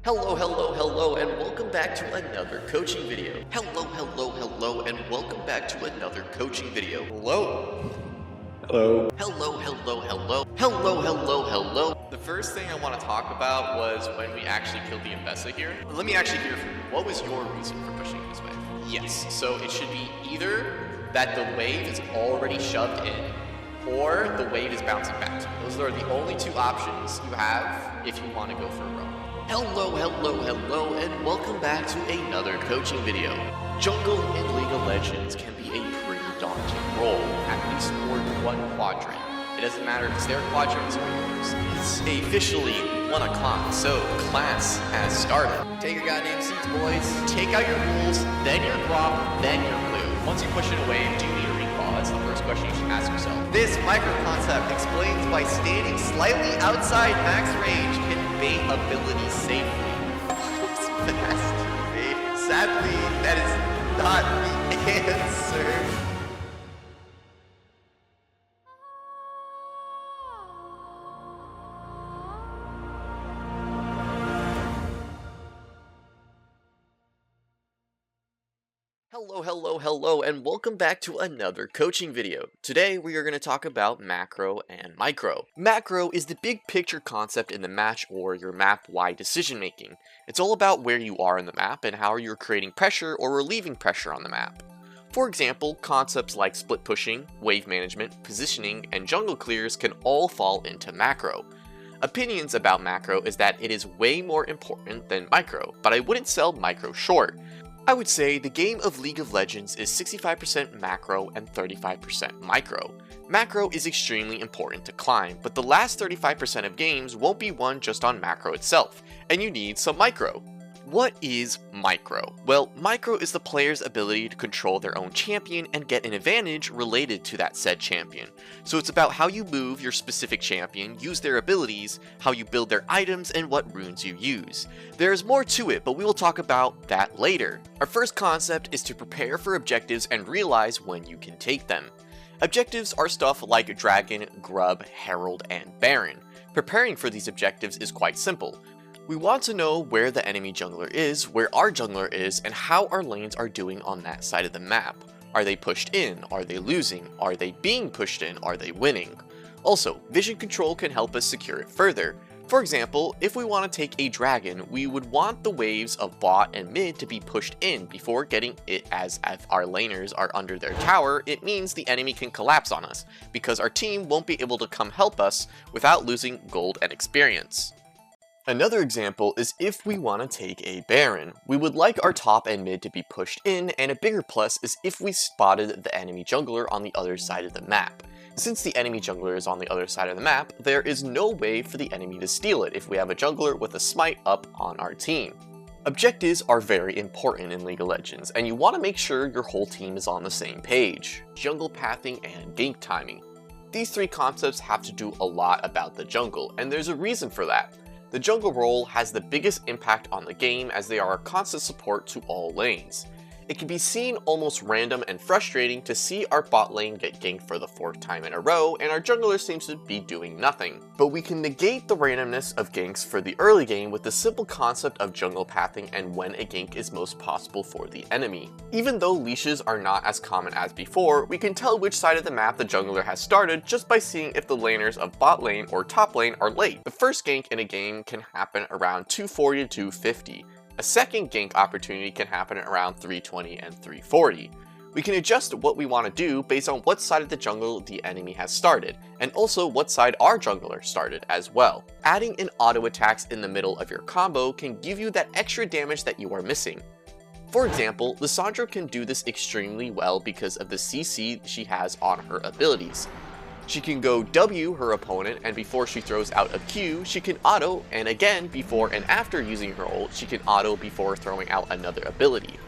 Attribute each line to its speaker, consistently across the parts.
Speaker 1: Hello, and welcome back to another coaching video. Hello, and welcome back to another coaching video. Hello.
Speaker 2: Hello.
Speaker 1: Hello. The first thing I want to talk about was when we actually killed the Imbessa here. Let me actually hear from you. What was your reason for pushing this wave? Yes, so it should be either that the wave is already shoved in, or the wave is bouncing back to you. Those are the only two options you have if you want to go for a roam. Hello, and welcome back to another coaching video. Jungle in League of Legends can be a pretty daunting role, at least for one quadrant. It doesn't matter if it's their quadrants or yours. It's officially 1 o'clock, so class has started. Take your goddamn seats, boys. Take out your rules, then your grok, then your blue. Once you push in a wave, do you need a recall? That's the first question you should ask yourself. This micro-concept explains why standing slightly outside max range can bait abilities safely. Fast bait. Sadly, that is not the answer. Hello, and welcome back to another coaching video. Today we are going to talk about macro and micro. Macro is the big picture concept in the match or your map-wide decision making. It's all about where you are in the map and how you're creating pressure or relieving pressure on the map. For example, concepts like split pushing, wave management, positioning, and jungle clears can all fall into macro. Opinions about macro is that it is way more important than micro, but I wouldn't sell micro short. I would say the game of League of Legends is 65% macro and 35% micro. Macro is extremely important to climb, but the last 35% of games won't be won just on macro itself, and you need some micro. What is micro? Well, micro is the player's ability to control their own champion and get an advantage related to that said champion. So it's about how you move your specific champion, use their abilities, how you build their items, and what runes you use. There's more to it, but we will talk about that later. Our first concept is to prepare for objectives and realize when you can take them. Objectives are stuff like Dragon, Grub, Herald, and Baron. Preparing for these objectives is quite simple. We want to know where the enemy jungler is, where our jungler is, and how our lanes are doing on that side of the map. Are they pushed in? Are they losing? Are they being pushed in? Are they winning? Also, vision control can help us secure it further. For example, if we want to take a dragon, we would want the waves of bot and mid to be pushed in before getting it, as if our laners are under their tower, it means the enemy can collapse on us, because our team won't be able to come help us without losing gold and experience. Another example is if we want to take a Baron. We would like our top and mid to be pushed in, and a bigger plus is if we spotted the enemy jungler on the other side of the map. Since the enemy jungler is on the other side of the map, there is no way for the enemy to steal it if we have a jungler with a smite up on our team. Objectives are very important in League of Legends, and you want to make sure your whole team is on the same page. Jungle pathing and gank timing. These three concepts have to do a lot about the jungle, and there's a reason for that. The jungle role has the biggest impact on the game as they are a constant support to all lanes. It can be seen almost random and frustrating to see our bot lane get ganked for the 4th time in a row and our jungler seems to be doing nothing. But we can negate the randomness of ganks for the early game with the simple concept of jungle pathing and when a gank is most possible for the enemy. Even though leashes are not as common as before, we can tell which side of the map the jungler has started just by seeing if the laners of bot lane or top lane are late. The first gank in a game can happen around 240 to 250. A second gank opportunity can happen around 320 and 340. We can adjust what we want to do based on what side of the jungle the enemy has started, and also what side our jungler started as well. Adding in auto attacks in the middle of your combo can give you that extra damage that you are missing. For example, Lissandra can do this extremely well because of the CC she has on her abilities. She can go W her opponent, and before she throws out a Q, she can auto, and again before and after using her ult, she can auto before throwing out another ability.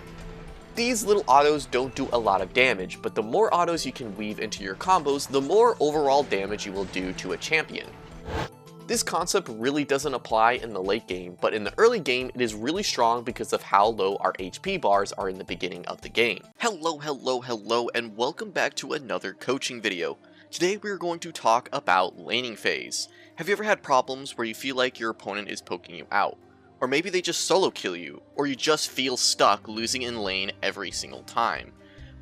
Speaker 1: These little autos don't do a lot of damage, but the more autos you can weave into your combos, the more overall damage you will do to a champion. This concept really doesn't apply in the late game, but in the early game it is really strong because of how low our HP bars are in the beginning of the game. Hello, and welcome back to another coaching video. Today we are going to talk about laning phase. Have you ever had problems where you feel like your opponent is poking you out? or maybe they just solo kill you, or you just feel stuck losing in lane every single time.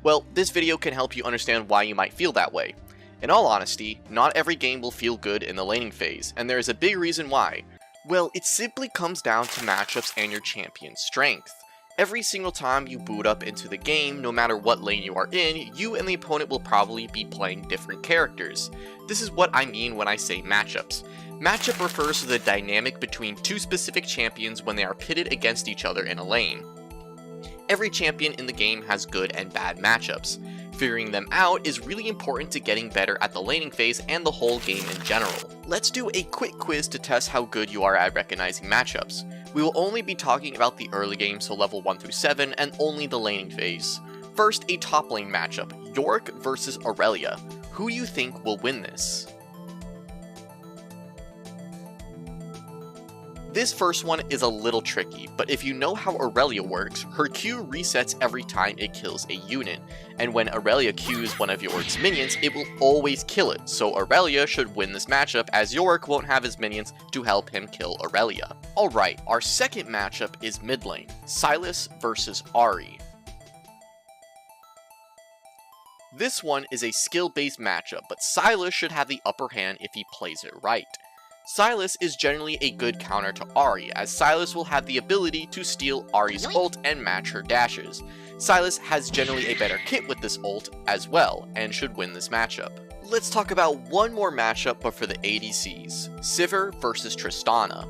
Speaker 1: Well, this video can help you understand why you might feel that way. In all honesty, not every game will feel good in the laning phase, and there is a big reason why. Well, it simply comes down to matchups and your champion's strength. Every single time you boot up into the game, no matter what lane you are in, you and the opponent will probably be playing different characters. This is what I mean when I say matchups. Matchup refers to the dynamic between two specific champions when they are pitted against each other in a lane. Every champion in the game has good and bad matchups. Figuring them out is really important to getting better at the laning phase and the whole game in general. Let's do a quick quiz to test how good you are at recognizing matchups. We will only be talking about the early game, so level 1 through 7, and only the laning phase. First, a top lane matchup, Yorick versus Aurelia. Who do you think will win this? This first one is a little tricky, but if you know how Aurelia works, her Q resets every time it kills a unit, and when Aurelia Qs one of Yorick's minions, it will always kill it, so Aurelia should win this matchup as Yorick won't have his minions to help him kill Aurelia. Alright, our second matchup is mid lane, Sylas versus Ahri. This one is a skill-based matchup, but Sylas should have the upper hand if he plays it right. Sylas is generally a good counter to Ahri, as Sylas will have the ability to steal Ahri's ult and match her dashes. Sylas has generally a better kit with this ult as well, and should win this matchup. Let's talk about one more matchup, but for the ADCs. Sivir versus Tristana.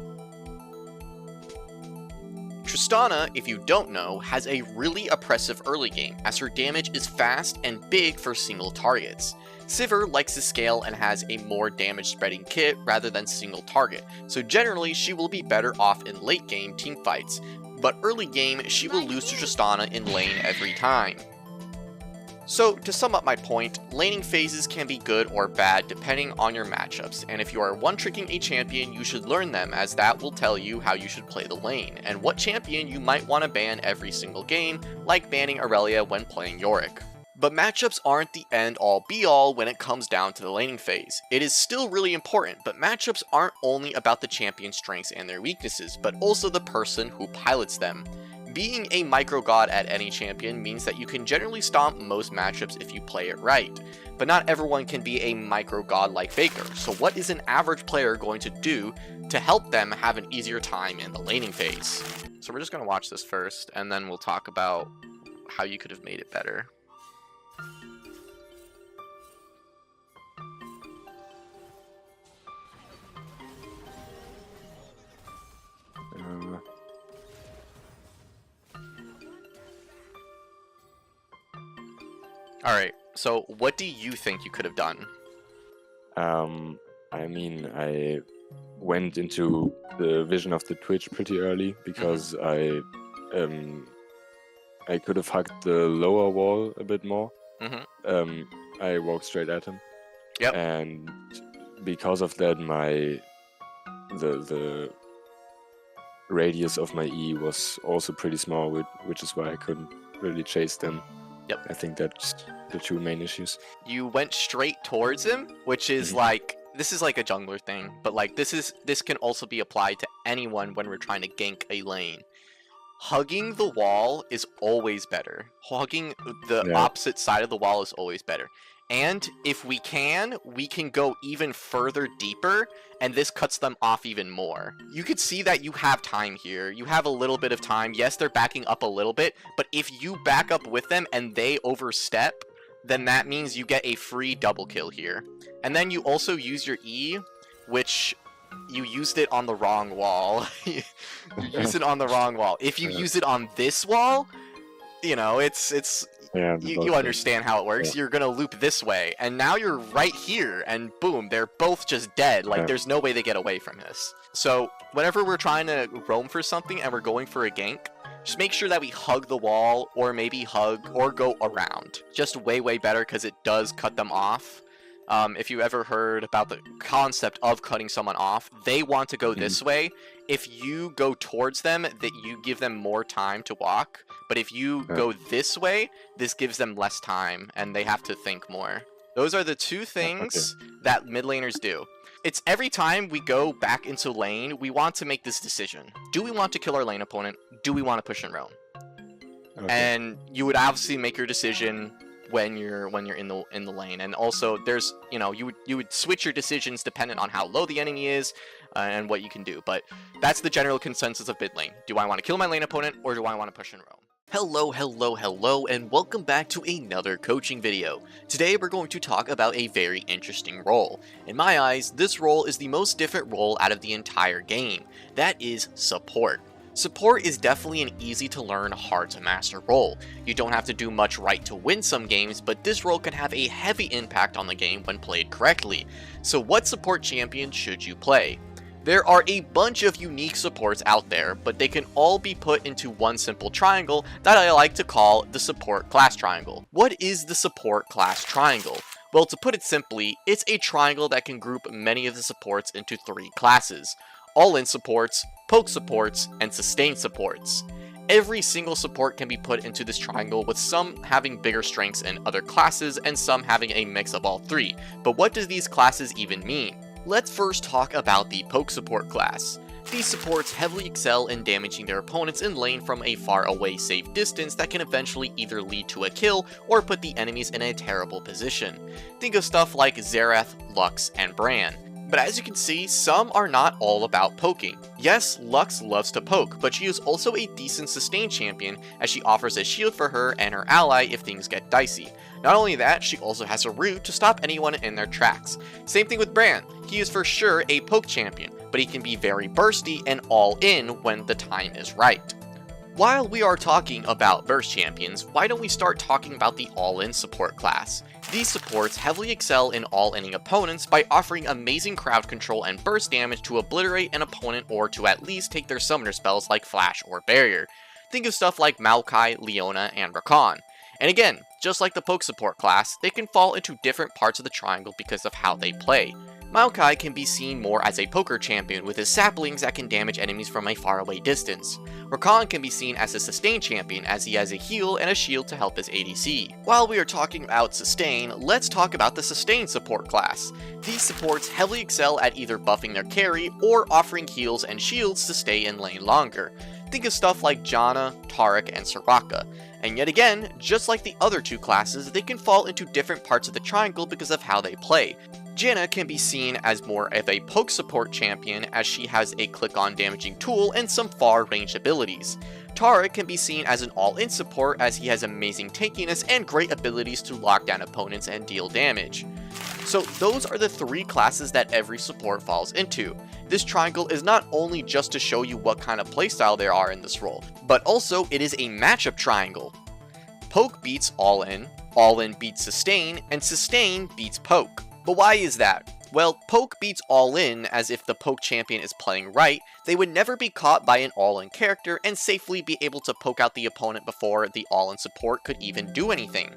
Speaker 1: Tristana, if you don't know, has a really oppressive early game, as her damage is fast and big for single targets. Sivir likes to scale and has a more damage spreading kit rather than single target, so generally she will be better off in late game teamfights, but early game she will lose to Tristana in lane every time. So to sum up my point, laning phases can be good or bad depending on your matchups, and if you are one-tricking a champion, you should learn them, as that will tell you how you should play the lane, and what champion you might want to ban every single game, like banning Aurelia when playing Yorick. But matchups aren't the end-all be-all when it comes down to the laning phase. It is still really important, but matchups aren't only about the champion's strengths and their weaknesses, but also the person who pilots them. Being a micro-god at any champion means that you can generally stomp most matchups if you play it right, but not everyone can be a micro-god like Faker, so what is an average player going to do to help them have an easier time in the laning phase? So we're just going to watch this first, and then we'll talk about how you could have made it better. Alright, so what do you think you could have done?
Speaker 2: I mean, I went into the vision of the Twitch pretty early because I could have hugged the lower wall a bit more. I walked straight at him.
Speaker 1: Yep.
Speaker 2: And because of that, the radius of my E was also pretty small, which is why I couldn't really chase them.
Speaker 1: Yep.
Speaker 2: I think that's the two main issues.
Speaker 1: You went straight towards him, which is like, this is like a jungler thing, but like this can also be applied to anyone when we're trying to gank a lane. Hugging the wall is always better. Hugging the opposite side of the wall is always better. And if we can go even further deeper, and this cuts them off even more. You could see that you have time here. You have a little bit of time. Yes, they're backing up a little bit, but if you back up with them and they overstep, then that means you get a free double kill here. And then you also use your E, which you used it on the wrong wall. You use it on the wrong wall. If you use it on this wall, you know, you understand how it works. You're gonna loop this way, and now you're right here, and boom, they're both just dead. Like, there's no way they get away from this. So whenever we're trying to roam for something and we're going for a gank, just make sure that we hug the wall, or maybe hug or go around. Just way better, because it does cut them off. If you ever heard about the concept of cutting someone off, they want to go this way. If you go towards them, that you give them more time to walk. But if you go this way, this gives them less time, and they have to think more. Those are the two
Speaker 2: Okay.
Speaker 1: things that mid laners do. It's every time we go back into lane, we want to make this decision. Do we want to kill our lane opponent? Do we want to push and roam?
Speaker 2: Okay.
Speaker 1: And you would obviously make your decision when you're in the lane. And also there's, you know, you would switch your decisions dependent on how low the enemy is and what you can do. But that's the general consensus of mid lane. Do I want to kill my lane opponent or do I want to push and roam? Hello, and welcome back to another coaching video. Today we're going to talk about a very interesting role. In my eyes, this role is the most different role out of the entire game. That is support. Support is definitely an easy to learn, hard to master role. You don't have to do much right to win some games, but this role can have a heavy impact on the game when played correctly. So what support champion should you play? There are a bunch of unique supports out there, but they can all be put into one simple triangle that I like to call the support class triangle. What is the support class triangle? Well, to put it simply, it's a triangle that can group many of the supports into three classes: all-in supports, poke supports, and sustain supports. Every single support can be put into this triangle, with some having bigger strengths in other classes and some having a mix of all three. But what do these classes even mean? Let's first talk about the poke support class. These supports heavily excel in damaging their opponents in lane from a far away safe distance that can eventually either lead to a kill or put the enemies in a terrible position. Think of stuff like Xerath, Lux, and Bran. But as you can see, some are not all about poking. Yes, Lux loves to poke, but she is also a decent sustain champion, as she offers a shield for her and her ally if things get dicey. Not only that, she also has a root to stop anyone in their tracks. Same thing with Bran. He is for sure a poke champion, but he can be very bursty and all in when the time is right. While we are talking about burst champions, why don't we start talking about the all-in support class? These supports heavily excel in all-inning opponents by offering amazing crowd control and burst damage to obliterate an opponent or to at least take their summoner spells like Flash or Barrier. Think of stuff like Maokai, Leona, and Rakan. And again, just like the poke support class, they can fall into different parts of the triangle because of how they play. Maokai can be seen more as a poker champion with his saplings that can damage enemies from a faraway distance. Rakan can be seen as a sustain champion as he has a heal and a shield to help his ADC. While we are talking about sustain, let's talk about the sustain support class. These supports heavily excel at either buffing their carry or offering heals and shields to stay in lane longer. Think of stuff like Janna, Taric, and Soraka. And yet again, just like the other two classes, they can fall into different parts of the triangle because of how they play. Janna can be seen as more of a poke support champion as she has a click-on damaging tool and some far-range abilities. Taric can be seen as an all-in support as he has amazing tankiness and great abilities to lock down opponents and deal damage. So those are the three classes that every support falls into. This triangle is not only just to show you what kind of playstyle there are in this role, but also it is a matchup triangle. Poke beats all-in beats sustain, and sustain beats poke. But why is that? Well, poke beats all-in as if the poke champion is playing right, they would never be caught by an all-in character and safely be able to poke out the opponent before the all-in support could even do anything.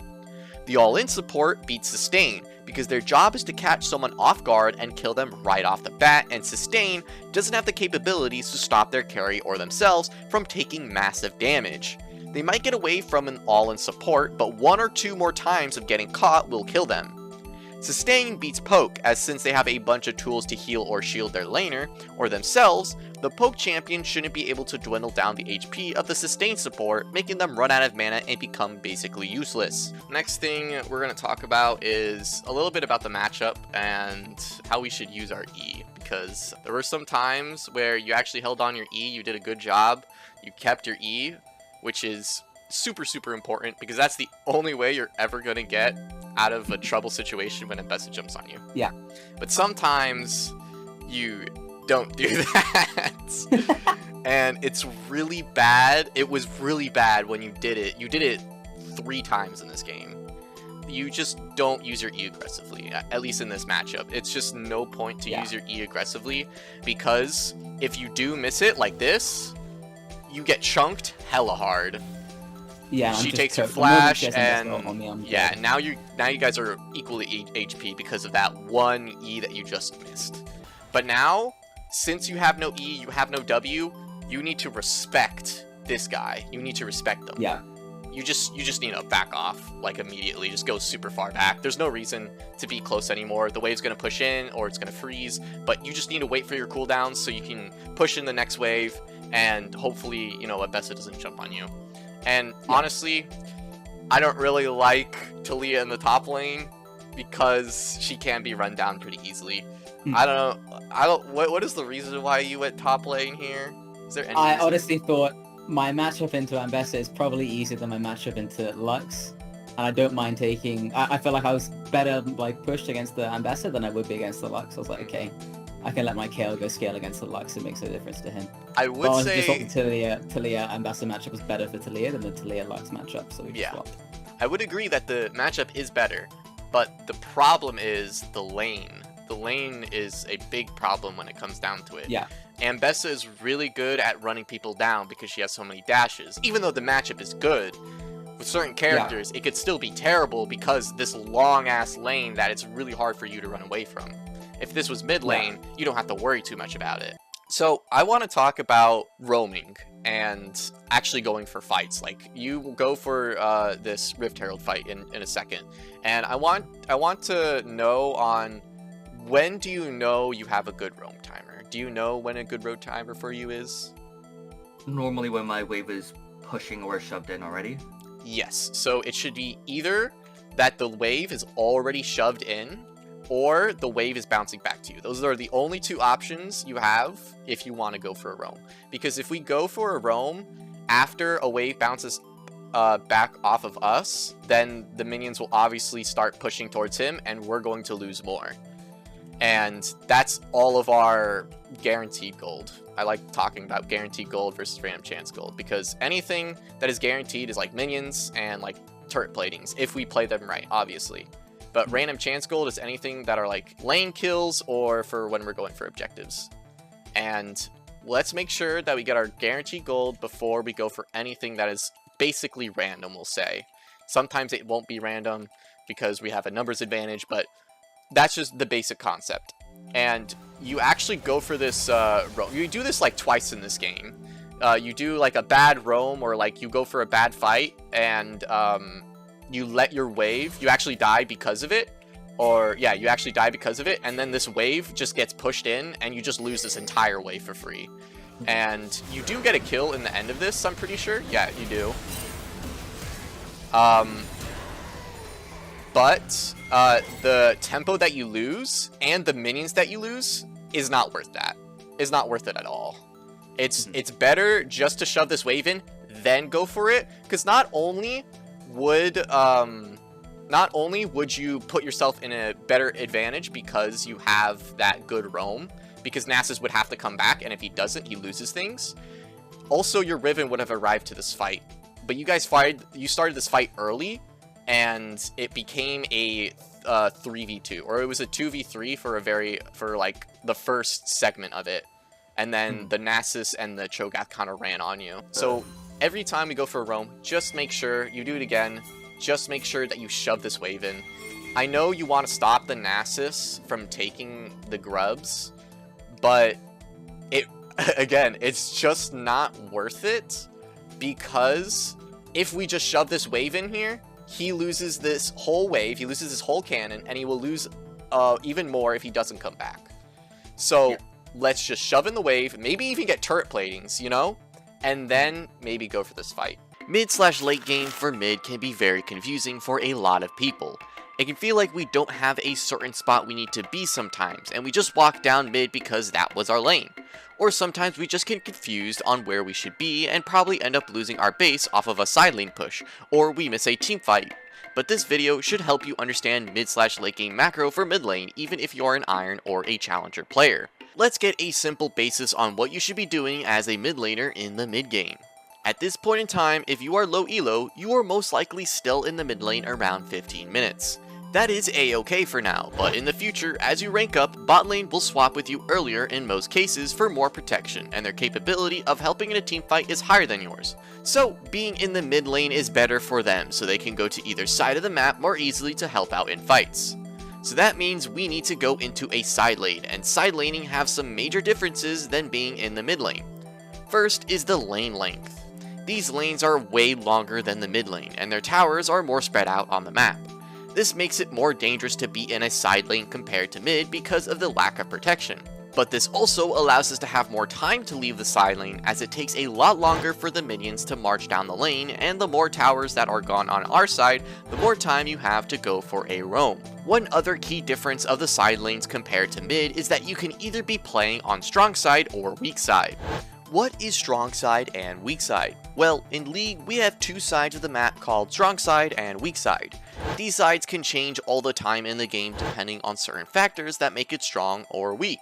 Speaker 1: The all-in support beats sustain, because their job is to catch someone off guard and kill them right off the bat, and sustain doesn't have the capabilities to stop their carry or themselves from taking massive damage. They might get away from an all-in support, but one or two more times of getting caught will kill them. Sustain beats poke, as since they have a bunch of tools to heal or shield their laner, or themselves, the poke champion shouldn't be able to dwindle down the HP of the sustain support, making them run out of mana and become basically useless. Next thing we're going to talk about is a little bit about the matchup and how we should use our E, because there were some times where you actually held on your E, you did a good job, you kept your E, which is super important, because that's the only way you're ever going to get out of a trouble situation when Embessa jumps on you.
Speaker 3: Yeah.
Speaker 1: But sometimes you don't do that. And it's really bad. It was really bad when you did it. You did it 3 times in this game. You just don't use your E aggressively, at least in this matchup. It's just no point to use your E aggressively, because if you do miss it like this, you get chunked hella hard.
Speaker 3: Yeah,
Speaker 1: she takes your flash, and yeah, now you guys are equally HP because of that one E that you just missed. But now, since you have no E, you have no W, you need to respect this guy. You need to respect them.
Speaker 3: Yeah.
Speaker 1: you just need to back off, like, immediately. Just go super far back. There's no reason to be close anymore. The wave's gonna push in, or it's gonna freeze, but you just need to wait for your cooldowns so you can push in the next wave, and hopefully, you know, Abessa doesn't jump on you. And honestly, I don't really like Talia in the top lane because she can be run down pretty easily. I don't know. What is the reason why you went top lane here? Is there any reason?
Speaker 3: honestly thought my matchup into Ambessa is probably easier than my matchup into Lux. And I don't mind taking... I feel like I was better like pushed against the Ambessa than I would be against the Lux. I was like, okay, I can let my KO go scale against the Lux. It makes no difference to him.
Speaker 1: I would say...
Speaker 3: just thought the Talia Ambessa matchup was better for Talia than the Talia Lux matchup, so we just swapped.
Speaker 1: I would agree that the matchup is better, but the problem is the lane. The lane is a big problem when it comes down to it.
Speaker 3: Yeah.
Speaker 1: Ambessa is really good at running people down because she has so many dashes. Even though the matchup is good, with certain characters, it could still be terrible because this long-ass lane that it's really hard for you to run away from. If this was mid lane, you don't have to worry too much about it. So I want to talk about roaming and actually going for fights. Like, you will go for this Rift Herald fight in a second. And I want to know on when do you know you have a good roam timer? Do you know when a good roam timer for you is?
Speaker 4: Normally when my wave is pushing or shoved in already.
Speaker 1: Yes, so it should be either that the wave is already shoved in, or the wave is bouncing back to you. Those are the only two options you have if you want to go for a roam. Because if we go for a roam after a wave bounces back off of us, then the minions will obviously start pushing towards him, and we're going to lose more. And that's all of our guaranteed gold. I like talking about guaranteed gold versus random chance gold, because anything that is guaranteed is like minions and like turret platings, if we play them right, obviously. But random chance gold is anything that are like lane kills or for when we're going for objectives. And let's make sure that we get our guaranteed gold before we go for anything that is basically random, we'll say. Sometimes it won't be random because we have a numbers advantage, but that's just the basic concept. And you actually go for this roam. You do this like twice in this game. You do like a bad roam, or like you go for a bad fight, and you let your wave, you actually die because of it. Or yeah, you actually die because of it, and then this wave just gets pushed in, and you just lose this entire wave for free. And you do get a kill in the end of this, I'm pretty sure. Yeah, you do. But the tempo that you lose and the minions that you lose is not worth that. Is not worth it at all. It's better just to shove this wave in, then go for it, because not only would you put yourself in a better advantage because you have that good roam, because Nasus would have to come back, and if he doesn't, he loses things. Also, your Riven would have arrived to this fight, but you started this fight early, and it became a 3v2, or it was a 2v3 for like the first segment of it, and then the Nasus and the Cho'Gath kind of ran on you. So every time we go for a roam, just make sure you do it again. Just make sure that you shove this wave in. I know you want to stop the Nasus from taking the grubs, but it's just not worth it, because if we just shove this wave in here, he loses this whole wave, he loses his whole cannon, and he will lose even more if he doesn't come back. So let's just shove in the wave, maybe even get turret platings, you know? And then maybe go for this fight.
Speaker 5: Mid/late game for mid can be very confusing for a lot of people. It can feel like we don't have a certain spot we need to be sometimes, and we just walk down mid because that was our lane. Or sometimes we just get confused on where we should be and probably end up losing our base off of a side lane push, or we miss a team fight. But this video should help you understand mid/late game macro for mid lane, even if you're an Iron or a Challenger player. Let's get a simple basis on what you should be doing as a mid laner in the mid game. At this point in time, if you are low elo, you are most likely still in the mid lane around 15 minutes. That is a-okay for now, but in the future, as you rank up, bot lane will swap with you earlier in most cases for more protection, and their capability of helping in a team fight is higher than yours. So, being in the mid lane is better for them, so they can go to either side of the map more easily to help out in fights. So that means we need to go into a side lane, and side laning have some major differences than being in the mid lane. First is the lane length. These lanes are way longer than the mid lane, and their towers are more spread out on the map. This makes it more dangerous to be in a side lane compared to mid because of the lack of protection. But this also allows us to have more time to leave the side lane, as it takes a lot longer for the minions to march down the lane, and the more towers that are gone on our side, the more time you have to go for a roam. One other key difference of the side lanes compared to mid is that you can either be playing on strong side or weak side. What is strong side and weak side? Well, in League, we have two sides of the map called strong side and weak side. These sides can change all the time in the game depending on certain factors that make it strong or weak.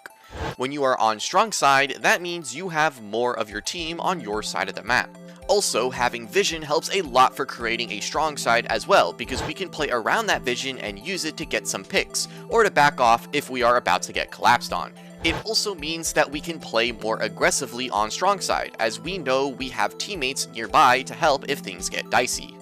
Speaker 5: When you are on strong side, that means you have more of your team on your side of the map. Also, having vision helps a lot for creating a strong side as well, because we can play around that vision and use it to get some picks, or to back off if we are about to get collapsed on. It also means that we can play more aggressively on strong side, as we know we have teammates nearby to help if things get dicey.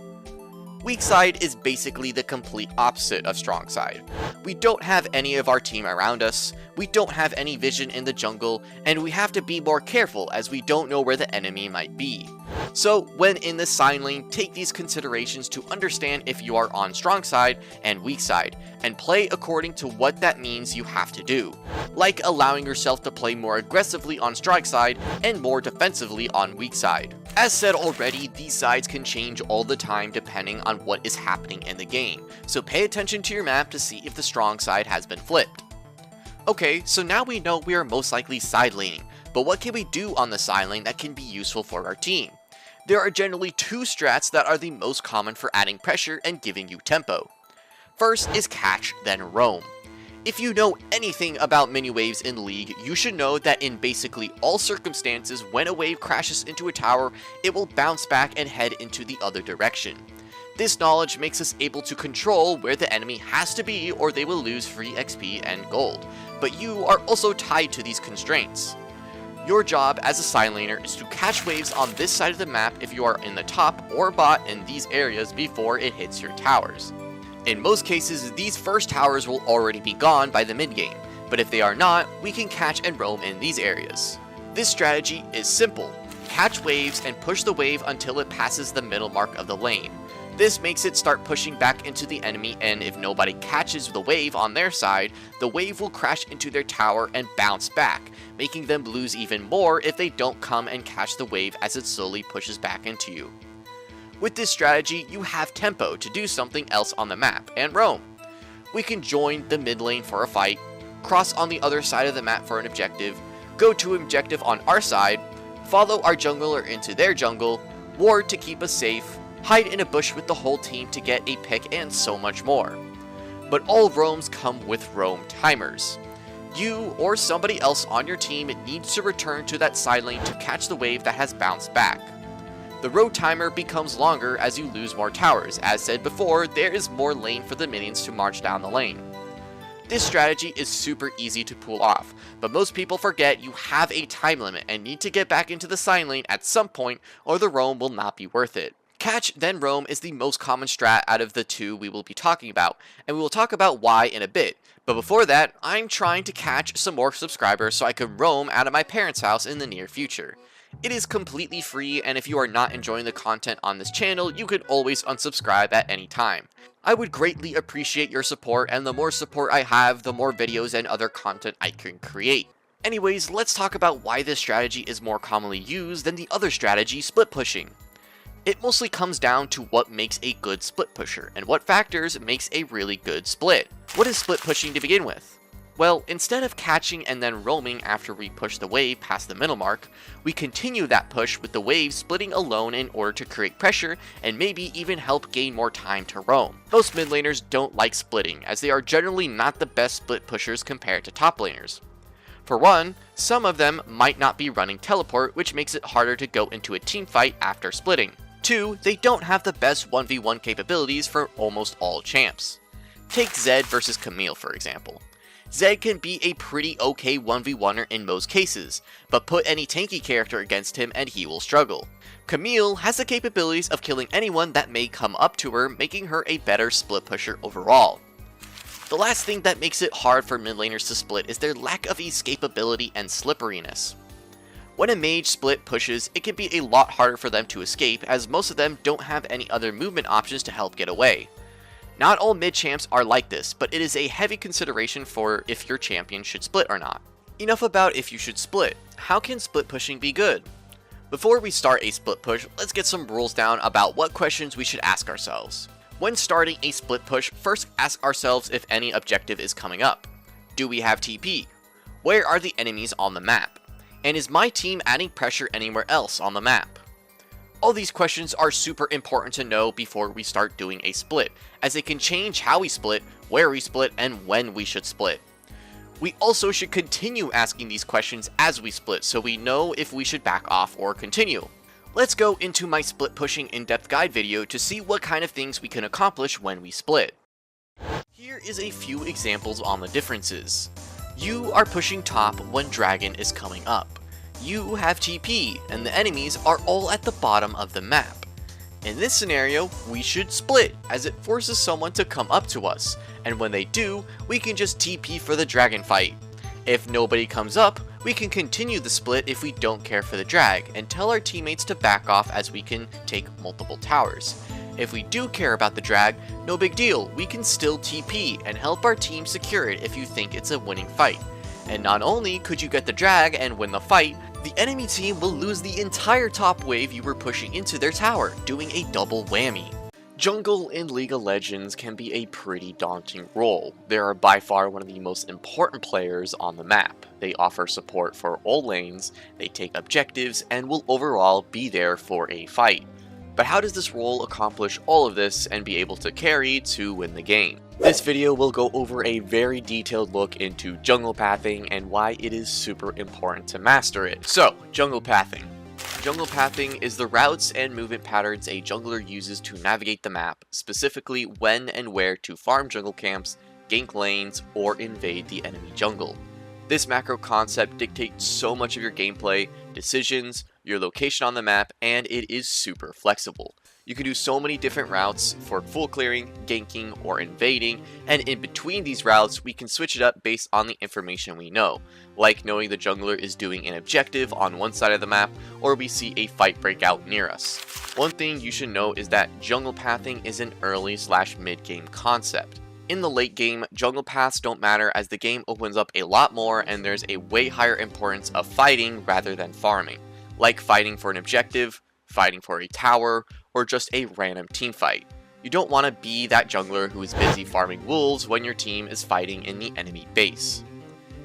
Speaker 5: Weak side is basically the complete opposite of strong side. We don't have any of our team around us, we don't have any vision in the jungle, and we have to be more careful as we don't know where the enemy might be. So when in the side lane, take these considerations to understand if you are on strong side and weak side, and play according to what that means you have to do, like allowing yourself to play more aggressively on strong side and more defensively on weak side. As said already, these sides can change all the time depending on what is happening in the game, so pay attention to your map to see if the strong side has been flipped. Okay, so now we know we are most likely side laning, but what can we do on the side lane that can be useful for our team? There are generally two strats that are the most common for adding pressure and giving you tempo. First is catch, then roam. If you know anything about mini waves in League, you should know that in basically all circumstances, when a wave crashes into a tower, it will bounce back and head into the other direction. This knowledge makes us able to control where the enemy has to be, or they will lose free XP and gold, but you are also tied to these constraints. Your job as a side laner is to catch waves on this side of the map if you are in the top or bot in these areas before it hits your towers. In most cases, these first towers will already be gone by the mid game, but if they are not, we can catch and roam in these areas. This strategy is simple. Catch waves and push the wave until it passes the middle mark of the lane. This makes it start pushing back into the enemy, and if nobody catches the wave on their side, the wave will crash into their tower and bounce back, making them lose even more if they don't come and catch the wave as it slowly pushes back into you. With this strategy, you have tempo to do something else on the map and roam. We can join the mid lane for a fight, cross on the other side of the map for an objective, go to an objective on our side, follow our jungler into their jungle, ward to keep us safe, hide in a bush with the whole team to get a pick, and so much more. But all roams come with roam timers. You or somebody else on your team needs to return to that side lane to catch the wave that has bounced back. The roam timer becomes longer as you lose more towers. As said before, there is more lane for the minions to march down the lane. This strategy is super easy to pull off, but most people forget you have a time limit and need to get back into the side lane at some point, or the roam will not be worth it. Catch then roam is the most common strat out of the two we will be talking about, and we will talk about why in a bit. But before that, I'm trying to catch some more subscribers so I can roam out of my parents' house in the near future. It is completely free, and if you are not enjoying the content on this channel, you can always unsubscribe at any time. I would greatly appreciate your support, and the more support I have, the more videos and other content I can create. Anyways, let's talk about why this strategy is more commonly used than the other strategy, split pushing. It mostly comes down to what makes a good split pusher, and what factors makes a really good split. What is split pushing to begin with? Well, instead of catching and then roaming after we push the wave past the middle mark, we continue that push with the wave splitting alone in order to create pressure and maybe even help gain more time to roam. Most mid laners don't like splitting, as they are generally not the best split pushers compared to top laners. For one, some of them might not be running teleport, which makes it harder to go into a team fight after splitting. 2, they don't have the best 1v1 capabilities for almost all champs. Take Zed versus Camille for example. Zed can be a pretty okay 1v1er in most cases, but put any tanky character against him and he will struggle. Camille has the capabilities of killing anyone that may come up to her, making her a better split pusher overall. The last thing that makes it hard for mid laners to split is their lack of escapability and slipperiness. When a mage split pushes, it can be a lot harder for them to escape, as most of them don't have any other movement options to help get away. Not all mid champs are like this, but it is a heavy consideration for if your champion should split or not. Enough about if you should split. How can split pushing be good? Before we start a split push, let's get some rules down about what questions we should ask ourselves. When starting a split push, first ask ourselves if any objective is coming up. Do we have TP? Where are the enemies on the map? And is my team adding pressure anywhere else on the map? All these questions are super important to know before we start doing a split, as it can change how we split, where we split, and when we should split. We also should continue asking these questions as we split so we know if we should back off or continue. Let's go into my split pushing in-depth guide video to see what kind of things we can accomplish when we split. Here is a few examples on the differences. You are pushing top when dragon is coming up. You have TP, and the enemies are all at the bottom of the map. In this scenario, we should split, as it forces someone to come up to us, and when they do, we can just TP for the dragon fight. If nobody comes up, we can continue the split if we don't care for the drag, and tell our teammates to back off as we can take multiple towers. If we do care about the drag, no big deal, we can still TP and help our team secure it if you think it's a winning fight. And not only could you get the drag and win the fight, the enemy team will lose the entire top wave you were pushing into their tower, doing a double whammy. Jungle in League of Legends can be a pretty daunting role. They are by far one of the most important players on the map. They offer support for all lanes, they take objectives, and will overall be there for a fight. But how does this role accomplish all of this and be able to carry to win the game? This video will go over a very detailed look into jungle pathing and why it is super important to master it. So, jungle pathing. Jungle pathing is the routes and movement patterns a jungler uses to navigate the map, specifically when and where to farm jungle camps, gank lanes, or invade the enemy jungle. This macro concept dictates so much of your gameplay, decisions, your location on the map, and it is super flexible. You can do so many different routes for full clearing, ganking, or invading, and in between these routes, we can switch it up based on the information we know, like knowing the jungler is doing an objective on one side of the map, or we see a fight break out near us. One thing you should know is that jungle pathing is an early/mid game concept. In the late game, jungle paths don't matter as the game opens up a lot more and there's a way higher importance of fighting rather than farming, like fighting for an objective, fighting for a tower, or just a random team fight. You don't want to be that jungler who is busy farming wolves when your team is fighting in the enemy base.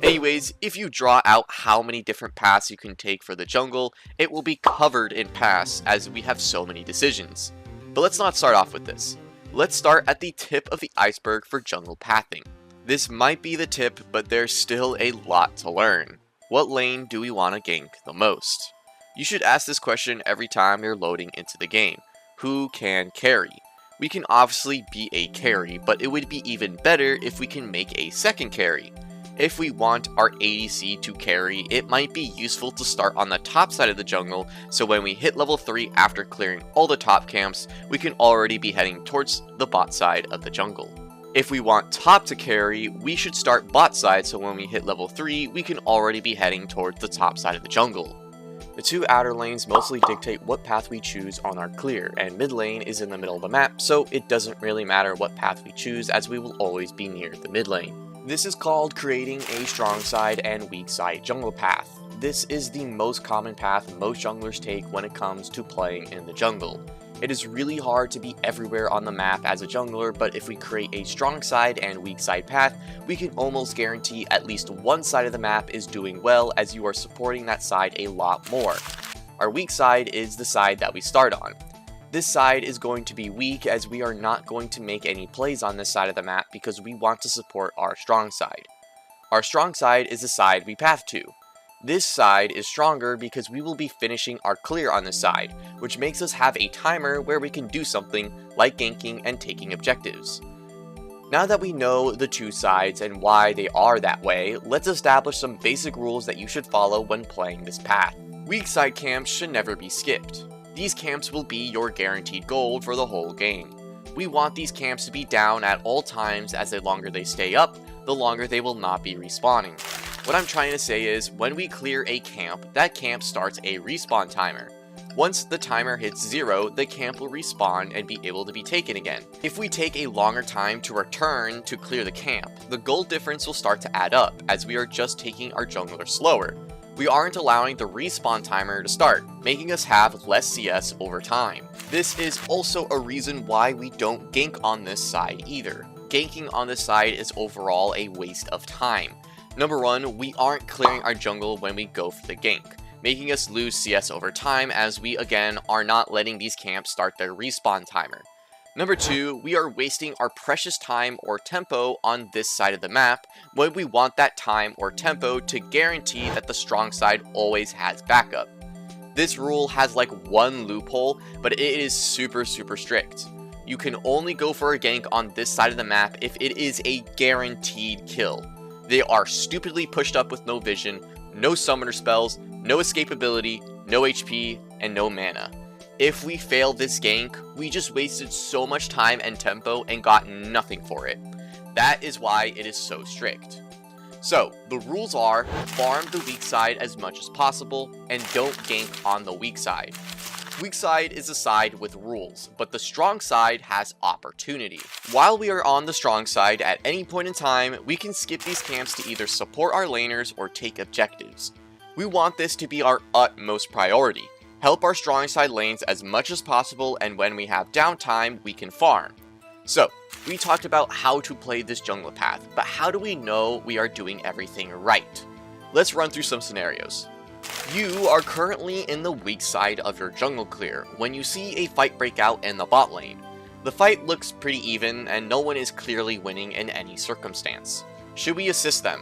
Speaker 5: Anyways, if you draw out how many different paths you can take for the jungle, it will be covered in paths as we have so many decisions. But let's not start off with this. Let's start at the tip of the iceberg for jungle pathing. This might be the tip, but there's still a lot to learn. What lane do we want to gank the most? You should ask this question every time you're loading into the game. Who can carry? We can obviously be a carry, but it would be even better if we can make a second carry. If we want our ADC to carry, it might be useful to start on the top side of the jungle, so when we hit level 3 after clearing all the top camps, we can already be heading towards the bot side of the jungle. If we want top to carry, we should start bot side, so when we hit level 3, we can already be heading towards the top side of the jungle. The two outer lanes mostly dictate what path we choose on our clear, and mid lane is in the middle of the map, so it doesn't really matter what path we choose as we will always be near the mid lane. This is called creating a strong side and weak side jungle path. This is the most common path most junglers take when it comes to playing in the jungle. It is really hard to be everywhere on the map as a jungler, but if we create a strong side and weak side path, we can almost guarantee at least one side of the map is doing well as you are supporting that side a lot more. Our weak side is the side that we start on. This side is going to be weak as we are not going to make any plays on this side of the map because we want to support our strong side. Our strong side is the side we path to. This side is stronger because we will be finishing our clear on this side, which makes us have a timer where we can do something like ganking and taking objectives. Now that we know the two sides and why they are that way, let's establish some basic rules that you should follow when playing this path. Weak side camps should never be skipped. These camps will be your guaranteed gold for the whole game. We want these camps to be down at all times as the longer they stay up, the longer they will not be respawning. What I'm trying to say is, when we clear a camp, that camp starts a respawn timer. Once the timer hits 0, the camp will respawn and be able to be taken again. If we take a longer time to return to clear the camp, the gold difference will start to add up, as we are just taking our jungler slower. We aren't allowing the respawn timer to start, making us have less CS over time. This is also a reason why we don't gank on this side either. Ganking on this side is overall a waste of time. Number 1, we aren't clearing our jungle when we go for the gank, making us lose CS over time, as we again are not letting these camps start their respawn timer. Number 2, we are wasting our precious time or tempo on this side of the map when we want that time or tempo to guarantee that the strong side always has backup. This rule has like one loophole, but it is super strict. You can only go for a gank on this side of the map if it is a guaranteed kill. They are stupidly pushed up with no vision, no summoner spells, no escapability, no HP, and no mana. If we fail this gank, we just wasted so much time and tempo and got nothing for it. That is why it is so strict. So, the rules are, farm the weak side as much as possible, and don't gank on the weak side. Weak side is a side with rules, but the strong side has opportunity. While we are on the strong side, at any point in time, we can skip these camps to either support our laners or take objectives. We want this to be our utmost priority. Help our strong side lanes as much as possible, and when we have downtime, we can farm. So, we talked about how to play this jungle path, but how do we know we are doing everything right? Let's run through some scenarios. You are currently in the weak side of your jungle clear when you see a fight break out in the bot lane. The fight looks pretty even and no one is clearly winning in any circumstance. Should we assist them?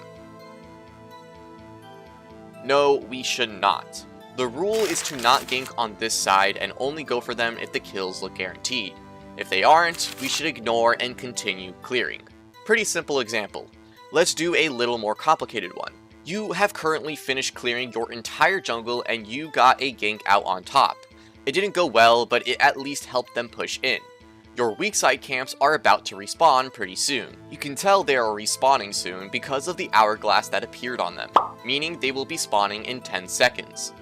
Speaker 5: No, we should not. The rule is to not gank on this side and only go for them if the kills look guaranteed. If they aren't, we should ignore and continue clearing. Pretty simple example. Let's do a little more complicated one. You have currently finished clearing your entire jungle and you got a gank out on top. It didn't go well, but it at least helped them push in. Your weak side camps are about to respawn pretty soon. You can tell they are respawning soon because of the hourglass that appeared on them, meaning they will be spawning in 10 seconds.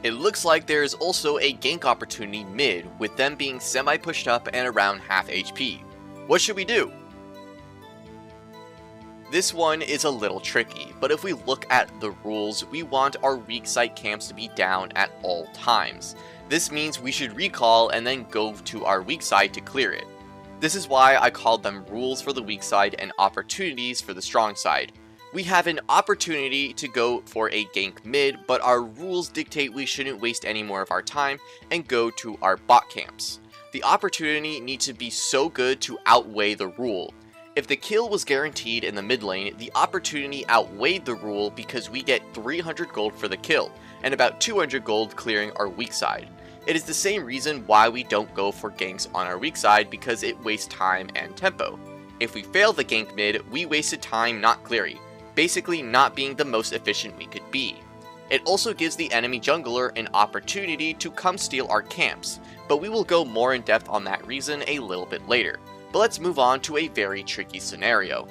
Speaker 5: It looks like there is also a gank opportunity mid, with them being semi-pushed up and around half HP. What should we do? This one is a little tricky, but if we look at the rules, we want our weak side camps to be down at all times. This means we should recall and then go to our weak side to clear it. This is why I called them rules for the weak side and opportunities for the strong side. We have an opportunity to go for a gank mid, but our rules dictate we shouldn't waste any more of our time and go to our bot camps. The opportunity needs to be so good to outweigh the rule. If the kill was guaranteed in the mid lane, the opportunity outweighed the rule because we get 300 gold for the kill, and about 200 gold clearing our weak side. It is the same reason why we don't go for ganks on our weak side, because it wastes time and tempo. If we fail the gank mid, we wasted time not clearing, basically not being the most efficient we could be. It also gives the enemy jungler an opportunity to come steal our camps, but we will go more in depth on that reason a little bit later. But let's move on to a very tricky scenario.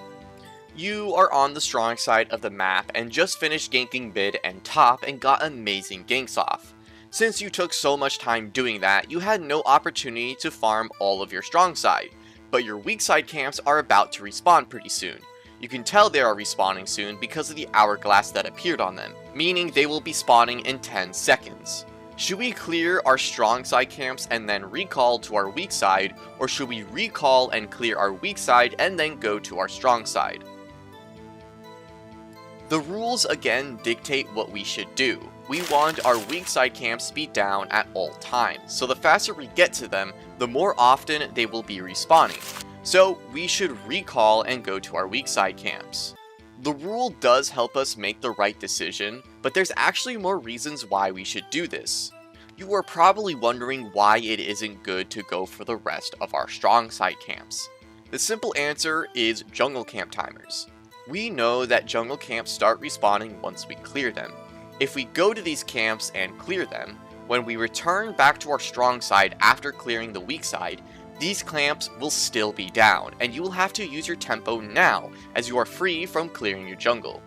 Speaker 5: You are on the strong side of the map and just finished ganking mid and top and got amazing ganks off. Since you took so much time doing that, you had no opportunity to farm all of your strong side, but your weak side camps are about to respawn pretty soon. You can tell they are respawning soon because of the hourglass that appeared on them, meaning they will be spawning in 10 seconds. Should we clear our strong side camps and then recall to our weak side, or should we recall and clear our weak side and then go to our strong side? The rules again dictate what we should do. We want our weak side camps to be down at all times, so the faster we get to them, the more often they will be respawning. So we should recall and go to our weak side camps. The rule does help us make the right decision, but there's actually more reasons why we should do this. You are probably wondering why it isn't good to go for the rest of our strong side camps. The simple answer is jungle camp timers. We know that jungle camps start respawning once we clear them. If we go to these camps and clear them, when we return back to our strong side after clearing the weak side, these camps will still be down, and you will have to use your tempo now, as you are free from clearing your jungle.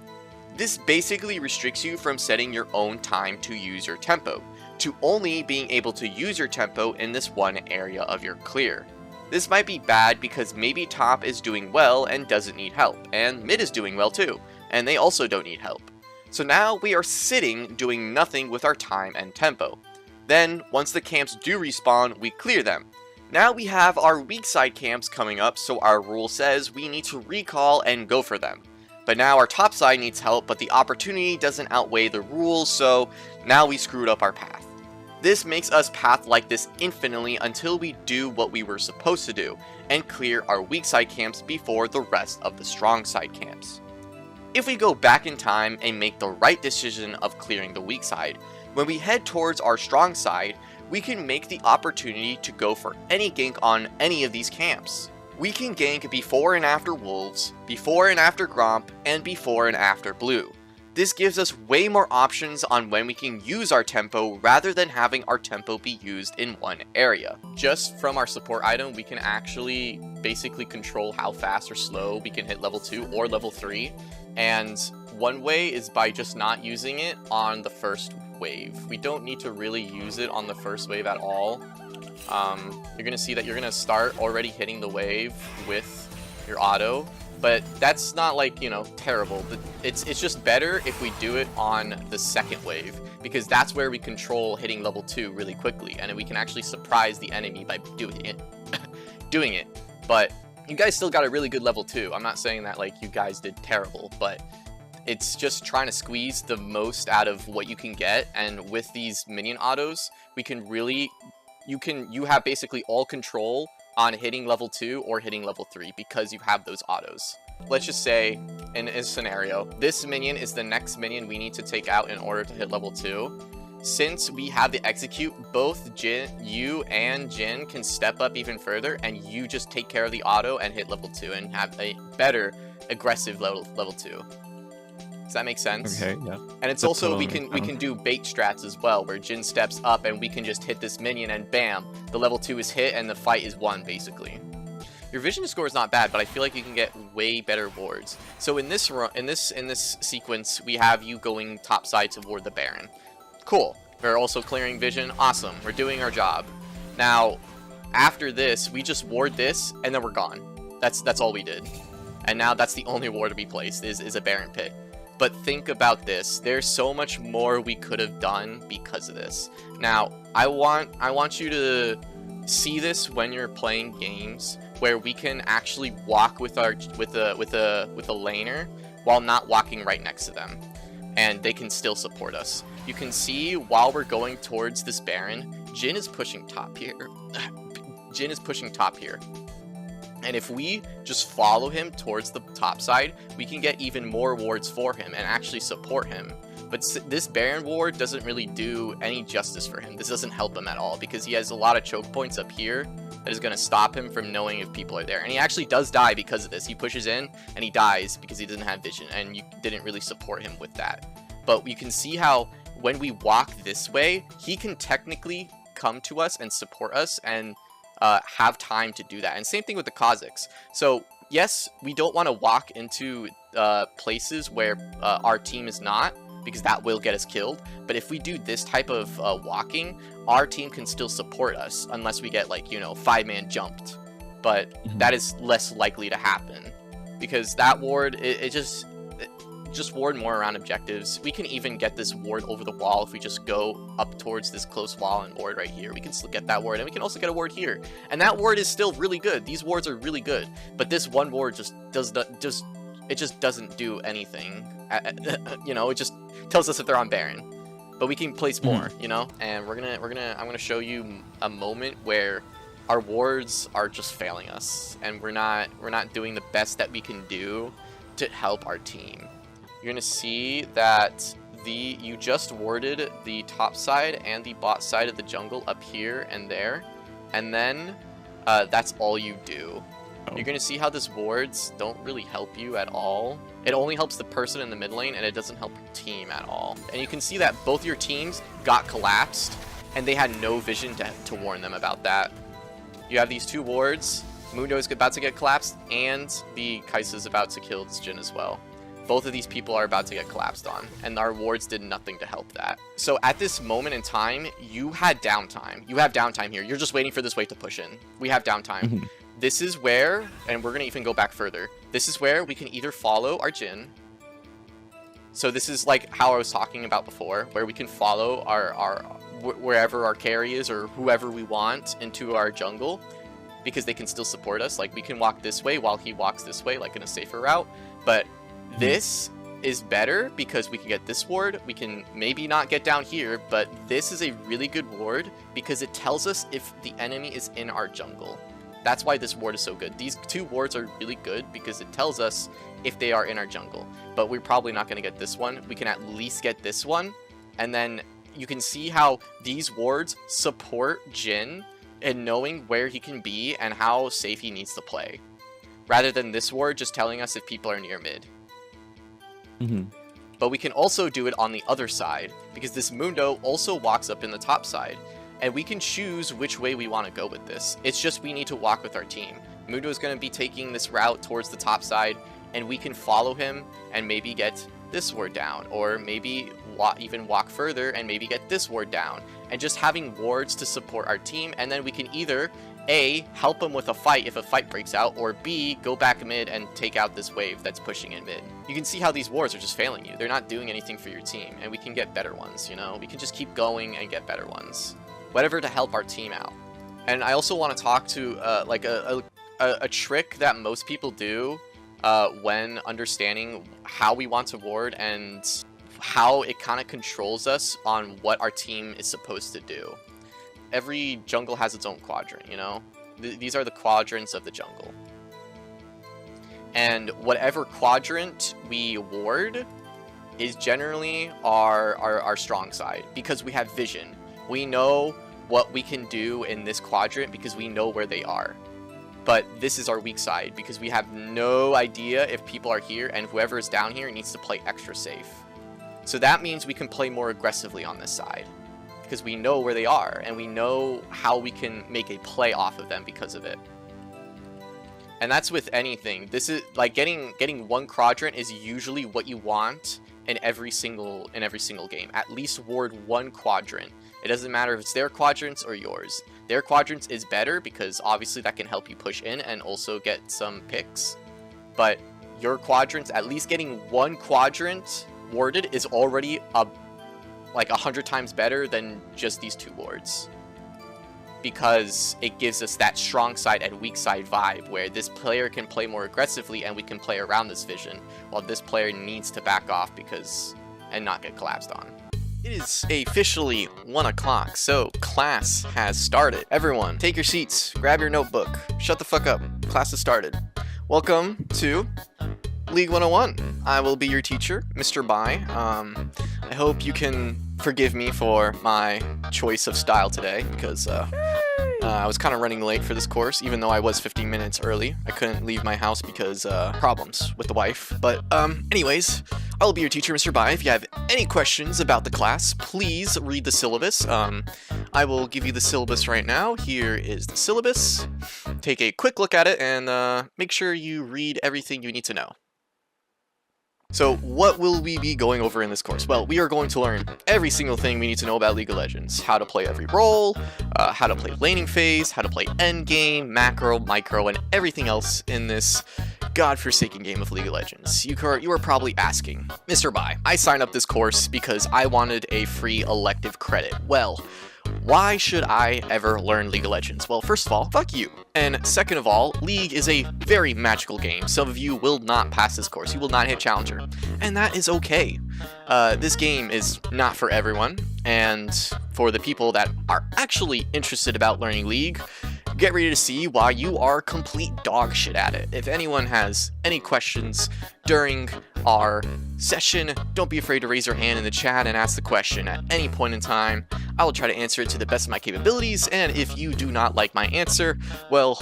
Speaker 5: This basically restricts you from setting your own time to use your tempo, to only being able to use your tempo in this one area of your clear. This might be bad because maybe top is doing well and doesn't need help, and mid is doing well too, and they also don't need help. So now we are sitting doing nothing with our time and tempo. Then, once the camps do respawn, we clear them. Now we have our weak side camps coming up, so our rule says we need to recall and go for them. But now our top side needs help, but the opportunity doesn't outweigh the rules, so now we screwed up our path. This makes us path like this infinitely until we do what we were supposed to do, and clear our weak side camps before the rest of the strong side camps. If we go back in time and make the right decision of clearing the weak side, when we head towards our strong side, we can make the opportunity to go for any gank on any of these camps. We can gank before and after wolves, before and after gromp, and before and after blue. This gives us way more options on when we can use our tempo rather than having our tempo be used in one area. Just from our support item, we can actually basically control how fast or slow we can hit level 2 or level 3. And one way is by just not using it on the first wave. We don't need to really use it on the first wave at all. You're going to see that you're going to start already hitting the wave with your auto. But that's not like, you know, terrible. It's just better if we do it on the second wave, because that's where we control hitting level 2 really quickly, and we can actually surprise the enemy by doing it. But you guys still got a really good level 2. I'm not saying that like you guys did terrible, but it's just trying to squeeze the most out of what you can get. And with these minion autos, we can really, you have basically all control on hitting level 2 or hitting level 3 because you have those autos. Let's just say, in a scenario, this minion is the next minion we need to take out in order to hit level 2. Since we have the execute, both you and Jin can step up even further, and you just take care of the auto and hit level 2 and have a better aggressive level 2. Does that make sense?
Speaker 2: Okay, yeah.
Speaker 5: And it's
Speaker 2: That
Speaker 5: also,
Speaker 2: totally
Speaker 5: we
Speaker 2: makes
Speaker 5: can
Speaker 2: sense.
Speaker 5: do bait strats as well, where Jin steps up and we can just hit this minion and bam, the level 2 is hit and the fight is won, basically. Your vision score is not bad, but I feel like you can get way better wards. So in this sequence, we have you going topside to ward the Baron. Cool. We're also clearing vision. Awesome. We're doing our job. Now, after this, we just ward this and then we're gone. That's all we did. And now that's the only ward to be placed is a Baron pit. But think about this. There's so much more we could have done because of this. Now, I want you to see this when you're playing games where we can actually walk with a laner while not walking right next to them, and they can still support us. You can see while we're going towards this Baron, Jin is pushing top here. Jin is pushing top here. And if we just follow him towards the top side, we can get even more wards for him and actually support him. But this Baron ward doesn't really do any justice for him. This doesn't help him at all because he has a lot of choke points up here that is going to stop him from knowing if people are there. And he actually does die because of this. He pushes in and he dies because he doesn't have vision, and you didn't really support him with that. But you can see how when we walk this way, he can technically come to us and support us and have time to do that. And same thing with the Kazakhs. So yes, we don't want to walk into places where our team is not, because that will get us killed. But if we do this type of walking, our team can still support us unless we get, like, you know, 5-man jumped. But that is less likely to happen because that ward, it just ward more around objectives. We can even get this ward over the wall if we just go up towards this close wall and ward right here. We can still get that ward, and we can also get a ward here. And that ward is still really good. These wards are really good, but this one ward just doesn't do anything. You know, it just tells us if they're on Baron. But we can place more, you know. And I'm gonna show you a moment where our wards are just failing us, and we're not doing the best that we can do to help our team. You're gonna see that you just warded the top side and the bot side of the jungle up here and there, and then that's all you do. You're gonna see how this wards don't really help you at all. It only helps the person in the mid lane, and it doesn't help your team at all. And you can see that both your teams got collapsed, and they had no vision to warn them about that. You have these two wards. Mundo is about to get collapsed, and the Kai'Sa's about to kill Jin as well. both of these people are about to get collapsed on, and our wards did nothing to help that. So at this moment in time, you had downtime. You have downtime here. You're just waiting for this wave to push in. We have downtime. This is where, and we're going to even go back further, this is where we can either follow our Jhin. So this is like how I was talking about before, where we can follow wherever our carry is or whoever we want into our jungle, because they can still support us. Like, we can walk this way while he walks this way, like in a safer route. But this is better because we can get this ward. We can maybe not get down here, but this is a really good ward because it tells us if the enemy is in our jungle. That's why this ward is so good. These two wards are really good because it tells us if they are in our jungle. But we're probably not going to get this one. We can at least get this one. And then you can see how these wards support Jhin and knowing where he can be and how safe he needs to play, rather than this ward just telling us if people are near mid. But we can also do it on the other side, because this Mundo also walks up in the top side, and we can choose which way we want to go with this. It's just we need to walk with our team. Mundo is going to be taking this route towards the top side, and we can follow him and maybe get this ward down, or maybe even walk further and maybe get this ward down, and just having wards to support our team. And then we can either A, help him with a fight if a fight breaks out, or B, go back mid and take out this wave that's pushing in mid. You can see how these wards are just failing you. They're not doing anything for your team, and we can get better ones, you know? We can just keep going and get better ones. Whatever to help our team out. And I also want to talk to like a trick that most people do when understanding how we want to ward and how it kind of controls us on what our team is supposed to do. Every jungle has its own quadrant, you know? These are the quadrants of the jungle. And whatever quadrant we ward is generally our strong side, because we have vision. We know what we can do in this quadrant because we know where they are. But this is our weak side because we have no idea if people are here, and whoever is down here needs to play extra safe. So that means we can play more aggressively on this side because we know where they are and we know how we can make a play off of them because of it. And that's with anything. This is like getting one quadrant is usually what you want in every single game. At least ward one quadrant. It doesn't matter if it's their quadrants or yours. Their quadrants is better because obviously that can help you push in and also get some picks. But your quadrants, at least getting one quadrant warded is already like 100 times better than just these two wards. Because it gives us that strong side and weak side vibe where this player can play more aggressively and we can play around this vision, while this player needs to back off and not get collapsed on. It is officially 1 o'clock, so class has started. Everyone, take your seats, grab your notebook, shut the fuck up, class has started. Welcome to League 101. I will be your teacher, Mr. Bai. I hope you can forgive me for my choice of style today, because I was kind of running late for this course, even though I was 15 minutes early. I couldn't leave my house because problems with the wife. But anyways, I will be your teacher, Mr. Bai. If you have any questions about the class, please read the syllabus. I will give you the syllabus right now. Here is the syllabus. Take a quick look at it and make sure you read everything you need to know. So what will we be going over in this course? Well, we are going to learn every single thing we need to know about League of Legends. How to play every role, how to play laning phase, how to play endgame, macro, micro, and everything else in this godforsaken game of League of Legends. You are probably asking, Mr. Bai, I signed up this course because I wanted a free elective credit. Well, why should I ever learn League of Legends? Well, first of all, fuck you. And second of all, League is a very magical game. Some of you will not pass this course. You will not hit Challenger. And that is okay. This game is not for everyone. And for the people that are actually interested about learning League, get ready to see why you are complete dog shit at it. If anyone has any questions during our session, don't be afraid to raise your hand in the chat and ask the question at any point in time. I will try to answer it to the best of my capabilities, and if you do not like my answer, well,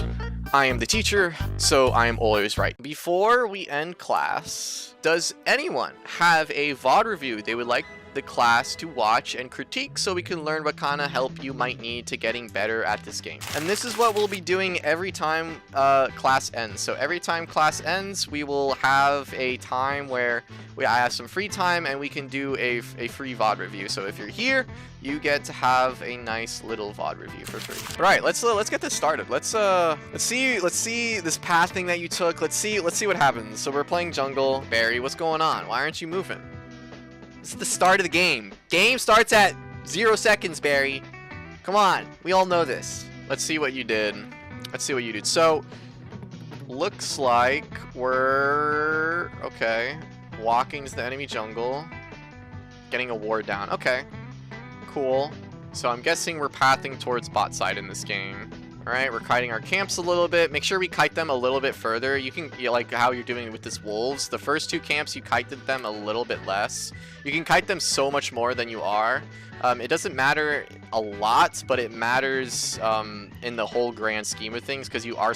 Speaker 5: I am the teacher, so I am always right. Before we end class, does anyone have a VOD review they would like the class to watch and critique so we can learn what kind of help you might need to getting better at this game. And this is what we'll be doing every time class ends. So every time class ends, we will have a time where I have some free time and we can do a free VOD review. So if you're here, you get to have a nice little VOD review for free. All right, let's get this started. Let's see this path thing that you took. Let's see what happens. So we're playing jungle. Barry, what's going on? Why aren't you moving? This is the start of the game. Game starts at 0 seconds, Barry. Come on, we all know this. Let's see what you did. So looks like we're okay. Walking to the enemy jungle, getting a ward down. Okay. Cool. So I'm guessing we're pathing towards bot side in this game. Alright, we're kiting our camps a little bit. Make sure we kite them a little bit further. You can, like how you're doing with this wolves. The first 2 camps, you kited them a little bit less. You can kite them so much more than you are. It doesn't matter a lot, but it matters in the whole grand scheme of things because you are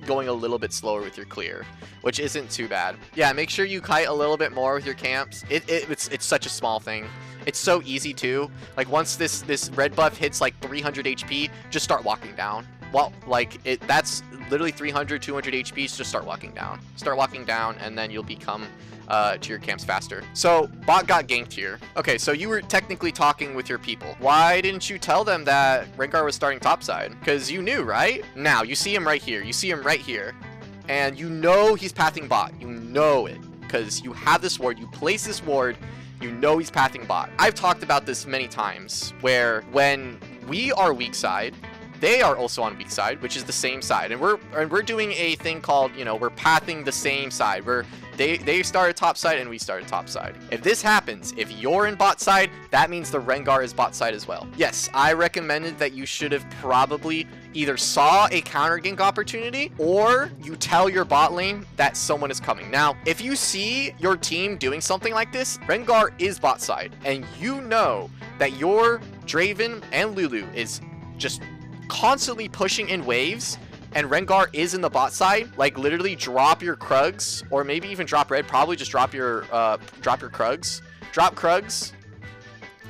Speaker 5: going a little bit slower with your clear, which isn't too bad. Yeah, make sure you kite a little bit more with your camps. It's such a small thing. It's so easy too. Like once this red buff hits like 300 HP, just start walking down. Well, like that's literally 300, 200 HP. So just start walking down. Start walking down, and then you'll become to your camps faster. So bot got ganked here. Okay, so you were technically talking with your people. Why didn't you tell them that Rengar was starting topside? Because you knew, right? Now you see him right here. You see him right here, and you know he's pathing bot. You know it because you have this ward. You place this ward. You know he's pathing bot. I've talked about this many times where when we are weak side, they are also on weak side, which is the same side. And we're doing a thing called, we're pathing the same side. They started top side and we started top side. If this happens, if you're in bot side, that means the Rengar is bot side as well. Yes, I recommended that you should have probably either saw a counter gank opportunity or you tell your bot lane that someone is coming. Now, if you see your team doing something like this, Rengar is bot side, and you know that your Draven and Lulu is just constantly pushing in waves, and Rengar is in the bot side, like literally drop your Krugs, or maybe even drop red, probably just drop your Krugs. Drop Krugs,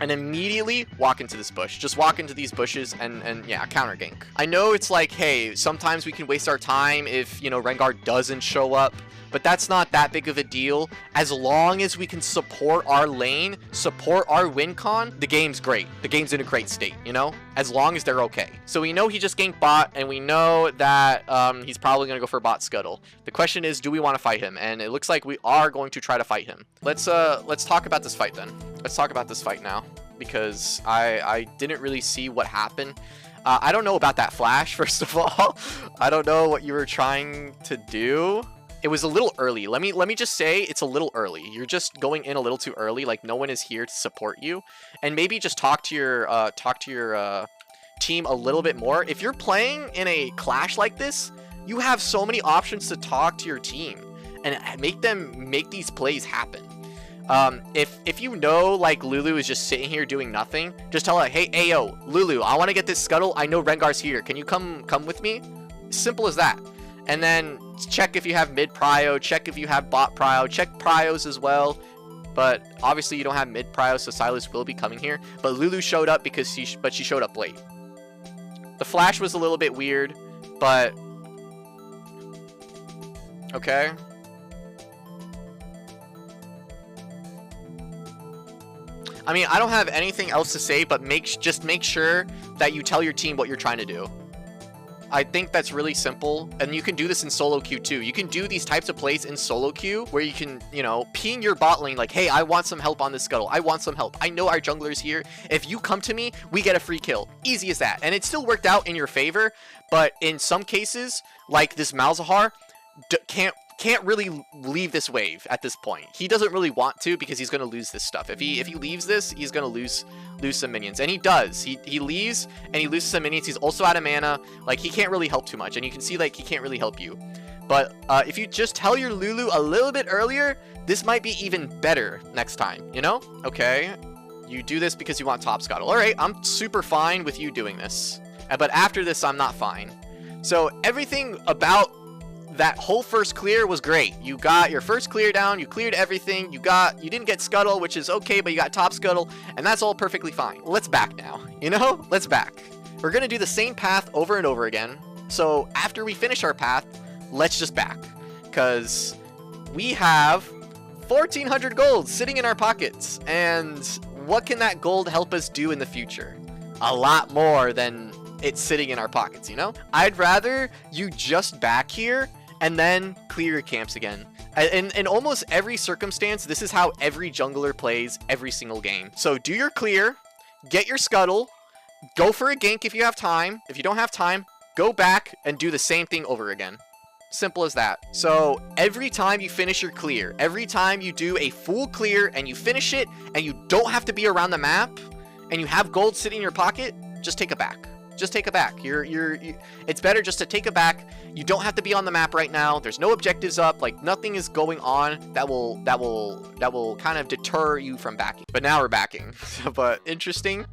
Speaker 5: and immediately walk into this bush. Just walk into these bushes and yeah, counter gank. I know it's like, hey, sometimes we can waste our time if, Rengar doesn't show up, but that's not that big of a deal. As long as we can support our lane, support our win con, the game's great. The game's in a great state, as long as they're okay. So we know he just ganked bot, and we know that he's probably going to go for bot Scuttle. The question is, do we want to fight him? And it looks like we are going to try to fight him. Let's talk about this fight then. Let's talk about this fight now, because I didn't really see what happened. I don't know about that flash, first of all. I don't know what you were trying to do. It was a little early. Let me just say it's a little early. You're just going in a little too early. Like no one is here to support you, and maybe just talk to your team a little bit more. If you're playing in a clash like this, you have so many options to talk to your team and make them make these plays happen. If you know like Lulu is just sitting here doing nothing, just tell her, hey, Ayo, Lulu, I want to get this Scuttle. I know Rengar's here. Can you come with me? Simple as that. And then check if you have mid prio, check if you have bot prio, check prios as well. But obviously you don't have mid prio, so Silas will be coming here. But Lulu showed up because she showed up late. The flash was a little bit weird, but okay. I mean, I don't have anything else to say, but just make sure that you tell your team what you're trying to do. I think that's really simple, and you can do this in solo queue too. You can do these types of plays in solo queue where you can, ping your bot lane like, hey, I want some help on this Scuttle. I want some help. I know our jungler's here. If you come to me, we get a free kill. Easy as that. And it still worked out in your favor, but in some cases, like this Malzahar, can't really leave this wave at this point. He doesn't really want to because he's going to lose this stuff. If he leaves this, he's going to lose some minions, and he does. He leaves and he loses some minions. He's also out of mana. Like he can't really help too much, and you can see like he can't really help you. But if you just tell your Lulu a little bit earlier, this might be even better next time. Okay, you do this because you want top Scuttle. All right, I'm super fine with you doing this, but after this, I'm not fine. So everything about that whole first clear was great. You got your first clear down, you cleared everything, you didn't get Scuttle, which is okay, but you got top Scuttle, and that's all perfectly fine. Let's back now, you know? Let's back. We're gonna do the same path over and over again. So after we finish our path, let's just back. Because we have 1,400 gold sitting in our pockets. And what can that gold help us do in the future? A lot more than it's sitting in our pockets, you know? I'd rather you just back here and then clear your camps again. In almost every circumstance, this is how every jungler plays every single game. So do your clear, get your Scuttle, go for a gank if you have time. If you don't have time, go back and do the same thing over again. Simple as that. So every time you finish your clear, every time you do a full clear and you finish it and you don't have to be around the map and you have gold sitting in your pocket, just take a back. Just take a back. It's better just to take a back. You don't have to be on the map right now. There's no objectives up. Like nothing is going on that will kind of deter you from backing. But now we're backing. But interesting.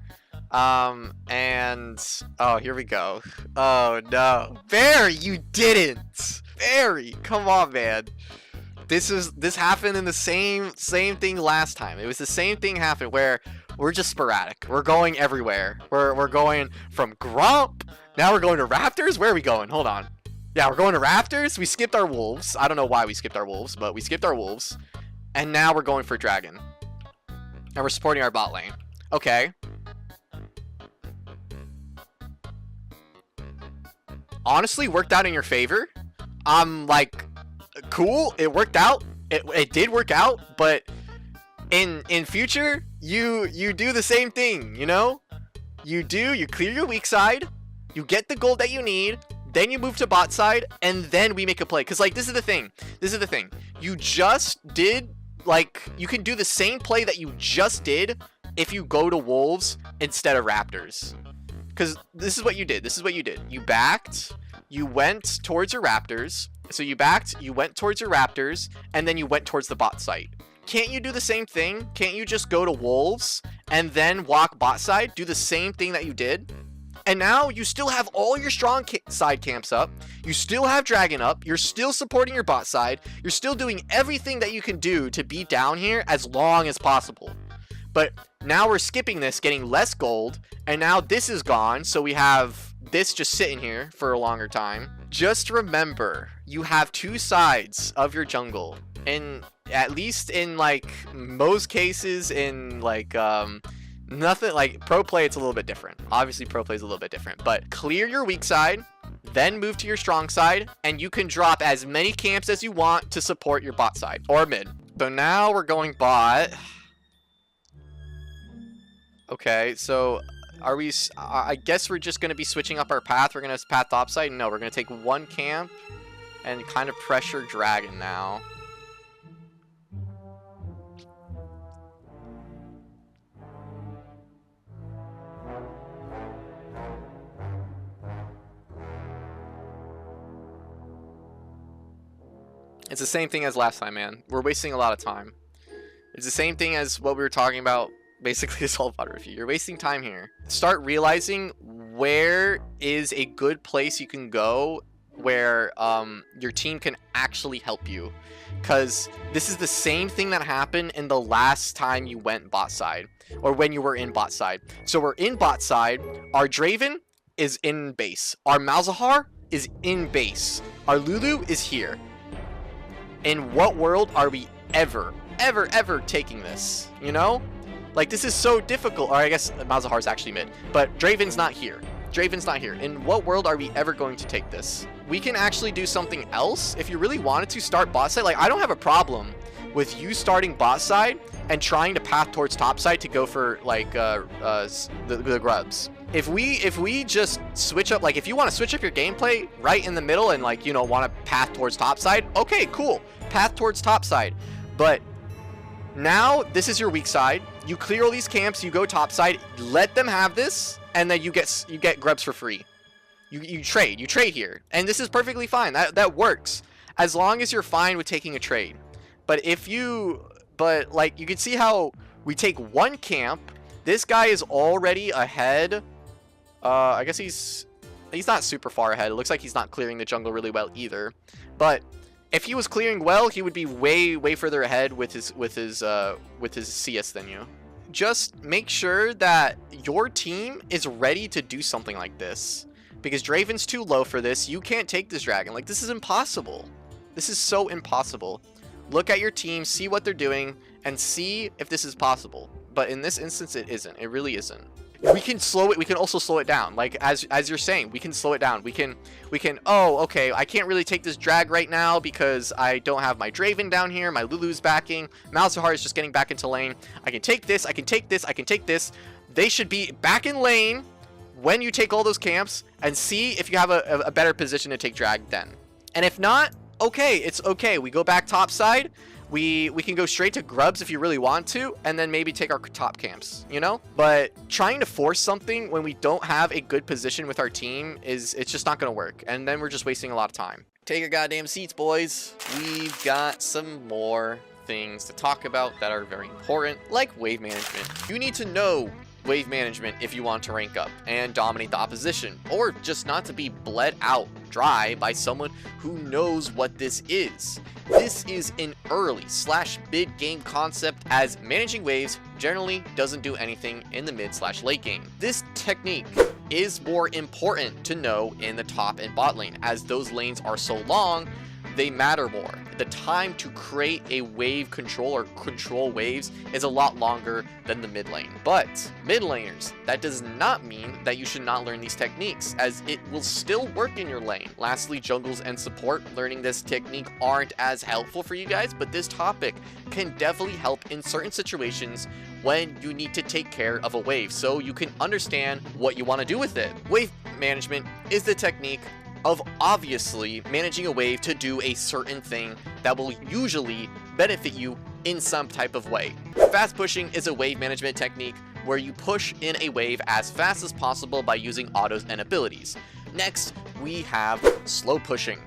Speaker 5: And oh, here we go. Oh no, Barry, you didn't. Barry, come on, man. This happened in the same thing last time. It was the same thing happened where we're just sporadic. We're going everywhere. We're going from Gromp. Now we're going to Raptors. Where are we going? Hold on. Yeah, we're going to Raptors. We skipped our Wolves. I don't know why we skipped our Wolves, but we skipped our Wolves. And now we're going for Dragon. And we're supporting our bot lane. Okay. Honestly, worked out in your favor. I'm like, cool. It worked out. It did work out, but in future, you do the same thing, you know? You clear your weak side, you get the gold that you need, then you move to bot side, and then we make a play. Because, like, this is the thing. You just did, like, you can do the same play that you just did if you go to Wolves instead of Raptors. Because this is what you did. You backed, you went towards your Raptors. So you backed, you went towards your Raptors, and then you went towards the bot site. Can't you do the same thing? Can't you just go to Wolves and then walk bot side? Do the same thing that you did? And now you still have all your strong side camps up. You still have Dragon up. You're still supporting your bot side. You're still doing everything that you can do to be down here as long as possible. But now we're skipping this, getting less gold, and now this is gone, so we have this just sitting here for a longer time. Just remember, you have two sides of your jungle, and at least in like most cases in like nothing like pro play, it's a little bit different. Obviously pro play is a little bit different, but clear your weak side, then move to your strong side, and you can drop as many camps as you want to support your bot side or mid. So now we're going bot. Okay, so are we, I guess we're just going to be switching up our path. We're going to path topside. No, we're going to take one camp and kind of pressure Dragon now. It's the same thing as last time, man. We're wasting a lot of time. It's the same thing as what we were talking about. Basically, this whole VOD review. You're wasting time here. Start realizing where is a good place you can go where your team can actually help you. Because this is the same thing that happened in the last time you went bot side. Or when you were in bot side. So we're in bot side. Our Draven is in base. Our Malzahar is in base. Our Lulu is here. In what world are we ever taking this? You know? Like, this is so difficult. Or I guess Malzahar's actually mid. But Draven's not here. Draven's not here. In what world are we ever going to take this? We can actually do something else. If you really wanted to start bot side, like, I don't have a problem with you starting bot side and trying to path towards top side to go for, like, the grubs. If we just switch up, like, if you want to switch up your gameplay right in the middle and, like, you know, want to path towards top side, okay, cool. Path towards top side. But now this is your weak side. You clear all these camps, you go top side, let them have this, and then you get grubs for free. You trade here. And this is perfectly fine. That works. As long as you're fine with taking a trade. But like, you can see how we take one camp. This guy is already ahead. I guess he's he's not super far ahead. It looks like he's not clearing the jungle really well either. But if he was clearing well, he would be way further ahead with his CS than you. Just make sure that your team is ready to do something like this, because Draven's too low for this. You can't take this dragon. Like, this is impossible. This is so impossible. Look at your team, see what they're doing, and see if this is possible. But in this instance, it isn't. It really isn't. We can slow it. We can also slow it down. Like, as you're saying, we can slow it down. We can, oh, okay, I can't really take this drag right now because I don't have my Draven down here. My Lulu's backing. Malzahar is just getting back into lane. I can take this. I can take this. I can take this. They should be back in lane when you take all those camps, and see if you have a better position to take drag then. And if not, okay, it's okay. We go back top side. We can go straight to grubs if you really want to, and then maybe take our top camps, you know? But trying to force something when we don't have a good position with our team it's just not going to work. And then we're just wasting a lot of time. Take your goddamn seats, boys. We've got some more things to talk about that are very important, like wave management. You need to know wave management if you want to rank up and dominate the opposition, or just not to be bled out dry by someone who knows what this is. This is an early/mid game concept, as managing waves generally doesn't do anything in the mid/late game. This technique is more important to know in the top and bot lane, as those lanes are so long, they matter more. The time to create a wave control or control waves is a lot longer than the mid lane. But mid laners, that does not mean that you should not learn these techniques, as it will still work in your lane. Lastly, jungles and support, learning this technique aren't as helpful for you guys, but this topic can definitely help in certain situations when you need to take care of a wave, so you can understand what you want to do with it. Wave management is the technique of obviously managing a wave to do a certain thing that will usually benefit you in some type of way. Fast pushing is a wave management technique where you push in a wave as fast as possible by using autos and abilities. Next, we have slow pushing.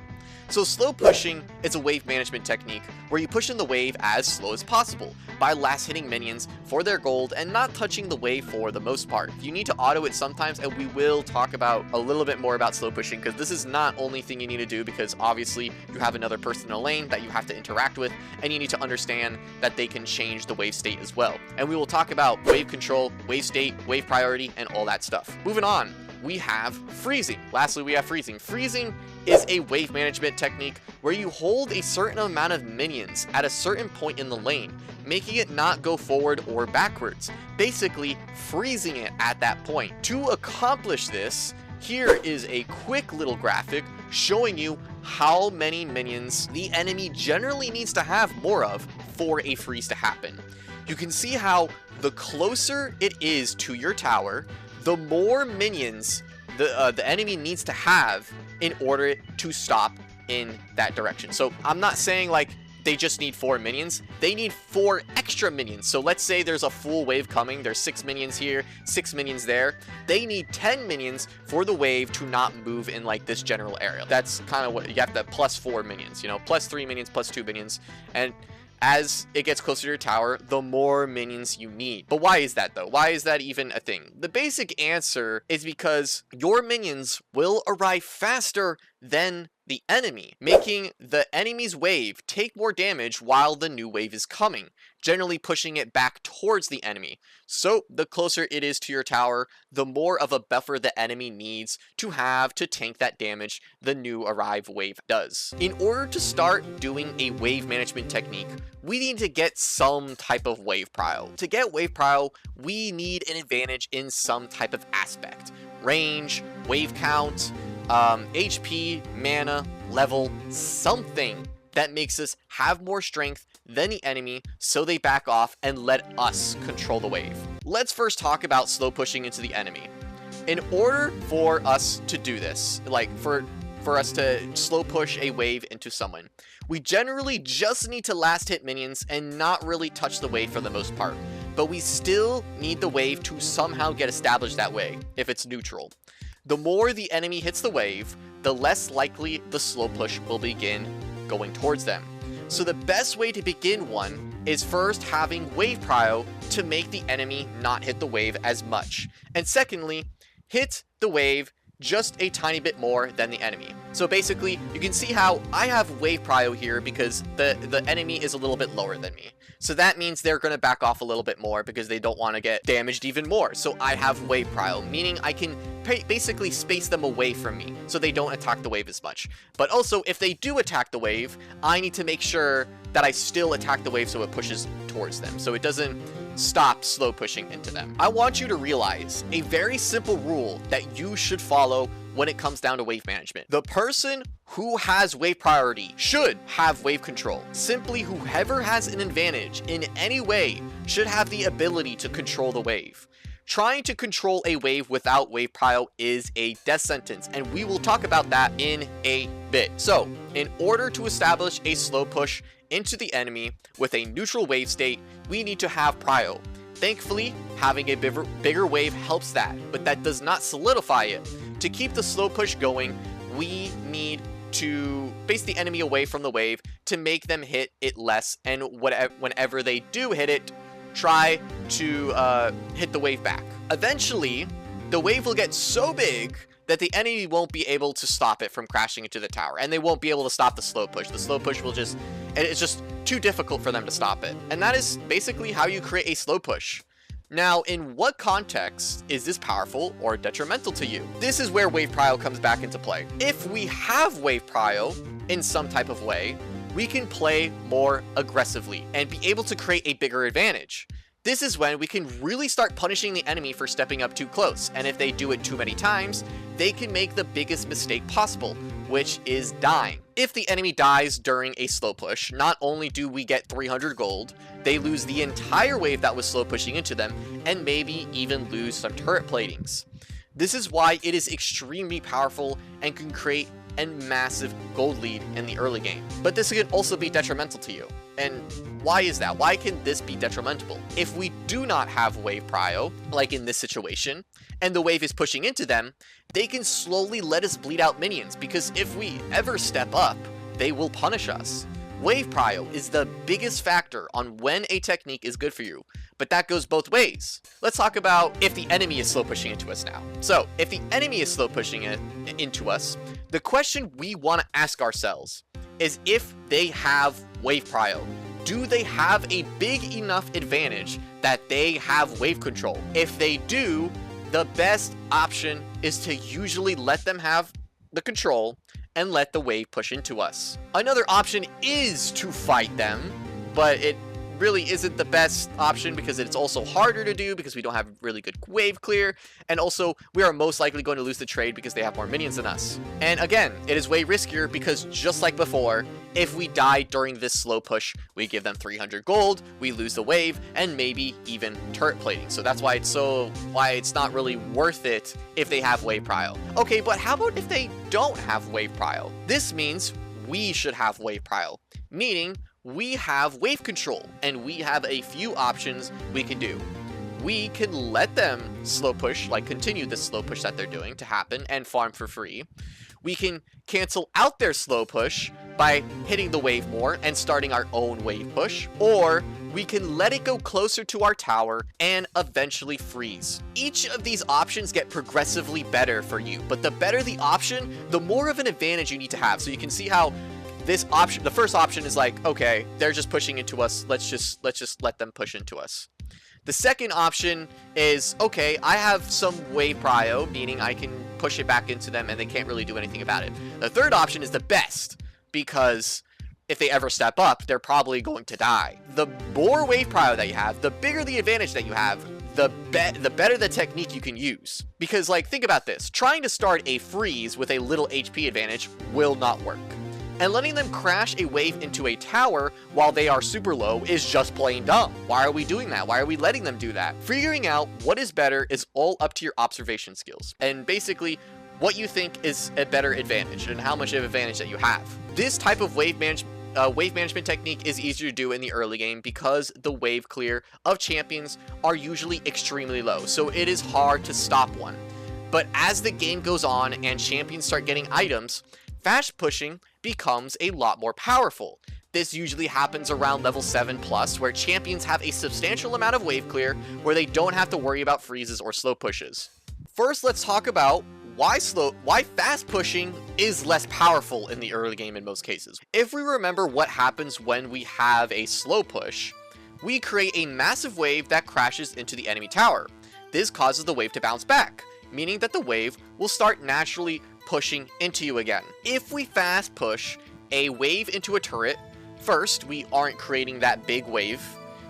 Speaker 5: So slow pushing is a wave management technique where you push in the wave as slow as possible by last hitting minions for their gold and not touching the wave for the most part. You need to auto it sometimes, and we will talk about a little bit more about slow pushing, because this is not only thing you need to do, because obviously you have another person in a lane that you have to interact with, and you need to understand that they can change the wave state as well. And we will talk about wave control, wave state, wave priority, and all that stuff. Moving on, we have freezing. Lastly, we have freezing. Freezing is a wave management technique where you hold a certain amount of minions at a certain point in the lane, making it not go forward or backwards, basically freezing it at that point. To accomplish this, here is a quick little graphic showing you how many minions the enemy generally needs to have more of for a freeze to happen. You can see how the closer it is to your tower, the more minions the enemy needs to have in order to stop in that direction. So I'm not saying like they just need 4 minions, they need 4 extra minions. So let's say there's a full wave coming, there's 6 minions here, 6 minions there. They need 10 minions for the wave to not move in like this general area. That's kind of what you have, to +4 minions, you know, +3 minions, +2 minions. And as it gets closer to your tower, the more minions you need. But why is that though? Why is that even a thing? The basic answer is because your minions will arrive faster than the enemy, making the enemy's wave take more damage while the new wave is coming, generally pushing it back towards the enemy. So the closer it is to your tower, the more of a buffer the enemy needs to have to tank that damage the new arrive wave does. In order to start doing a wave management technique, we need to get some type of wave prio. To get wave prio, we need an advantage in some type of aspect. Range, wave count, HP, mana, level, something that makes us have more strength than the enemy, so they back off and let us control the wave. Let's first talk about slow pushing into the enemy. In order for us to do this, like for us to slow push a wave into someone, we generally just need to last hit minions and not really touch the wave for the most part, but we still need the wave to somehow get established that way if it's neutral. The more the enemy hits the wave, the less likely the slow push will begin going towards them. So the best way to begin one is first having wave prio to make the enemy not hit the wave as much. And secondly, hit the wave just a tiny bit more than the enemy. So basically, you can see how I have wave prio here because the enemy is a little bit lower than me. So that means they're going to back off a little bit more because they don't want to get damaged even more. So I have wave prio, meaning I can basically space them away from me so they don't attack the wave as much. But also, if they do attack the wave, I need to make sure that I still attack the wave so it pushes towards them, so it doesn't stop slow pushing into them. I want you to realize a very simple rule that you should follow when it comes down to wave management. The person who has wave priority should have wave control. Simply, whoever has an advantage in any way should have the ability to control the wave. Trying to control a wave without wave prio is a death sentence, and we will talk about that in a bit. So, in order to establish a slow push into the enemy with a neutral wave state, we need to have prio. Thankfully, having a bigger wave helps that, but that does not solidify it. To keep the slow push going, we need to base the enemy away from the wave to make them hit it less, and whenever they do hit it, try to hit the wave back. Eventually, the wave will get so big that the enemy won't be able to stop it from crashing into the tower, and they won't be able to stop the slow push. The slow push will it's just too difficult for them to stop it. And that is basically how you create a slow push. Now, in what context is this powerful or detrimental to you? This is where wave prio comes back into play. If we have wave prio in some type of way, we can play more aggressively and be able to create a bigger advantage. This is when we can really start punishing the enemy for stepping up too close, and if they do it too many times, they can make the biggest mistake possible, which is dying. If the enemy dies during a slow push, not only do we get 300 gold, they lose the entire wave that was slow pushing into them, and maybe even lose some turret platings. This is why it is extremely powerful and can create a massive gold lead in the early game. But this can also be detrimental to you. And why is that? Why can this be detrimental? If we do not have wave prio, like in this situation, and the wave is pushing into them, they can slowly let us bleed out minions, because if we ever step up, they will punish us. Wave prio is the biggest factor on when a technique is good for you, but that goes both ways. Let's talk about if the enemy is slow pushing into us now. So, if the enemy is slow pushing it into us, the question we want to ask ourselves is if they have wave prio. Do they have a big enough advantage that they have wave control? If they do, the best option is to usually let them have the control and let the wave push into us. Another option is to fight them, but it really isn't the best option because it's also harder to do because we don't have really good wave clear, and also we are most likely going to lose the trade because they have more minions than us. And again, it is way riskier because just like before, if we die during this slow push, we give them 300 gold, we lose the wave, and maybe even turret plating. So that's why it's not really worth it if they have wave prio. Okay, but how about if they don't have wave prio? This means we should have wave prio, meaning we have wave control, and we have a few options we can do. We can let them slow push, like continue this slow push that they're doing to happen and farm for free. We can cancel out their slow push by hitting the wave more and starting our own wave push, or we can let it go closer to our tower and eventually freeze. Each of these options get progressively better for you, but the better the option, the more of an advantage you need to have. So you can see how this option, the first option is like, okay, they're just pushing into us. Let's just let them push into us. The second option is, okay, I have some wave prio, meaning I can push it back into them and they can't really do anything about it. The third option is the best, because if they ever step up, they're probably going to die. The more wave prio that you have, the bigger the advantage that you have, the better the technique you can use. Because, like, think about this. Trying to start a freeze with a little HP advantage will not work. And letting them crash a wave into a tower while they are super low is just plain dumb. Why are we doing that? Why are we letting them do that? Figuring out what is better is all up to your observation skills, and basically what you think is a better advantage and how much of advantage that you have. This type of wave management technique is easier to do in the early game because the wave clear of champions are usually extremely low, so it is hard to stop one. But as the game goes on and champions start getting items, fast pushing becomes a lot more powerful. This usually happens around level 7+, where champions have a substantial amount of wave clear, where they don't have to worry about freezes or slow pushes. First, let's talk about why fast pushing is less powerful in the early game in most cases. If we remember what happens when we have a slow push, we create a massive wave that crashes into the enemy tower. This causes the wave to bounce back, meaning that the wave will start naturally pushing into you again. If we fast push a wave into a turret, first, we aren't creating that big wave,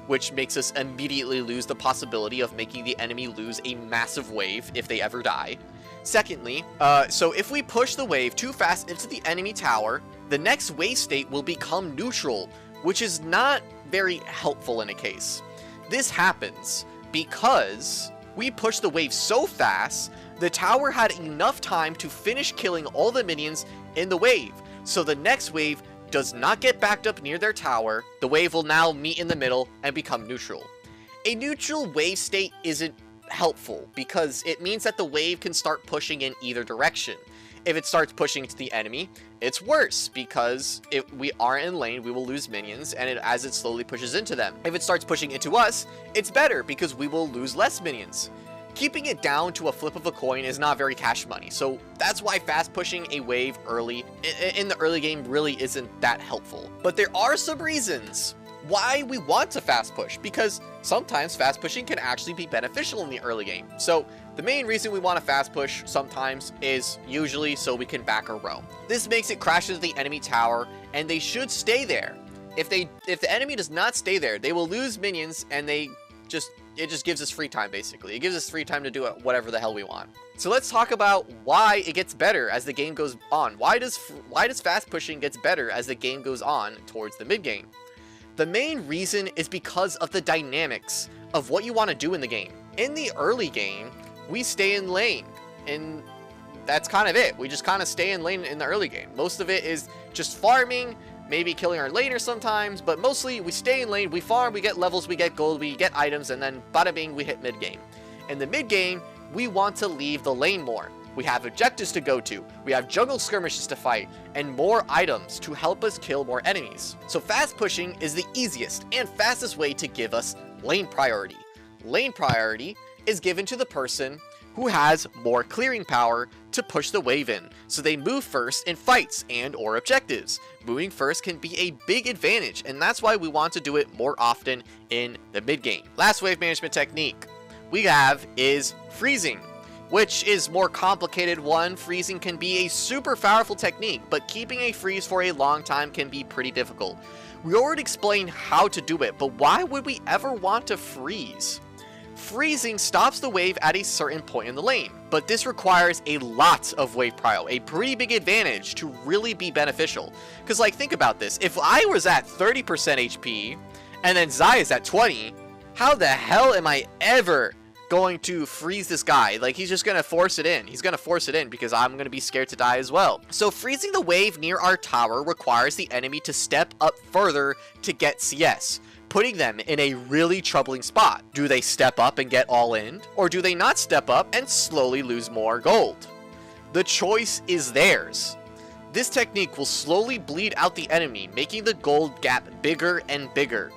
Speaker 5: which makes us immediately lose the possibility of making the enemy lose a massive wave if they ever die. Secondly, so if we push the wave too fast into the enemy tower, the next wave state will become neutral, which is not very helpful in a case. This happens because we push the wave so fast, the tower had enough time to finish killing all the minions in the wave, so the next wave does not get backed up near their tower. The wave will now meet in the middle and become neutral. A neutral wave state isn't helpful because it means that the wave can start pushing in either direction. If it starts pushing to the enemy, it's worse because if we aren't in lane, we will lose minions and as it slowly pushes into them. If it starts pushing into us, it's better because we will lose less minions. Keeping it down to a flip of a coin is not very cash money, so that's why fast pushing a wave early in the early game really isn't that helpful. But there are some reasons why we want to fast push, because sometimes fast pushing can actually be beneficial in the early game. So the main reason we want to fast push sometimes is usually so we can back our roam. This makes it crash into the enemy tower, and they should stay there. If the enemy does not stay there, they will lose minions, and it just gives us free time, basically. It gives us free time to do whatever the hell we want. So let's talk about why it gets better as the game goes on. Why does fast pushing gets better as the game goes on towards the mid game? The main reason is because of the dynamics of what you want to do in the game. In the early game, we stay in lane, and that's kind of it. We just kind of stay in lane in the early game. Most of it is just farming, maybe killing our laner sometimes, but mostly we stay in lane, we farm, we get levels, we get gold, we get items, and then bada bing, we hit mid game. In the mid game, we want to leave the lane more. We have objectives to go to, we have jungle skirmishes to fight, and more items to help us kill more enemies. So fast pushing is the easiest and fastest way to give us lane priority. Lane priority is given to the person who has more clearing power to push the wave in, so they move first in fights and or objectives. Moving first can be a big advantage, and that's why we want to do it more often in the mid game. Last wave management technique we have is freezing, which is more complicated one. Freezing can be a super powerful technique, but keeping a freeze for a long time can be pretty difficult. We already explained how to do it, but why would we ever want to freeze? Freezing stops the wave at a certain point in the lane, but this requires a lot of wave prio, a pretty big advantage to really be beneficial. Because like, think about this, if I was at 30% HP and then Zai is at 20, how the hell am I ever going to freeze this guy? Like, he's just gonna force it in. He's gonna force it in because I'm gonna be scared to die as well. So freezing the wave near our tower requires the enemy to step up further to get CS, putting them in a really troubling spot. Do they step up and get all in, or do they not step up and slowly lose more gold? The choice is theirs. This technique will slowly bleed out the enemy, making the gold gap bigger and bigger.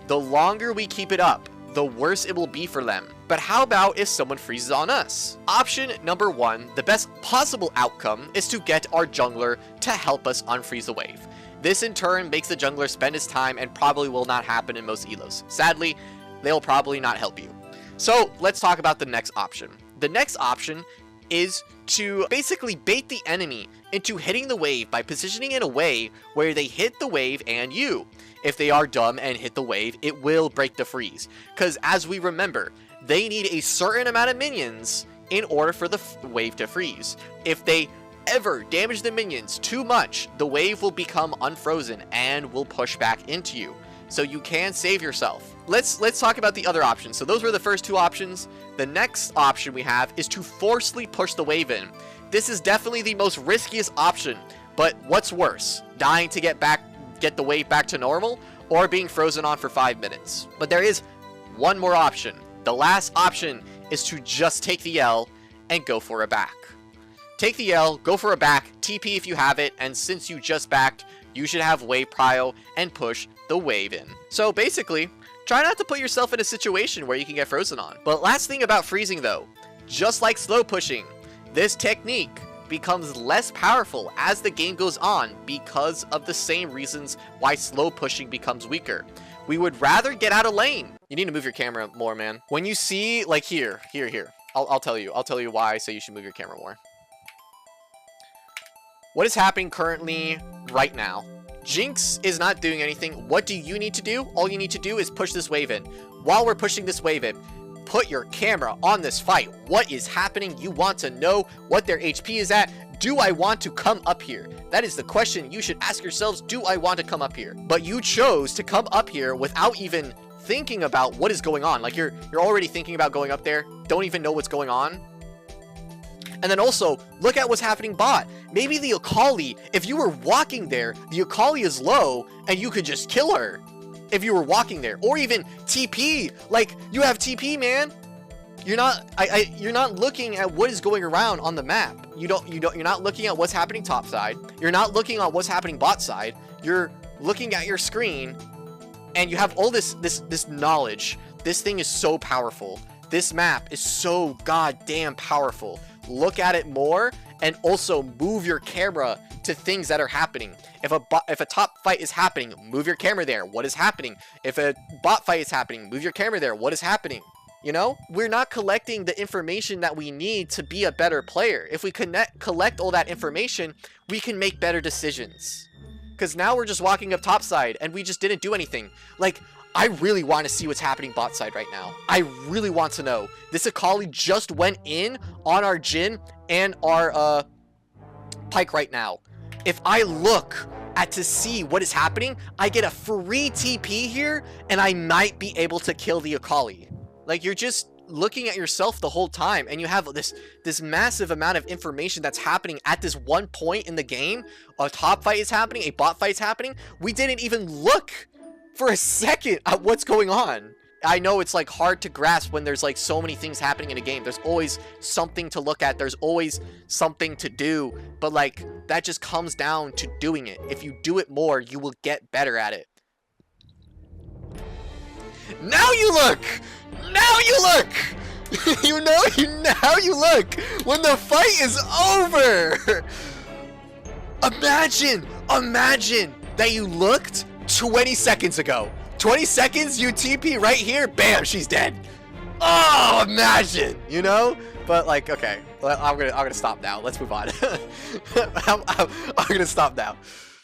Speaker 5: The longer we keep it up, the worse it will be for them. But how about if someone freezes on us? Option number one, the best possible outcome is to get our jungler to help us unfreeze the wave. This in turn makes the jungler spend his time and probably will not happen in most elos. Sadly, they'll probably not help you. So let's talk about the next option. The next option is to basically bait the enemy into hitting the wave by positioning in a way where they hit the wave and you. If they are dumb and hit the wave, it will break the freeze. Because as we remember, they need a certain amount of minions in order for the wave to freeze. If they ever damage the minions too much, the wave will become unfrozen and will push back into you. So you can save yourself. Let's talk about the other options. So those were the first two options. The next option we have is to forcefully push the wave in. This is definitely the most riskiest option, but what's worse? Dying to get the wave back to normal, or being frozen on for 5 minutes? But there is one more option. The last option is to just take the L and go for a back. Take the L, go for a back, TP if you have it, and since you just backed, you should have wave prio and push the wave in. So basically, try not to put yourself in a situation where you can get frozen on. But last thing about freezing though, just like slow pushing, This technique becomes less powerful as the game goes on because of the same reasons why slow pushing becomes weaker. We would rather get out of lane. You need to move your camera more, man. When you see, like here. I'll tell you why I say you should move your camera more. What is happening currently right now? Jinx is not doing anything. What do you need to do? All you need to do is push this wave in. While we're pushing this wave in, put your camera on this fight. What is happening? You want to know what their HP is at. Do I want to come up here? That is the question you should ask yourselves. Do I want to come up here? But you chose to come up here without even thinking about what is going on. Like you're already thinking about going up there. Don't even know what's going on. And then also, look at what's happening bot. Maybe the Akali, if you were walking there, the Akali is low, and you could just kill her. If you were walking there. Or even TP. Like, you have TP, man. You're not looking at what is going around on the map. You're not looking at what's happening top side. You're not looking at what's happening bot side. You're looking at your screen, and you have all this knowledge. This thing is so powerful. This map is so goddamn powerful. Look at it more, and also move your camera to things that are happening. If a top fight is happening, move your camera there. What is happening? If a bot fight is happening, move your camera there. What is happening? You know, we're not collecting the information that we need to be a better player. If we collect all that information, we can make better decisions. Because now we're just walking up top side, and we just didn't do anything. Like, I really want to see what's happening bot side right now. I really want to know. This Akali just went in on our Jhin and our Pyke right now. If I look to see what is happening, I get a free TP here, and I might be able to kill the Akali. Like, you're just looking at yourself the whole time, and you have this massive amount of information that's happening at this one point in the game. A top fight is happening, a bot fight is happening. We didn't even look for a second at what's going on. I know it's like hard to grasp when there's like so many things happening in a game. There's always something to look at. There's always something to do. But like, that just comes down to doing it. If you do it more, you will get better at it. Now you look! Now you look! Now you look! When the fight is over! Imagine that you looked 20 seconds ago. 20 seconds, you TP right here, bam, she's dead. Oh, imagine, you know? But like, okay, I'm gonna stop now. Let's move on. I'm gonna stop now.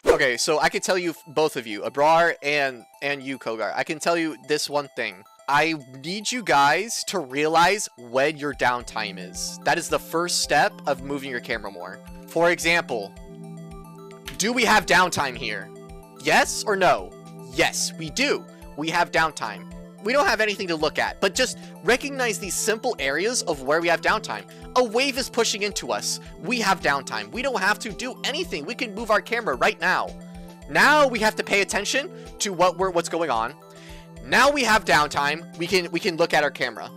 Speaker 5: Okay, so I can tell you, both of you, Abrar and you, Kogar, I can tell you this one thing. I need you guys to realize when your downtime is. That is the first step of moving your camera more. For example, do we have downtime here? Yes or no? Yes, we do. We have downtime. We don't have anything to look at, but just recognize these simple areas of where we have downtime. A wave is pushing into us. We have downtime. We don't have to do anything. We can move our camera right now. Now we have to pay attention to what's going on. Now we have downtime. We can look at our camera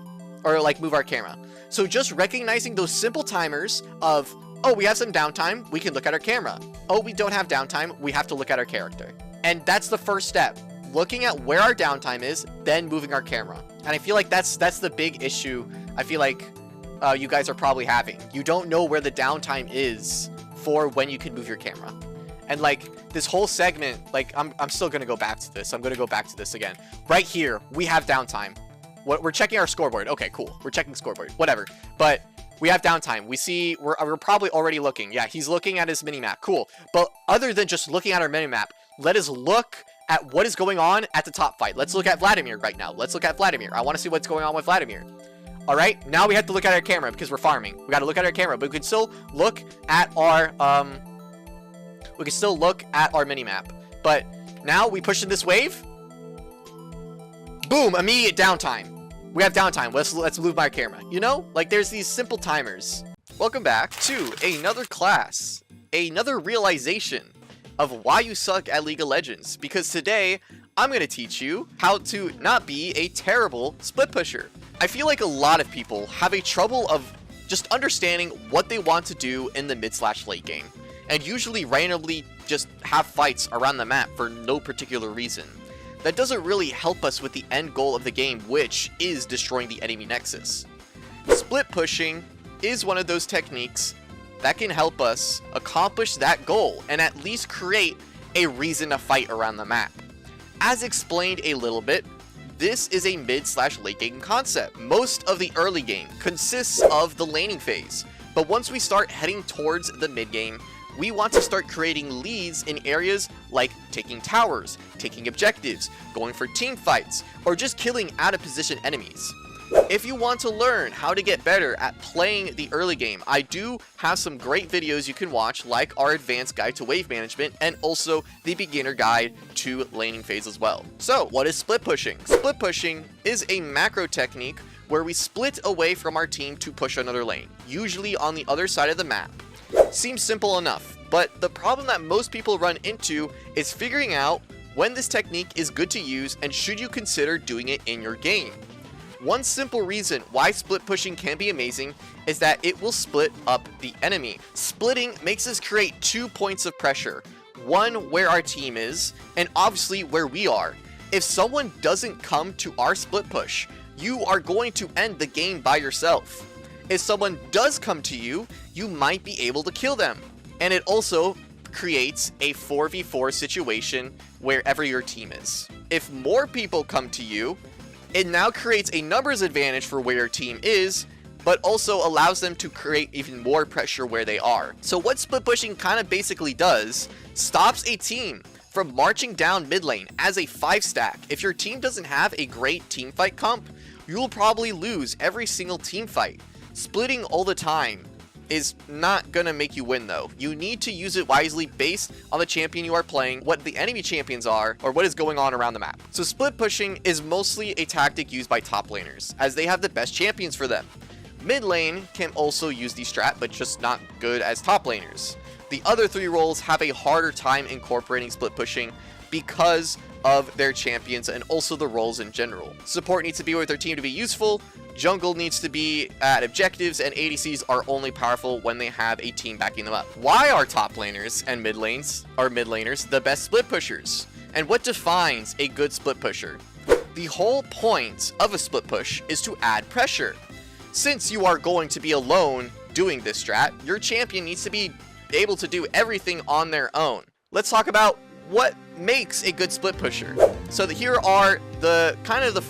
Speaker 5: or like move our camera. So just recognizing those simple timers of, oh, we have some downtime. We can look at our camera. Oh, we don't have downtime. We have to look at our character. And that's the first step. Looking at where our downtime is, then moving our camera. And I feel like that's the big issue I feel like you guys are probably having. You don't know where the downtime is for when you can move your camera. And like this whole segment, like I'm still gonna go back to this. I'm gonna go back to this again. Right here, we have downtime. We're checking our scoreboard. Okay, cool. We're checking scoreboard. Whatever. But we have downtime. We see we're probably already looking. Yeah, he's looking at his minimap. Cool. But other than just looking at our minimap, let us look at what is going on at the top fight. Let's look at Vladimir right now. Let's look at Vladimir. I want to see what's going on with Vladimir. All right, now we have to look at our camera because we're farming. We got to look at our camera, but we can still look at our minimap. But now we push in this wave. Boom, immediate downtime. We have downtime. Let's move my camera. You know, like there's these simple timers. Welcome back to another class, another realization of why you suck at League of Legends, because today I'm going to teach you how to not be a terrible split pusher. I feel like a lot of people have a trouble of just understanding what they want to do in the mid/late game, and usually randomly just have fights around the map for no particular reason. That doesn't really help us with the end goal of the game, which is destroying the enemy nexus. Split pushing is one of those techniques that can help us accomplish that goal and at least create a reason to fight around the map. As explained a little bit, this is a mid/late game concept. Most of the early game consists of the laning phase, but once we start heading towards the mid game, we want to start creating leads in areas like taking towers, taking objectives, going for team fights, or just killing out of position enemies. If you want to learn how to get better at playing the early game, I do have some great videos you can watch, like our advanced guide to wave management and also the beginner guide to laning phase as well. So what is split pushing? Split pushing is a macro technique where we split away from our team to push another lane, usually on the other side of the map. Seems simple enough, but the problem that most people run into is figuring out when this technique is good to use and should you consider doing it in your game. One simple reason why split pushing can be amazing is that it will split up the enemy. Splitting makes us create 2 points of pressure, one where our team is, and obviously where we are. If someone doesn't come to our split push, you are going to end the game by yourself. If someone does come to you, you might be able to kill them. And it also creates a 4v4 situation wherever your team is. If more people come to you, it now creates a numbers advantage for where your team is, but also allows them to create even more pressure where they are. So what split pushing kind of basically does, stops a team from marching down mid lane as a 5-stack. If your team doesn't have a great team fight comp, you will probably lose every single team fight. Splitting all the time is not gonna make you win though. You need to use it wisely based on the champion you are playing, what the enemy champions are, or what is going on around the map. So split pushing is mostly a tactic used by top laners, as they have the best champions for them. Mid lane can also use the strat, but just not good as top laners. The other 3 roles have a harder time incorporating split pushing because of their champions and also the roles in general. Support needs to be with their team to be useful, jungle needs to be at objectives, and ADCs are only powerful when they have a team backing them up. Why are top laners and mid laners the best split pushers? And what defines a good split pusher? The whole point of a split push is to add pressure. Since you are going to be alone doing this strat, your champion needs to be able to do everything on their own. Let's talk about what makes a good split pusher. So here are the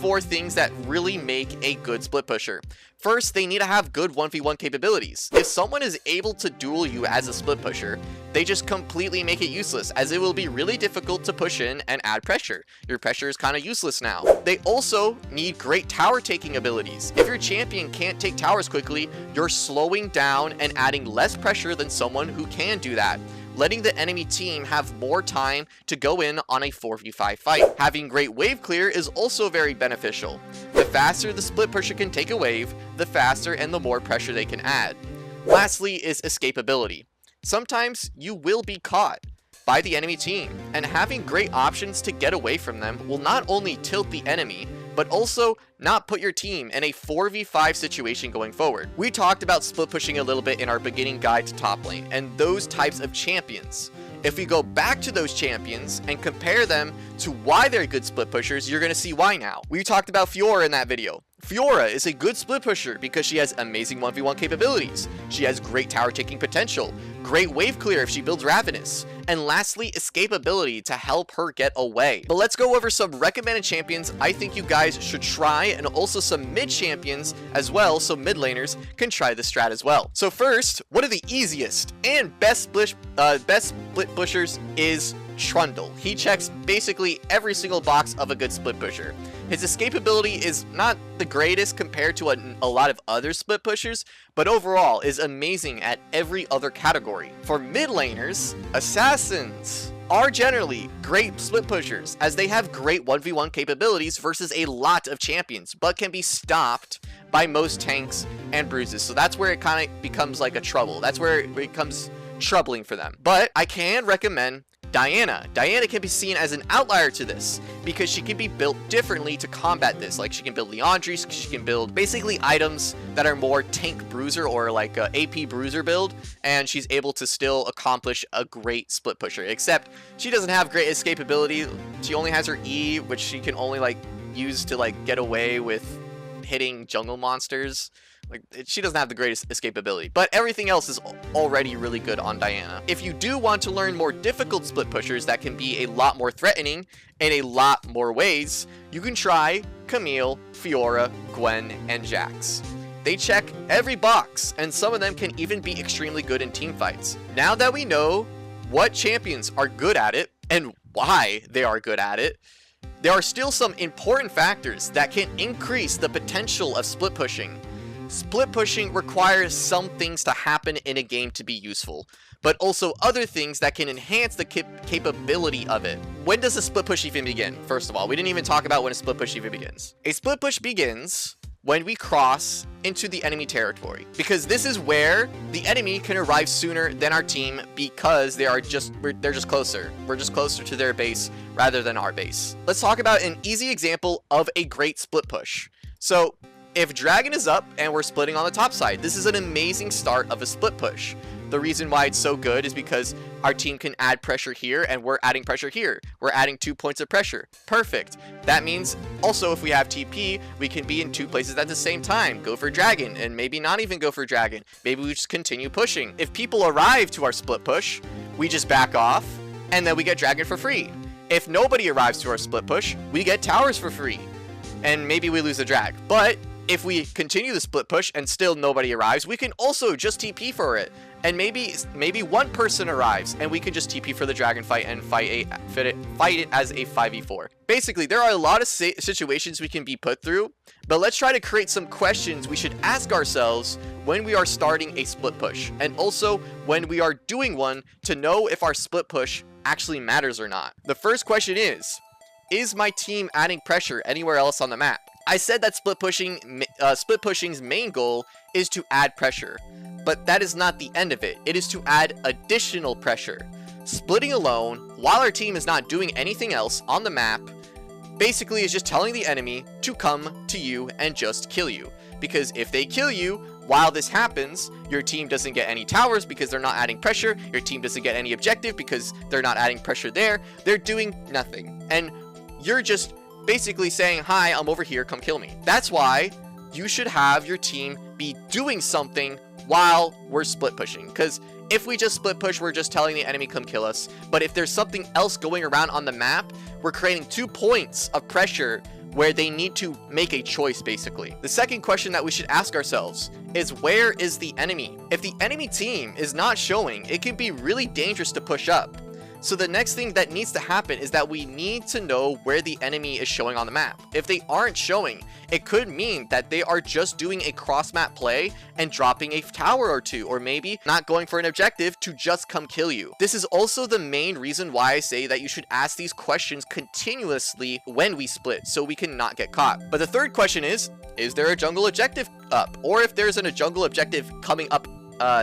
Speaker 5: 4 things that really make a good split pusher. First, they need to have good 1v1 capabilities. If someone is able to duel you as a split pusher, they just completely make it useless, as it will be really difficult to push in and add pressure. Your pressure is kind of useless now. They also need great tower taking abilities. If your champion can't take towers quickly, you're slowing down and adding less pressure than someone who can do that, letting the enemy team have more time to go in on a 4v5 fight. Having great wave clear is also very beneficial. The faster the split pusher can take a wave, the faster and the more pressure they can add. Lastly is escapability. Sometimes you will be caught by the enemy team, and having great options to get away from them will not only tilt the enemy, but also not put your team in a 4v5 situation going forward. We talked about split pushing a little bit in our beginning guide to top lane and those types of champions. If we go back to those champions and compare them to why they're good split pushers, you're going to see why now. We talked about Fiora in that video. Fiora is a good split pusher because she has amazing 1v1 capabilities. She has great tower taking potential, great wave clear if she builds Ravenous, and lastly, escapability to help her get away. But let's go over some recommended champions I think you guys should try, and also some mid champions as well, so mid laners can try this strat as well. So first, one of the easiest and best split pushers is Trundle. He checks basically every single box of a good split pusher. His escapability is not the greatest compared to a lot of other split pushers, but overall is amazing at every other category. For mid laners, assassins are generally great split pushers, as they have great 1v1 capabilities versus a lot of champions, but can be stopped by most tanks and bruises. So that's where it kind of becomes like a trouble. That's where it becomes troubling for them. But I can recommend Diana. Diana can be seen as an outlier to this because she can be built differently to combat this. Like she can build Leandries, she can build basically items that are more tank bruiser or like a AP bruiser build, and she's able to still accomplish a great split pusher, except she doesn't have great escapability. She only has her E, which she can only like use to like get away with hitting jungle monsters, Like, she doesn't have the greatest escapability, but everything else is already really good on Diana. If you do want to learn more difficult split pushers that can be a lot more threatening in a lot more ways, you can try Camille, Fiora, Gwen, and Jax. They check every box, and some of them can even be extremely good in team fights. Now that we know what champions are good at it, and why they are good at it, there are still some important factors that can increase the potential of split pushing. Split pushing requires some things to happen in a game to be useful, but also other things that can enhance the capability of it. When does a split push even begin? First of all, we didn't even talk about when a split push even begins. A split push begins when we cross into the enemy territory, because this is where the enemy can arrive sooner than our team, because they're just closer. We're just closer to their base rather than our base. Let's talk about an easy example of a great split push. So if Dragon is up and we're splitting on the top side, this is an amazing start of a split push. The reason why it's so good is because our team can add pressure here and we're adding pressure here. We're adding 2 points of pressure. Perfect. That means also if we have TP, we can be in 2 places at the same time. Go for Dragon, and maybe not even go for Dragon. Maybe we just continue pushing. If people arrive to our split push, we just back off and then we get Dragon for free. If nobody arrives to our split push, we get towers for free. And maybe we lose a drag. But if we continue the split push and still nobody arrives, we can also just TP for it. And maybe one person arrives and we can just TP for the dragon fight and fight it as a 5v4. Basically, there are a lot of situations we can be put through, but let's try to create some questions we should ask ourselves when we are starting a split push, and also when we are doing one, to know if our split push actually matters or not. The first question is my team adding pressure anywhere else on the map? I said that split pushing's main goal is to add pressure, but that is not the end of it. It is to add additional pressure. Splitting alone, while our team is not doing anything else on the map, basically is just telling the enemy to come to you and just kill you. Because if they kill you while this happens, your team doesn't get any towers because they're not adding pressure. Your team doesn't get any objective because they're not adding pressure there. They're doing nothing. And you're just basically saying, hi, I'm over here, come kill me. That's why you should have your team be doing something while we're split pushing. Because if we just split push, we're just telling the enemy come kill us. But if there's something else going around on the map, we're creating 2 points of pressure where they need to make a choice, basically. The second question that we should ask ourselves is, where is the enemy? If the enemy team is not showing, it can be really dangerous to push up. So the next thing that needs to happen is that we need to know where the enemy is showing on the map. If they aren't showing, it could mean that they are just doing a cross-map play and dropping a tower or 2, or maybe not going for an objective to just come kill you. This is also the main reason why I say that you should ask these questions continuously when we split, so we cannot get caught. But the third question is there a jungle objective up? Or if there's a jungle objective coming up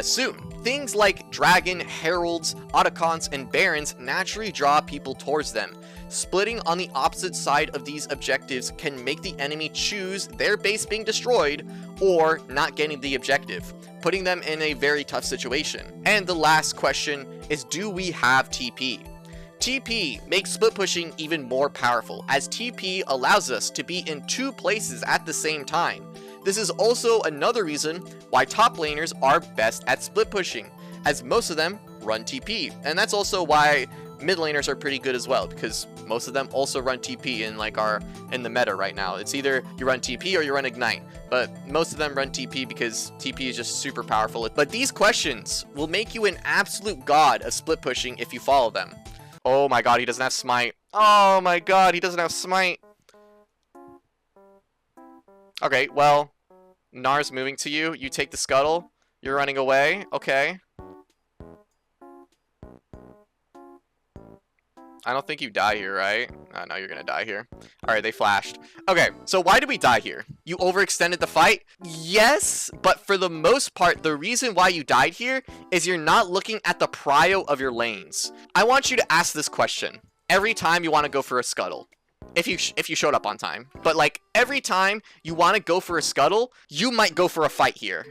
Speaker 5: soon. Things like Dragon, Heralds, Autocons, and Barons naturally draw people towards them. Splitting on the opposite side of these objectives can make the enemy choose their base being destroyed or not getting the objective, putting them in a very tough situation. And the last question is, do we have TP? TP makes split pushing even more powerful, as TP allows us to be in 2 places at the same time. This is also another reason why top laners are best at split pushing, as most of them run TP. And that's also why mid laners are pretty good as well, because most of them also run TP in the meta right now. It's either you run TP or you run Ignite, but most of them run TP because TP is just super powerful. But these questions will make you an absolute god of split pushing if you follow them. Oh my god, he doesn't have smite. Oh my god, he doesn't have smite. Okay, well, Nar's moving to you. You take the Scuttle. You're running away. Okay. I don't think you die here, right? No, you're gonna die here. Alright, they flashed. Okay, so why did we die here? You overextended the fight? Yes, but for the most part, the reason why you died here is you're not looking at the prio of your lanes. I want you to ask this question every time you want to go for a Scuttle. If you showed up on time. But like every time you want to go for a Scuttle, you might go for a fight here.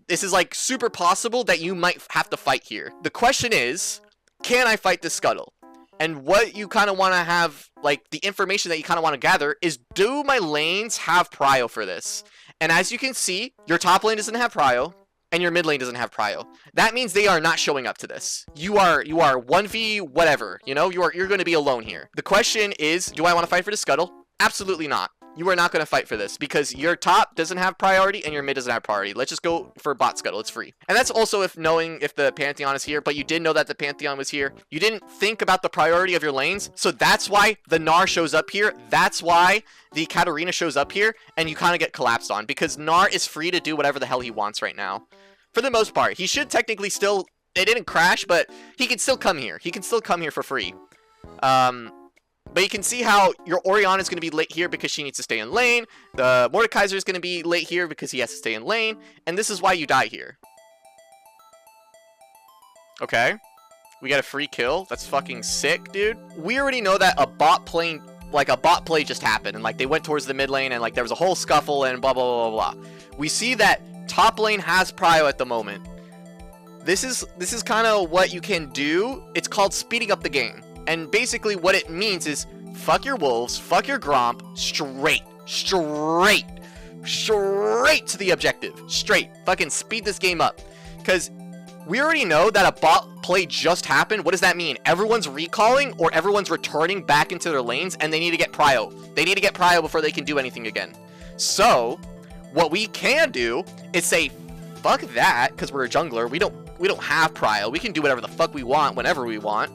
Speaker 5: This is like super possible that you might have to fight here. The question is, can I fight this Scuttle? And what you kind of want to have, like the information that you kind of want to gather is, do my lanes have prio for this? And as you can see, your top lane doesn't have prio, and your mid lane doesn't have prio. That means they are not showing up to this. You are 1v whatever, you know? You're going to be alone here. The question is, do I want to fight for the Scuttle? Absolutely not. You are not going to fight for this because your top doesn't have priority and your mid doesn't have priority. Let's just go for bot Scuttle. It's free. And that's also if knowing if the Pantheon is here, but you did know that the Pantheon was here. You didn't think about the priority of your lanes. So that's why the Gnar shows up here. That's why the Katarina shows up here and you kind of get collapsed on because Gnar is free to do whatever the hell he wants right now. For the most part, he should technically still, it didn't crash, but he can still come here. He can still come here for free. But you can see how your Orianna is going to be late here because she needs to stay in lane. The Mordekaiser is going to be late here because he has to stay in lane. And this is why you die here. Okay. We got a free kill. That's fucking sick, dude. We already know that a bot play just happened. And like they went towards the mid lane and like there was a whole scuffle and blah, blah, blah, blah, blah. We see that top lane has prio at the moment. This is kind of what you can do. It's called speeding up the game. And basically what it means is fuck your wolves, fuck your Gromp, straight to the objective. Straight. Fucking speed this game up. Because we already know that a bot play just happened. What does that mean? Everyone's recalling or everyone's returning back into their lanes and they need to get prio. They need to get prio before they can do anything again. So, what we can do is say, fuck that, because we're a jungler. We don't have prio. We can do whatever the fuck we want whenever we want.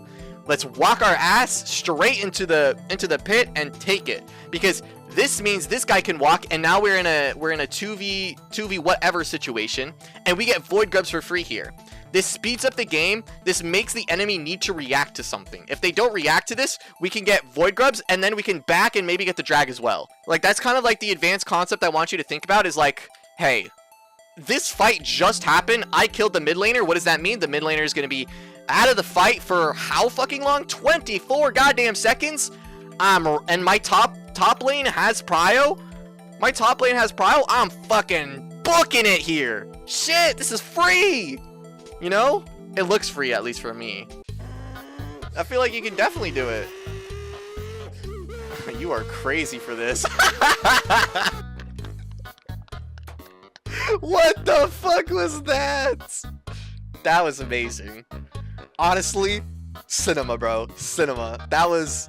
Speaker 5: Let's walk our ass straight into the pit and take it, because this means this guy can walk, and now we're in a 2v whatever situation, and we get Void Grubs for free here. This speeds up the game. This makes the enemy need to react to something. If they don't react to this, we can get Void Grubs, and then we can back and maybe get the drag as well. Like, that's kind of like the advanced concept I want you to think about is like, hey, this fight just happened. I killed the mid laner. What does that mean? The mid laner is going to be out of the fight for how fucking long? 24 goddamn seconds? And my top lane has prio? My top lane has prio? I'm fucking booking it here. Shit, this is free. You know? It looks free, at least for me. I feel like you can definitely do it. You are crazy for this. What the fuck was that? That was amazing. Honestly, cinema, bro. Cinema. That was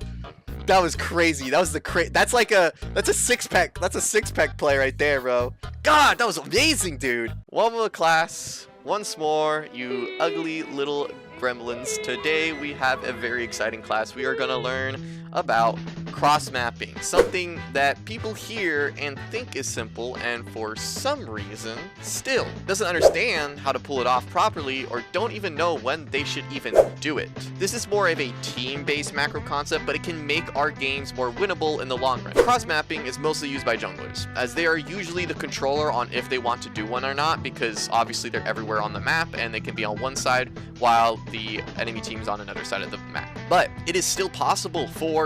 Speaker 5: crazy. That was that's a six-pack. That's a six-pack play right there, bro. God, that was amazing, dude. Welcome to class. Once more, you ugly little gremlins. Today we have a very exciting class. We are going to learn about cross-mapping, something that people hear and think is simple, and for some reason still doesn't understand how to pull it off properly or don't even know when they should even do it. This is more of a team-based macro concept, but it can make our games more winnable in the long run. Cross-mapping is mostly used by junglers, as they are usually the controller on if they want to do one or not, because obviously they're everywhere on the map and they can be on one side while the enemy team is on another side of the map. But it is still possible for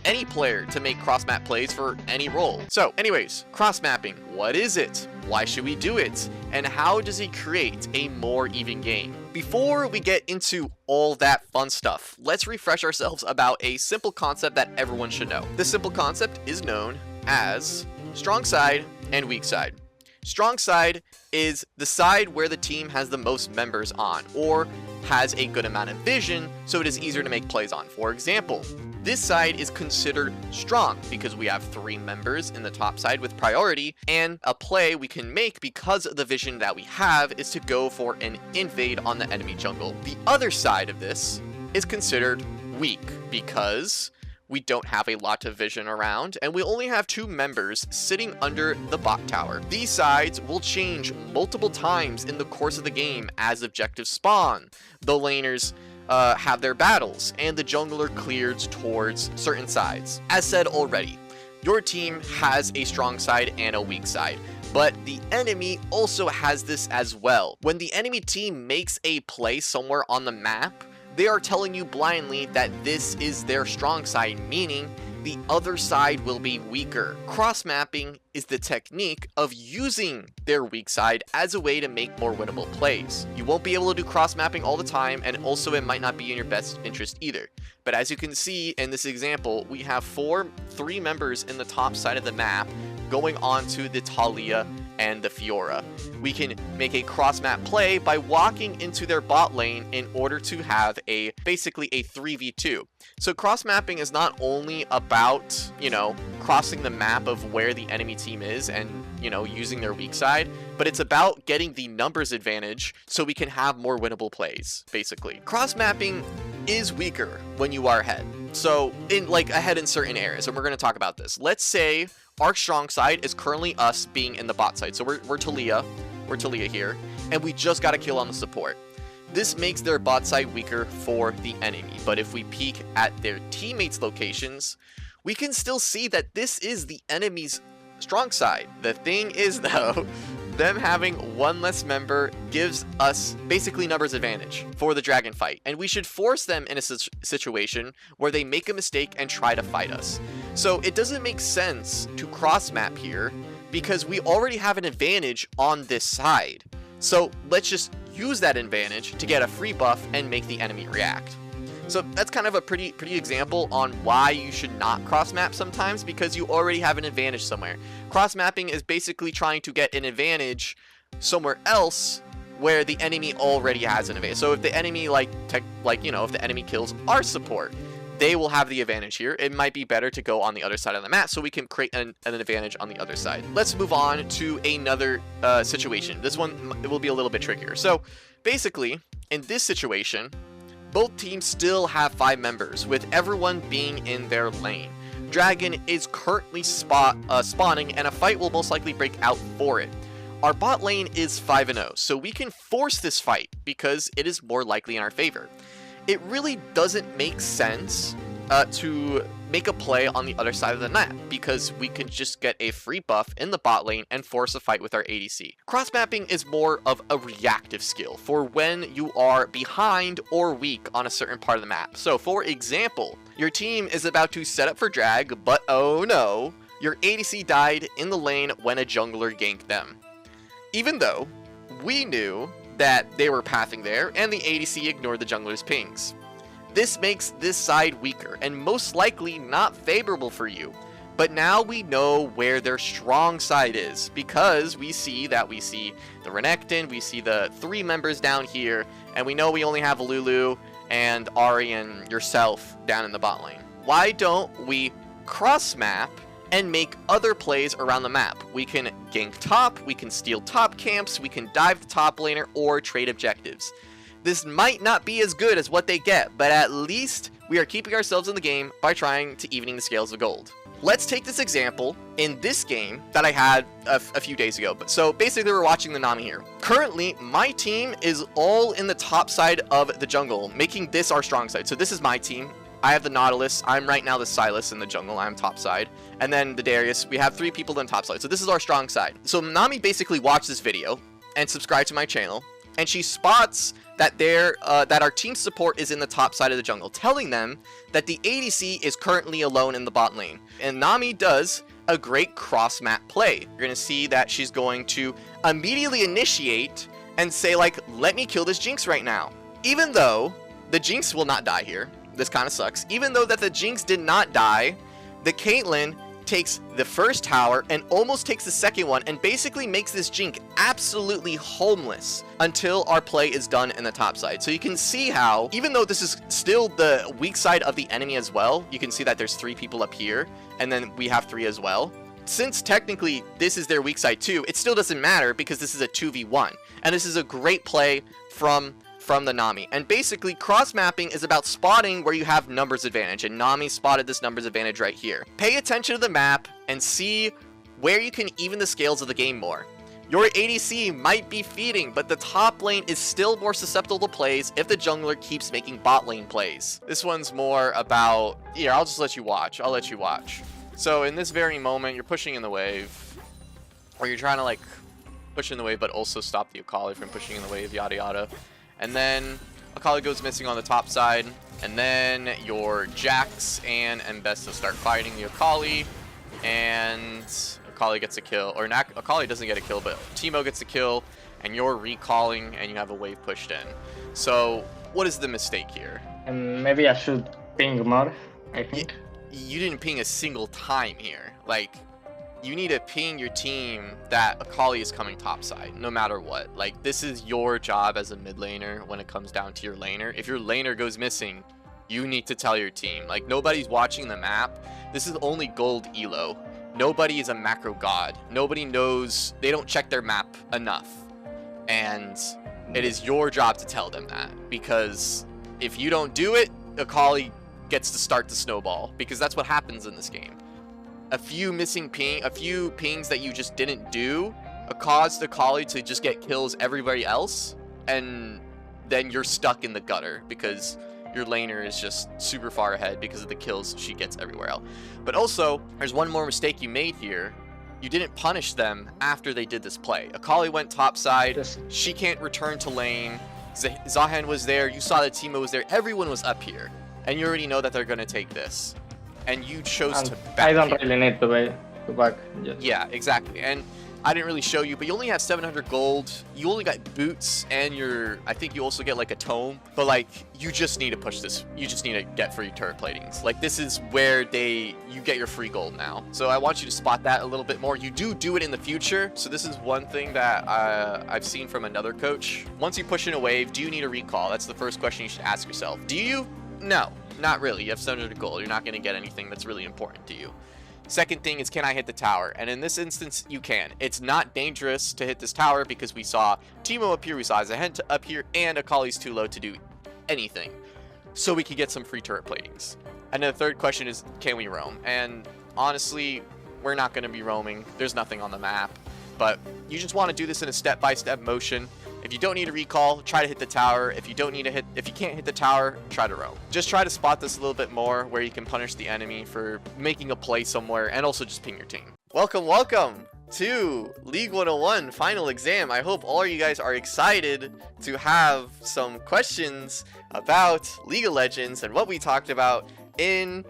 Speaker 5: any player to make cross-map plays for any role. So anyways, cross-mapping, what is it? Why should we do it? And how does it create a more even game? Before we get into all that fun stuff, let's refresh ourselves about a simple concept that everyone should know. This simple concept is known as strong side and weak side. Strong side is the side where the team has the most members on, or has a good amount of vision, so it is easier to make plays on. For example, this side is considered strong because we have 3 members in the top side with priority, and a play we can make because of the vision that we have is to go for an invade on the enemy jungle. The other side of this is considered weak because we don't have a lot of vision around, and we only have 2 members sitting under the bot tower. These sides will change multiple times in the course of the game as objectives spawn. The laners have their battles, and the jungler clears towards certain sides. As said already, your team has a strong side and a weak side, but the enemy also has this as well. When the enemy team makes a play somewhere on the map, they are telling you blindly that this is their strong side, meaning the other side will be weaker. Cross-mapping is the technique of using their weak side as a way to make more winnable plays. You won't be able to do cross-mapping all the time, and also it might not be in your best interest either. But as you can see in this example, we have 3 members in the top side of the map going on to the Talia and the Fiora. We can make a cross-map play by walking into their bot lane in order to have basically a 3v2. So cross-mapping is not only about, crossing the map of where the enemy team is and, using their weak side, but it's about getting the numbers advantage so we can have more winnable plays, basically. Cross-mapping is weaker when you are ahead. So, ahead in certain areas, and we're going to talk about this. Let's say our strong side is currently us being in the bot side. So we're Talia. We're Talia here, and we just got a kill on the support. This makes their bot side weaker for the enemy, but if we peek at their teammates' locations, we can still see that this is the enemy's strong side. The thing is, though, them having one less member gives us basically numbers advantage for the dragon fight, and we should force them in a situation where they make a mistake and try to fight us. So it doesn't make sense to cross map here because we already have an advantage on this side. So let's just use that advantage to get a free buff and make the enemy react. So that's kind of a pretty example on why you should not cross map sometimes, because you already have an advantage somewhere. Cross mapping is basically trying to get an advantage somewhere else where the enemy already has an advantage. So if the enemy if the enemy kills our support, they will have the advantage here. It might be better to go on the other side of the map so we can create an advantage on the other side. Let's move on to another situation. This one, it will be a little bit trickier. So basically, in this situation, both teams still have 5 members, with everyone being in their lane. Dragon is currently spawning, and a fight will most likely break out for it. Our bot lane is 5-0, so we can force this fight because it is more likely in our favor. It really doesn't make sense to make a play on the other side of the map, because we can just get a free buff in the bot lane and force a fight with our ADC. Cross mapping is more of a reactive skill for when you are behind or weak on a certain part of the map. So for example, your team is about to set up for drag, but oh no, your ADC died in the lane when a jungler ganked them. Even though we knew that they were pathing there and the ADC ignored the jungler's pings. This makes this side weaker and most likely not favorable for you. But now we know where their strong side is, because we see the Renekton, we see the 3 members down here, and we know we only have Lulu and Ari and yourself down in the bot lane. Why don't we cross map and make other plays around the map? We can gank top, we can steal top camps, we can dive the top laner, or trade objectives. This might not be as good as what they get, but at least we are keeping ourselves in the game by trying to evening the scales of gold. Let's take this example in this game that I had a few days ago. So basically we're watching the Nami here. Currently, my team is all in the top side of the jungle, making this our strong side. So this is my team. I have the Nautilus. I'm right now the Silas in the jungle. I'm top side. And then the Darius. We have 3 people on top side. So this is our strong side. So Nami basically watched this video and subscribed to my channel, and she spots that that our team support is in the top side of the jungle, telling them that the ADC is currently alone in the bot lane. And Nami does a great cross map play. You're gonna see that she's going to immediately initiate and say, like, let me kill this Jinx right now. Even though the Jinx will not die here, this kind of sucks. Even though that the Jinx did not die, the Caitlyn takes the first tower and almost takes the second one, and basically makes this Jinx absolutely homeless until our play is done in the top side. So you can see how, even though this is still the weak side of the enemy as well, you can see that there's 3 people up here, and then we have 3 as well. Since technically this is their weak side too, it still doesn't matter because this is a 2v1, and this is a great play from the Nami. And basically, cross-mapping is about spotting where you have numbers advantage, and Nami spotted this numbers advantage right here. Pay attention to the map and see where you can even the scales of the game more. Your ADC might be feeding, but the top lane is still more susceptible to plays if the jungler keeps making bot lane plays. This one's more about, here, I'll just let you watch. I'll let you watch. So in this very moment, you're pushing in the wave, or you're trying to like push in the wave, but also stop the Akali from pushing in the wave, yada yada. And then Akali goes missing on the top side, and then your Jax and Mbesta start fighting the Akali, and Akali gets a kill, or not, Akali doesn't get a kill, but Teemo gets a kill, and you're recalling, and you have a wave pushed in. So what is the mistake here?
Speaker 6: And maybe I should ping more, I think.
Speaker 5: You didn't ping a single time here. Like, you need to ping your team that Akali is coming topside, no matter what. Like, this is your job as a mid laner when it comes down to your laner. If your laner goes missing, you need to tell your team. Like, nobody's watching the map. This is only gold elo. Nobody is a macro god. Nobody knows, they don't check their map enough. And it is your job to tell them that, because if you don't do it, Akali gets to start the snowball, because that's what happens in this game. A few pings that you just didn't do caused Akali to just get kills everybody else, and then you're stuck in the gutter because your laner is just super far ahead because of the kills she gets everywhere else. But also, there's one more mistake you made here. You didn't punish them after they did this play. Akali went topside.
Speaker 6: Yes.
Speaker 5: She can't return to lane. Zahan was there. You saw that Timo was there. Everyone was up here. And you already know that they're going to take this. And you chose
Speaker 6: And
Speaker 5: to back
Speaker 6: I don't
Speaker 5: here.
Speaker 6: really need to back. Just.
Speaker 5: Yeah, exactly. And I didn't really show you, but you only have 700 gold. You only got boots, and I think you also get like a tome. But like, you just need to push this. You just need to get free turret platings. Like, this is where you get your free gold now. So I want you to spot that a little bit more. You do it in the future. So this is one thing that I've seen from another coach. Once you push in a wave, do you need a recall? That's the first question you should ask yourself. Do you? No, not really. You have 700 gold. You're not going to get anything that's really important to you. Second thing is, can I hit the tower? And in this instance, you can. It's not dangerous to hit this tower because we saw Timo up here, we saw Zahen up here, and Akali's too low to do anything. So we could get some free turret platings. And then the third question is, can we roam? And honestly, we're not going to be roaming. There's nothing on the map. But you just want to do this in a step-by-step motion. If you don't need a recall, try to hit the tower. If you can't hit the tower, try to roam. Just try to spot this a little bit more, where you can punish the enemy for making a play somewhere, and also just ping your team. Welcome to League 101 final exam. I hope all of you guys are excited to have some questions about League of Legends and what we talked about in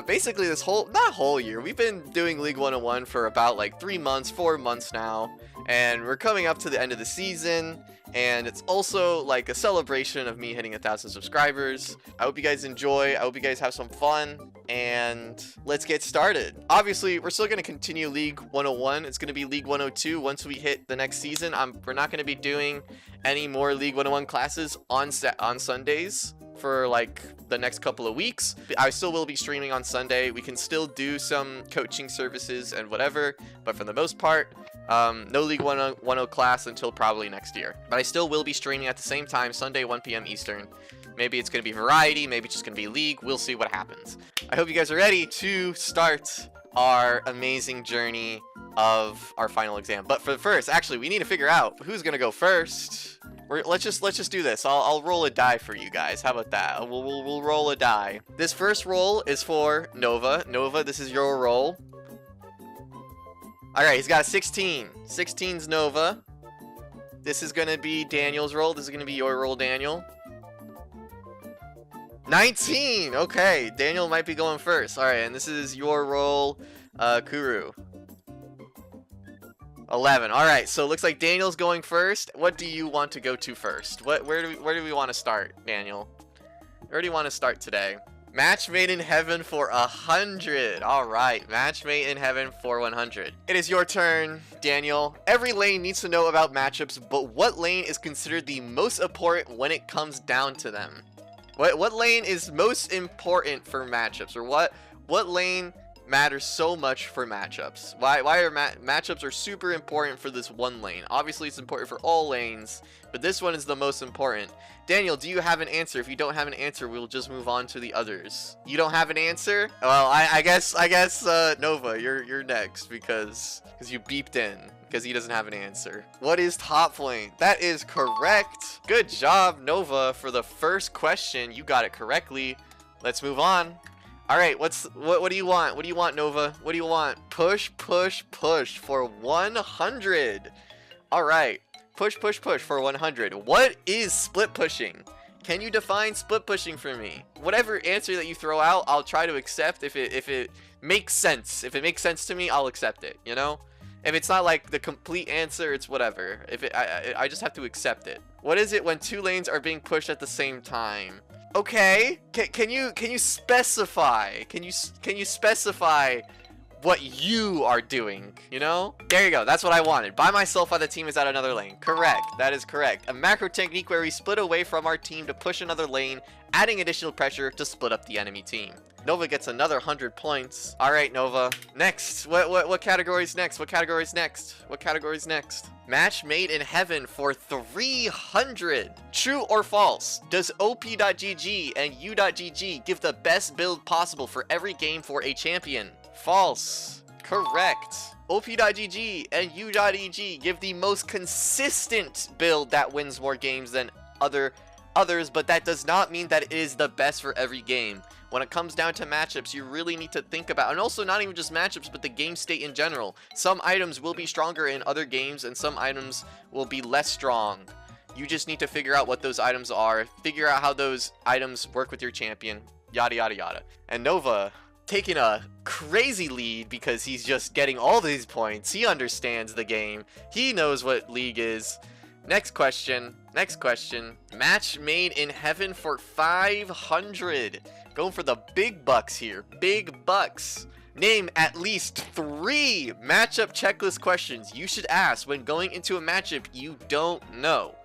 Speaker 5: basically this not whole year. We've been doing League 101 for about like 3 months, 4 months now. And we're coming up to the end of the season, and it's also like a celebration of me hitting 1,000 subscribers. I hope you guys enjoy. I hope you guys have some fun, and let's get started. Obviously, we're still going to continue League 101. It's going to be League 102 once we hit the next season. We're not going to be doing any more League 101 classes on Sundays for like the next couple of weeks. I still will be streaming on Sunday. We can still do some coaching services and whatever, but for the most part, no League 101 class until probably next year. But I still will be streaming at the same time, Sunday, 1 p.m. Eastern. Maybe it's going to be variety, maybe it's just going to be League. We'll see what happens. I hope you guys are ready to start our amazing journey of our final exam. But for first, actually, we need to figure out who's going to go first. Let's just do this. I'll roll a die for you guys. How about that? We'll roll a die. This first roll is for Nova. Nova, this is your roll. Alright, he's got a 16. 16's Nova. This is going to be Daniel's roll. This is going to be your roll, Daniel. 19! Okay, Daniel might be going first. Alright, and this is your roll, Kuru. 11. Alright, so it looks like Daniel's going first. What do you want to go to first? Where do we want to start, Daniel? Where do you want to start today? Match made in heaven for 100. Alright, match made in heaven for 100. It is your turn, Daniel. Every lane needs to know about matchups, but what lane is considered the most important when it comes down to them? What lane is most important for matchups? Or what lane matters so much for matchups? Why are matchups are super important for this one lane? Obviously, it's important for all lanes, but this one is the most important. Daniel, do you have an answer? If you don't have an answer, we'll just move on to the others. You don't have an answer? Well, I guess Nova, you're next because you beeped in. Because he doesn't have an answer. What is top lane? That is correct. Good job, Nova, for the first question. You got it correctly. Let's move on. All right, what do you want? What do you want, Nova? What do you want? Push, push, push for 100. All right, push, push, push for 100. What is split pushing? Can you define split pushing for me? Whatever answer that you throw out, I'll try to accept if it makes sense. If it makes sense to me, I'll accept it, you know? If it's not like the complete answer, it's whatever. I just have to accept it. What is it when two lanes are being pushed at the same time? Okay, can you specify? Can you specify what you are doing, you know? There you go. That's what I wanted. By myself while the team is at another lane. Correct. That is correct. A macro technique where we split away from our team to push another lane, adding additional pressure to split up the enemy team. Nova gets another 100 points. All right, Nova. Next. What category's next? What category's next? What category's next? Match made in heaven for 300. True or false? Does op.gg and u.gg give the best build possible for every game for a champion? False. Correct. op.gg and u.gg give the most consistent build that wins more games than others, but that does not mean that it is the best for every game. When it comes down to matchups, you really need to think about, and also not even just matchups, but the game state in general. Some items will be stronger in other games, and some items will be less strong. You just need to figure out what those items are, figure out how those items work with your champion, yada yada yada. And Nova, taking a crazy lead because he's just getting all these points. He understands the game. He knows what league is. Next question. Next question. Match made in heaven for 500. Going for the big bucks here. Big bucks. Name at least 3 matchup checklist questions you should ask when going into a matchup you don't know.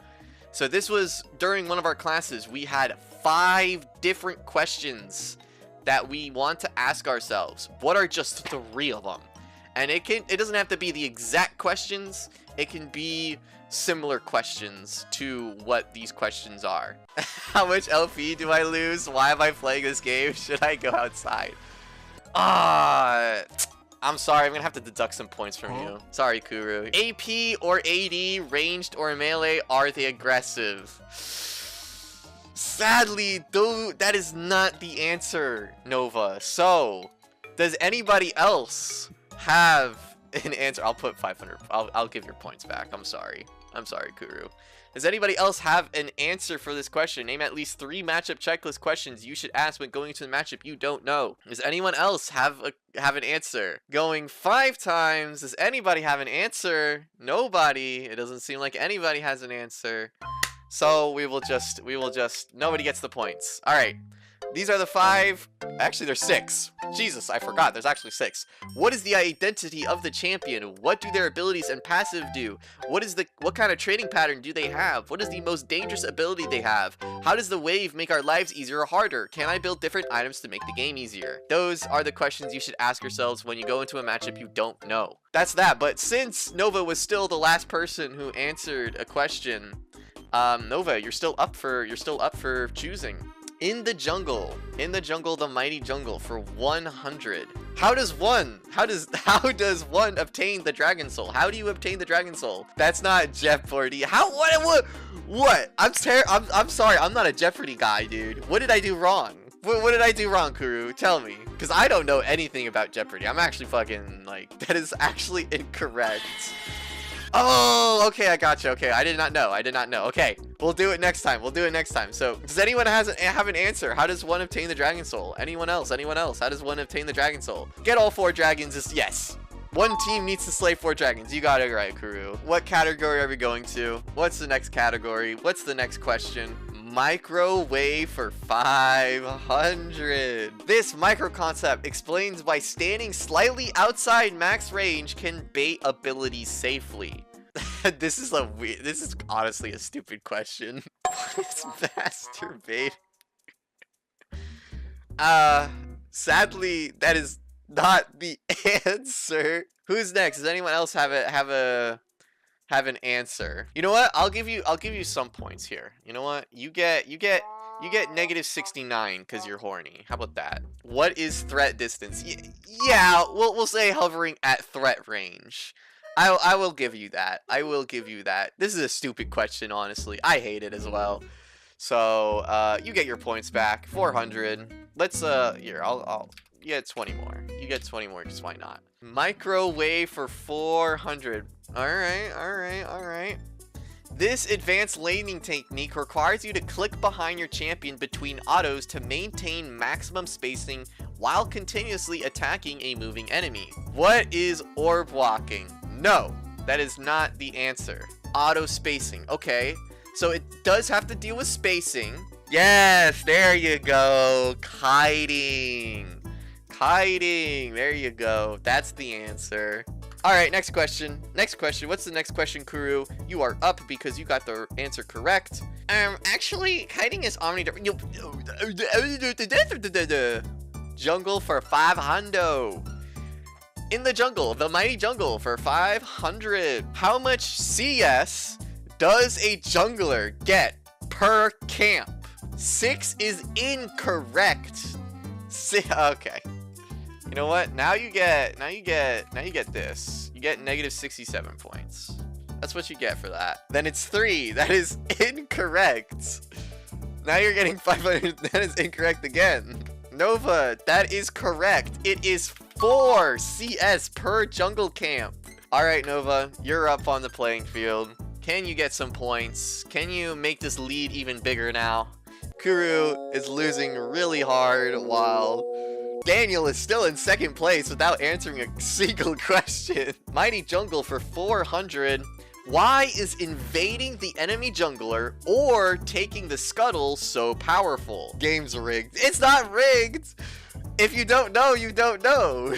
Speaker 5: So this was during one of our classes. We had 5 different questions that we want to ask ourselves. What are just 3 of them? And it doesn't have to be the exact questions. It can be similar questions to what these questions are. How much LP do I lose? Why am I playing this game? Should I go outside? I'm sorry, I'm gonna have to deduct some points from you. Sorry, Kuru. AP or AD, ranged or melee, are they aggressive? Sadly, though, that is not the answer, Nova. So, does anybody else have an answer? I'll put 500. I'll give your points back. I'm sorry. I'm sorry, Kuru. Does anybody else have an answer for this question? Name at least 3 matchup checklist questions you should ask when going into the matchup you don't know. Does anyone else have an answer? Going 5 times. Does anybody have an answer? Nobody. It doesn't seem like anybody has an answer. So we will just nobody gets the points. All right. These are the 5. Actually, there's 6. Jesus, I forgot. There's actually 6. What is the identity of the champion? What do their abilities and passive do? What kind of trading pattern do they have? What is the most dangerous ability they have? How does the wave make our lives easier or harder? Can I build different items to make the game easier? Those are the questions you should ask yourselves when you go into a matchup you don't know. That's that. But since Nova was still the last person who answered a question, Nova, you're still up for choosing. In the jungle, the mighty jungle for 100. How does one obtain the dragon soul? How do you obtain the dragon soul? That's not Jeopardy. What? I'm sorry. I'm not a Jeopardy guy, dude. What did I do wrong? What did I do wrong, Kuru? Tell me. Because I don't know anything about Jeopardy. I'm actually fucking, like, that is actually incorrect. Oh, okay, I gotcha. Okay, I did not know. Okay, we'll do it next time. So, does anyone have an answer? How does one obtain the dragon soul? Anyone else? How does one obtain the dragon soul? Get all 4 dragons is yes. One team needs to slay 4 dragons. You got it right, Kuru. What category are we going to? What's the next category? What's the next question? Microwave for 500. This micro concept explains why standing slightly outside max range can bait abilities safely. This is honestly a stupid question. What is masturbate? Sadly, that is not the answer. Who's next? Does anyone else have an answer? You know what? I'll give you some points here. You know what? You get negative 69 because you're horny. How about that? What is threat distance? Yeah, we'll say hovering at threat range. I will give you that. This is a stupid question, honestly. I hate it as well. So you get your points back. 400. Let's here. You get 20 more. You get 20 more because why not? Microwave for 400. Alright. This advanced laning technique requires you to click behind your champion between autos to maintain maximum spacing while continuously attacking a moving enemy. What is orb walking? No, that is not the answer. Auto spacing. Okay, so it does have to deal with spacing. Yes, there you go. Kiting. Kiting. There you go. That's the answer. All right, next question. Next question. What's the next question, Kuru? You are up because you got the answer correct. Actually, kiting is omnidirectional. Jungle for 500. In the jungle, the mighty jungle for 500. How much CS does a jungler get per camp? 6 is incorrect. Okay. You know what? Now you get this. You get negative 67 points. That's what you get for that. Then it's 3. That is incorrect. Now you're getting 500. That is incorrect again. Nova, that is correct. It is 4 CS per jungle camp. All right, Nova, you're up on the playing field. Can you get some points? Can you make this lead even bigger now? Kuru is losing really hard while Daniel is still in second place without answering a single question. Mighty jungle for 400. Why is invading the enemy jungler or taking the scuttle so powerful? Game's rigged. It's not rigged! If you don't know, you don't know.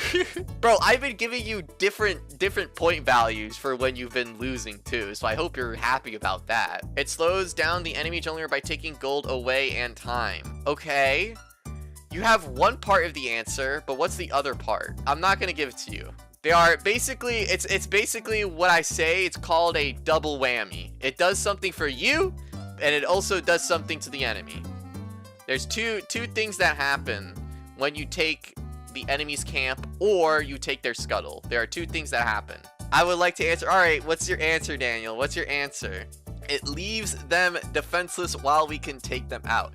Speaker 5: Bro, I've been giving you different point values for when you've been losing too, so I hope you're happy about that. It slows down the enemy jungler by taking gold away and time. Okay. You have one part of the answer, but what's the other part? I'm not gonna give it to you. They are basically, it's basically what I say. It's called a double whammy. It does something for you, and it also does something to the enemy. There's two things that happen when you take the enemy's camp or you take their scuttle. There are 2 things that happen. I would like to answer. All right, what's your answer, Daniel? What's your answer? It leaves them defenseless while we can take them out.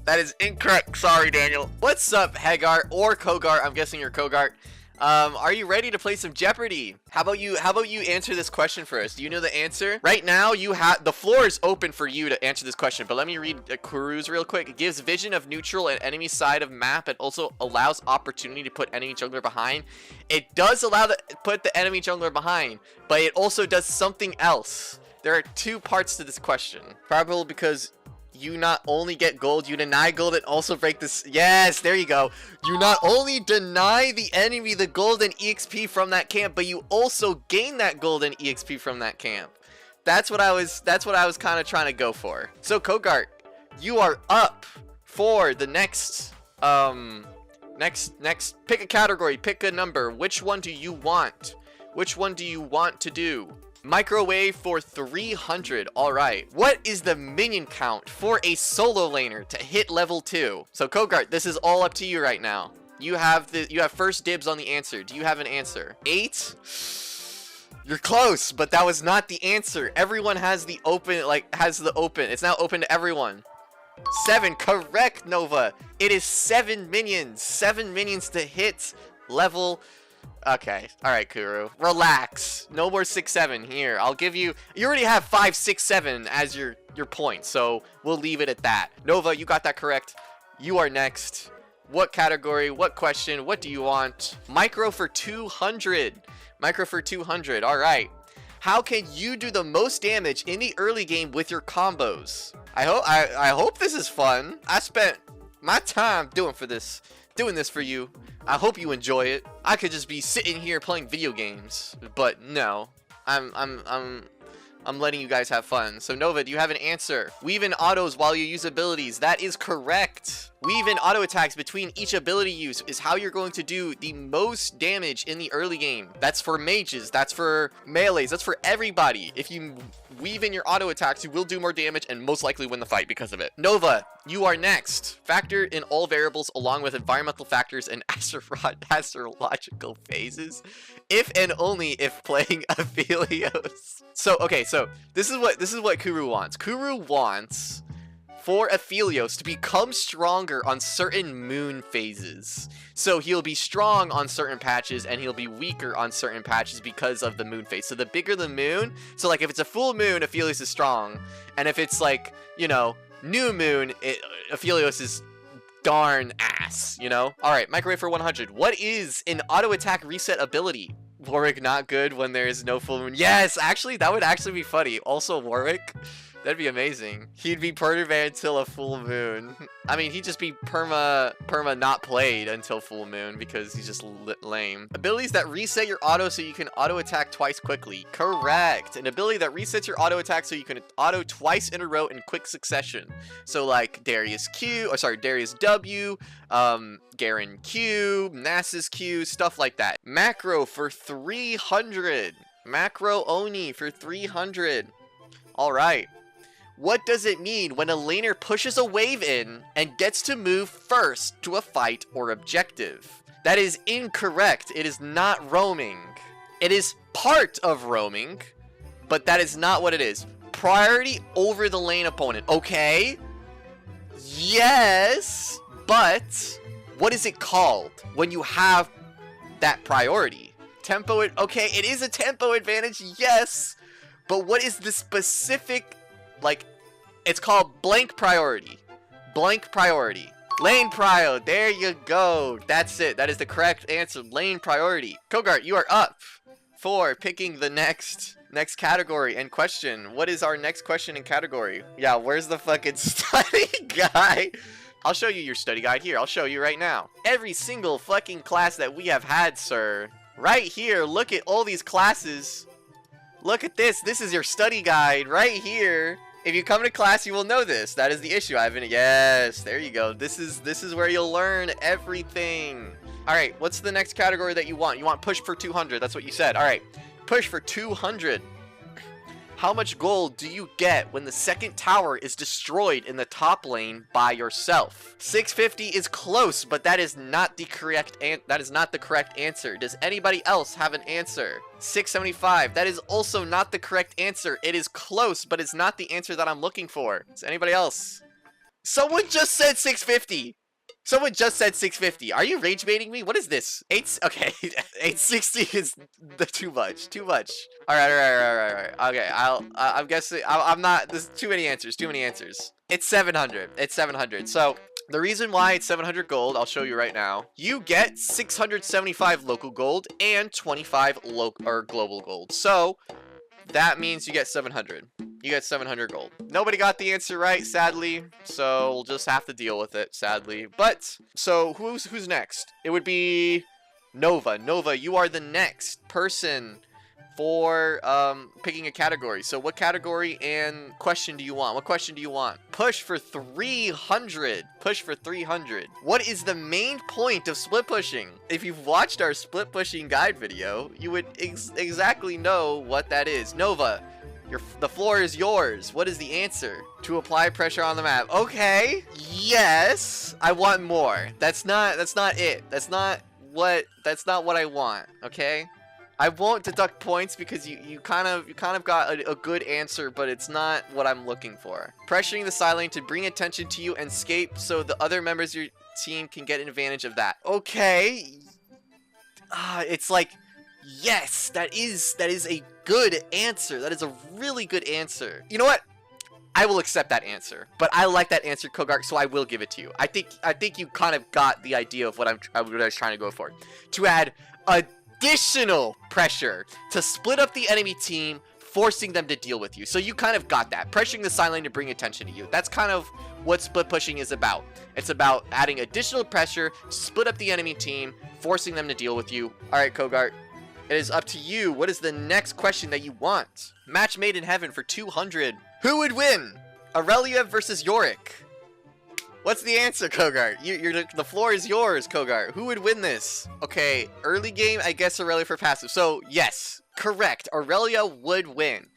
Speaker 5: That is incorrect. Sorry, Daniel. What's up, Hagar or Kogart? I'm guessing you're Kogart. Are you ready to play some Jeopardy? How about you answer this question for us? Do you know the answer? Right now, the floor is open for you to answer this question, but let me read Kuru's real quick. It gives vision of neutral and enemy side of map. It also allows opportunity to put enemy jungler behind. It does allow to put the enemy jungler behind, but it also does something else. There are 2 parts to this question. Probably because you not only get gold, you deny gold and also break this. Yes, there you go. You not only deny the enemy the gold and EXP from that camp, but you also gain that gold and EXP from that camp. That's what I was kind of trying to go for. So Kogart, you are up for the next pick a category, pick a number. Which one do you want? Which one do you want to do? Microwave for 300. All right. What is the minion count for a solo laner to hit level 2? So Kogart, this is all up to you right now. You have first dibs on the answer. Do you have an answer? 8? You're close, but that was not the answer. Everyone has the open, It's now open to everyone. 7. Correct, Nova. It is 7 minions. 7 minions to hit level. Okay. All right, Kuru. Relax. No more 6, 7 here. I'll give you. You already have 5, 6, 7 as your point, so we'll leave it at that. Nova, you got that correct. You are next. What category? What question? What do you want? Micro for 200. Micro for 200. All right. How can you do the most damage in the early game with your combos? I hope this is fun. I spent my time doing this for you. I hope you enjoy it. I could just be sitting here playing video games, but no. I'm letting you guys have fun. So Nova, do you have an answer? Weave in autos while you use abilities. That is correct. Weave in auto attacks between each ability use is how you're going to do the most damage in the early game. That's for mages. That's for melees. That's for everybody. If you weave in your auto attacks, you will do more damage and most likely win the fight because of it. Nova, you are next. Factor in all variables along with environmental factors and astrological phases, if and only if playing Aphelios. So okay, so this is what Kuru wants. Kuru wants for Aphelios to become stronger on certain moon phases. So he'll be strong on certain patches and he'll be weaker on certain patches because of the moon phase. So the bigger the moon, so like if it's a full moon, Aphelios is strong. And if it's like, you know, new moon, Aphelios is darn ass, you know? All right, microwave for 100. What is an auto attack reset ability? Warwick not good when there is no full moon. Yes, actually, that would actually be funny. Also, Warwick That'd be amazing. He'd be perma until a full moon. I mean, he'd just be perma not played until full moon because he's just lame. Abilities that reset your auto so you can auto attack twice quickly. Correct. An ability that resets your auto attack so you can auto twice in a row in quick succession. So like Darius W, Garen Q, Nasus Q, stuff like that. Macro for 300. Macro Oni for 300. Alright. What does it mean when a laner pushes a wave in and gets to move first to a fight or objective? That is incorrect. It is not roaming. It is part of roaming, but that is not what it is. Priority over the lane opponent. Okay. Yes, but what is it called when you have that priority? Tempo, okay, it is a tempo advantage, yes, but what is the specific, like, it's called blank priority. Blank priority. Lane prio, there you go. That's it, that is the correct answer, lane priority. Kogart, you are up for picking the next category and question. What is our next question and category? Yeah, where's the fucking study guide? I'll show you your study guide here. I'll show you right now. Every single fucking class that we have had, sir. Right here, look at all these classes. Look at this. This is your study guide right here. If you come to class, you will know this. That is the issue. Yes, there you go. This is where you'll learn everything. All right, what's the next category that you want? You want push for 200. That's what you said. All right, push for 200. How much gold do you get when the second tower is destroyed in the top lane by yourself? 650 is close, but that is not the correct answer. Does anybody else have an answer? 675. That is also not the correct answer. It is close, but it's not the answer that I'm looking for. Does anybody else? Someone just said 650. Someone just said 650. Are you rage baiting me? What is this? Okay, 860 is too much. Too much. All right. Okay, I'm guessing. I'm not. There's too many answers. Too many answers. It's 700. It's 700. So the reason why it's 700 gold, I'll show you right now. You get 675 local gold and 25 global gold. So that means you get 700. You get 700 gold. Nobody got the answer right, sadly. So we'll just have to deal with it, sadly. But so who's next? It would be Nova. Nova, you are the next person for picking a category. So what category and question do you want? What question do you want? Push for 300. Push for 300. What is the main point of split pushing? If you've watched our split pushing guide video, you would exactly know what that is. Nova, the floor is yours. What is the answer? To apply pressure on the map. Okay. Yes. I want more. That's not it. That's not what I want. Okay. I won't deduct points because you kind of got a good answer, but it's not what I'm looking for. Pressuring the side lane to bring attention to you and escape so the other members of your team can get an advantage of that. Okay. It's like, yes, that is a good answer. That is a really good answer. You know what? I will accept that answer, but I like that answer, Kogart, so I will give it to you. I think you kind of got the idea of what I was trying to go for. To add additional pressure to split up the enemy team, forcing them to deal with you. So you kind of got that. Pressuring the side lane to bring attention to you. That's kind of what split pushing is about. It's about adding additional pressure to split up the enemy team, forcing them to deal with you. All right, Kogart. It is up to you. What is the next question that you want? Match made in heaven for 200. Who would win? Aurelia versus Yorick. What's the answer, Kogart? The floor is yours, Kogart. Who would win this? Okay, early game, I guess Aurelia for passive. So, yes, correct. Aurelia would win.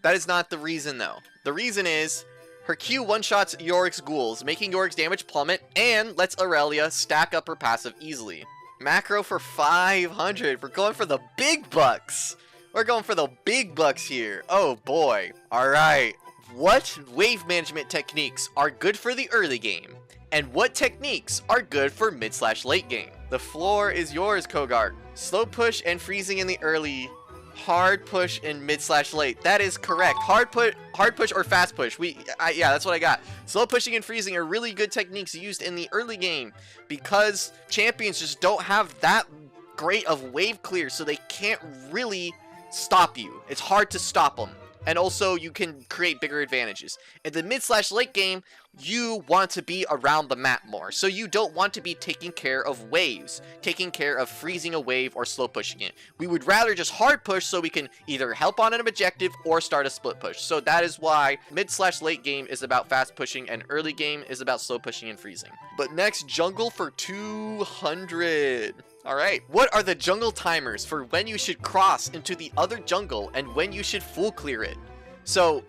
Speaker 5: That is not the reason, though. The reason is her Q one-shots Yorick's ghouls, making Yorick's damage plummet, and lets Aurelia stack up her passive easily. Macro for 500. We're going for the big bucks. We're going for the big bucks here. Oh, boy. All right. What wave management techniques are good for the early game? And what techniques are good for mid/late game? The floor is yours, Kogart. Slow push and freezing in the early. Hard push in mid/late. That is correct. Hard push or fast push. Yeah, that's what I got. Slow pushing and freezing are really good techniques used in the early game because champions just don't have that great of wave clear, so they can't really stop you. It's hard to stop them. And also, you can create bigger advantages. In the mid/late game, you want to be around the map more. So you don't want to be taking care of waves, taking care of freezing a wave or slow pushing it. We would rather just hard push so we can either help on an objective or start a split push. So that is why mid/late game is about fast pushing and early game is about slow pushing and freezing. But next, jungle for 200. Alright, what are the jungle timers for when you should cross into the other jungle and when you should full clear it? So,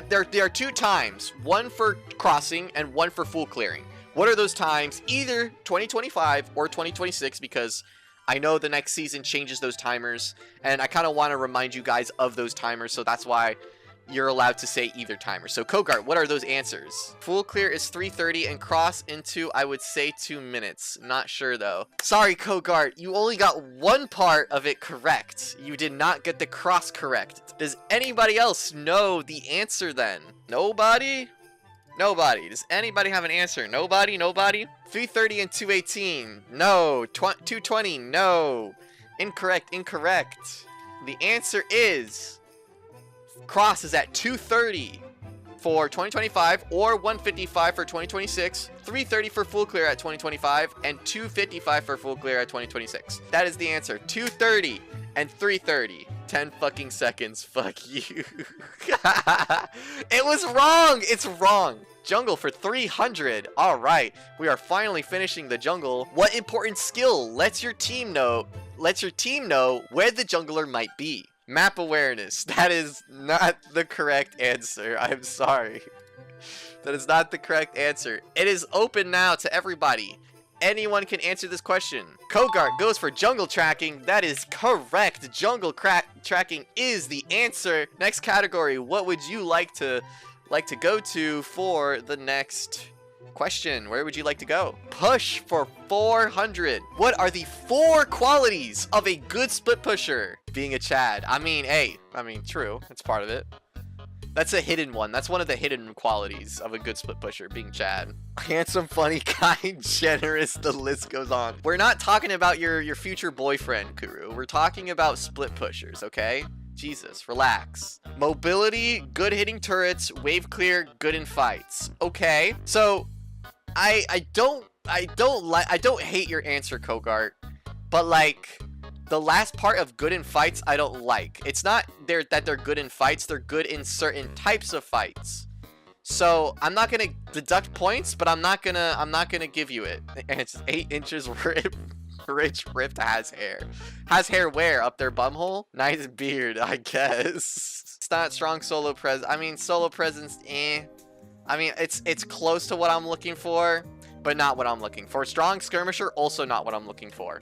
Speaker 5: there are 2 times, one for crossing and one for full clearing. What are those times? Either 2025 or 2026, because I know the next season changes those timers, and I kind of want to remind you guys of those timers, so that's why you're allowed to say either timer. So Kogart, what are those answers? Full clear is 3:30 and cross into, I would say, 2 minutes. Not sure though. Sorry Kogart, you only got one part of it correct. You did not get the cross correct. Does anybody else know the answer then? Nobody? Nobody. Does anybody have an answer? Nobody? Nobody? 3:30 and 2:18. No. 2:20. No. Incorrect. Incorrect. The answer is cross is at 2:30 for 2025 or 1:55 for 2026, 3:30 for full clear at 2025, and 2:55 for full clear at 2026. That is the answer. 2:30 and 3:30. 10 fucking seconds. Fuck you. It was wrong. It's wrong. Jungle for 300. All right. We are finally finishing the jungle. What important skill lets your team know where the jungler might be? Map awareness. That is not the correct answer. I'm sorry. That is not the correct answer. It is open now to everybody. Anyone can answer this question. Kogart goes for jungle tracking. That is correct. Jungle tracking is the answer. Next category. What would you like to go to for the next question? Where would you like to go? Push for 400. What are the 4 qualities of a good split pusher? Being a Chad. I mean, hey, true. That's part of it. That's a hidden one. That's one of the hidden qualities of a good split pusher, being Chad. Handsome, funny, kind, generous, the list goes on. We're not talking about your future boyfriend, Kuru. We're talking about split pushers, okay? Jesus, relax. Mobility, good hitting turrets, wave clear, good in fights. Okay, so I don't hate your answer, Kogart, but like the last part of good in fights I don't like. It's not that they're good in fights, they're good in certain types of fights. So I'm not gonna deduct points, but I'm not gonna give you it. And it's 8 inches rich ripped has hair. Has hair where? Up their bumhole? Nice beard, I guess. It's not strong solo presence. I mean, solo presence, eh. I mean, it's close to what I'm looking for, but not what I'm looking for. Strong skirmisher, also not what I'm looking for.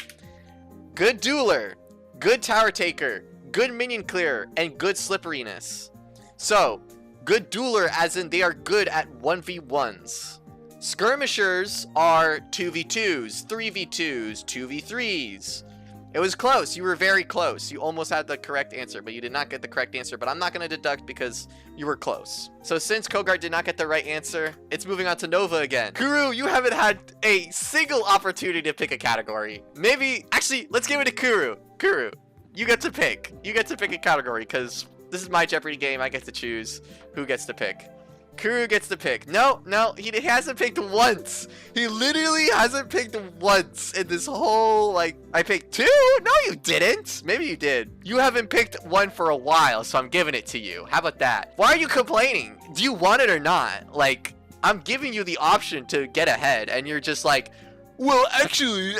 Speaker 5: Good dueler, good tower taker, good minion clearer, and good slipperiness. So, good dueler as in they are good at 1v1s. Skirmishers are 2v2s, 3v2s, 2v3s. It was close. You were very close. You almost had the correct answer, but you did not get the correct answer. But I'm not going to deduct because you were close. So since Kogart did not get the right answer, it's moving on to Nova again. Kuru, you haven't had a single opportunity to pick a category. Maybe, actually, let's give it to Kuru. Kuru, you get to pick. You get to pick a category because this is my Jeopardy game. I get to choose who gets to pick. Kuru gets to pick. No, he hasn't picked once. He literally hasn't picked once in this whole, like, I picked 2? No, you didn't. Maybe you did. You haven't picked one for a while, so I'm giving it to you. How about that? Why are you complaining? Do you want it or not? Like, I'm giving you the option to get ahead, and you're just like, well, actually,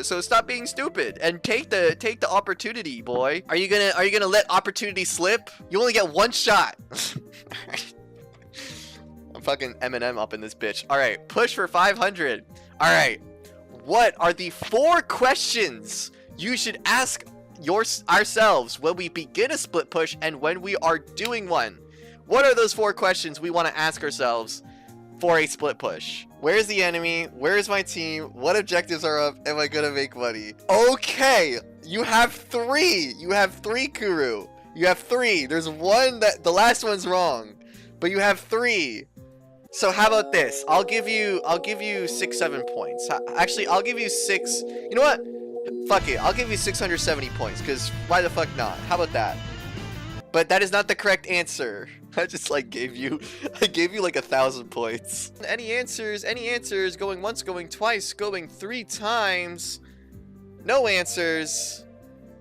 Speaker 5: so stop being stupid and take the opportunity, boy. Are you gonna let opportunity slip? You only get one shot. I'm fucking Eminem up in this bitch. All right, push for 500. All right, what are the 4 questions you should ask ourselves when we begin a split push and when we are doing one? What are those 4 questions we want to ask ourselves for a split push? Where's the enemy? Where's my team? What objectives are up? Am I gonna make money? Okay, you have 3. You have 3, Kuru. You have 3. There's one that the last one's wrong, but you have 3. So how about this? I'll give you 6, 7 points. Actually, I'll give you 6. You know what? Fuck it. I'll give you 670 points, because why the fuck not? How about that?
Speaker 1: But that is not the correct answer. I just like gave you like 1,000 points. Any answers? Any answers? Going once, going twice, going 3 times. No answers.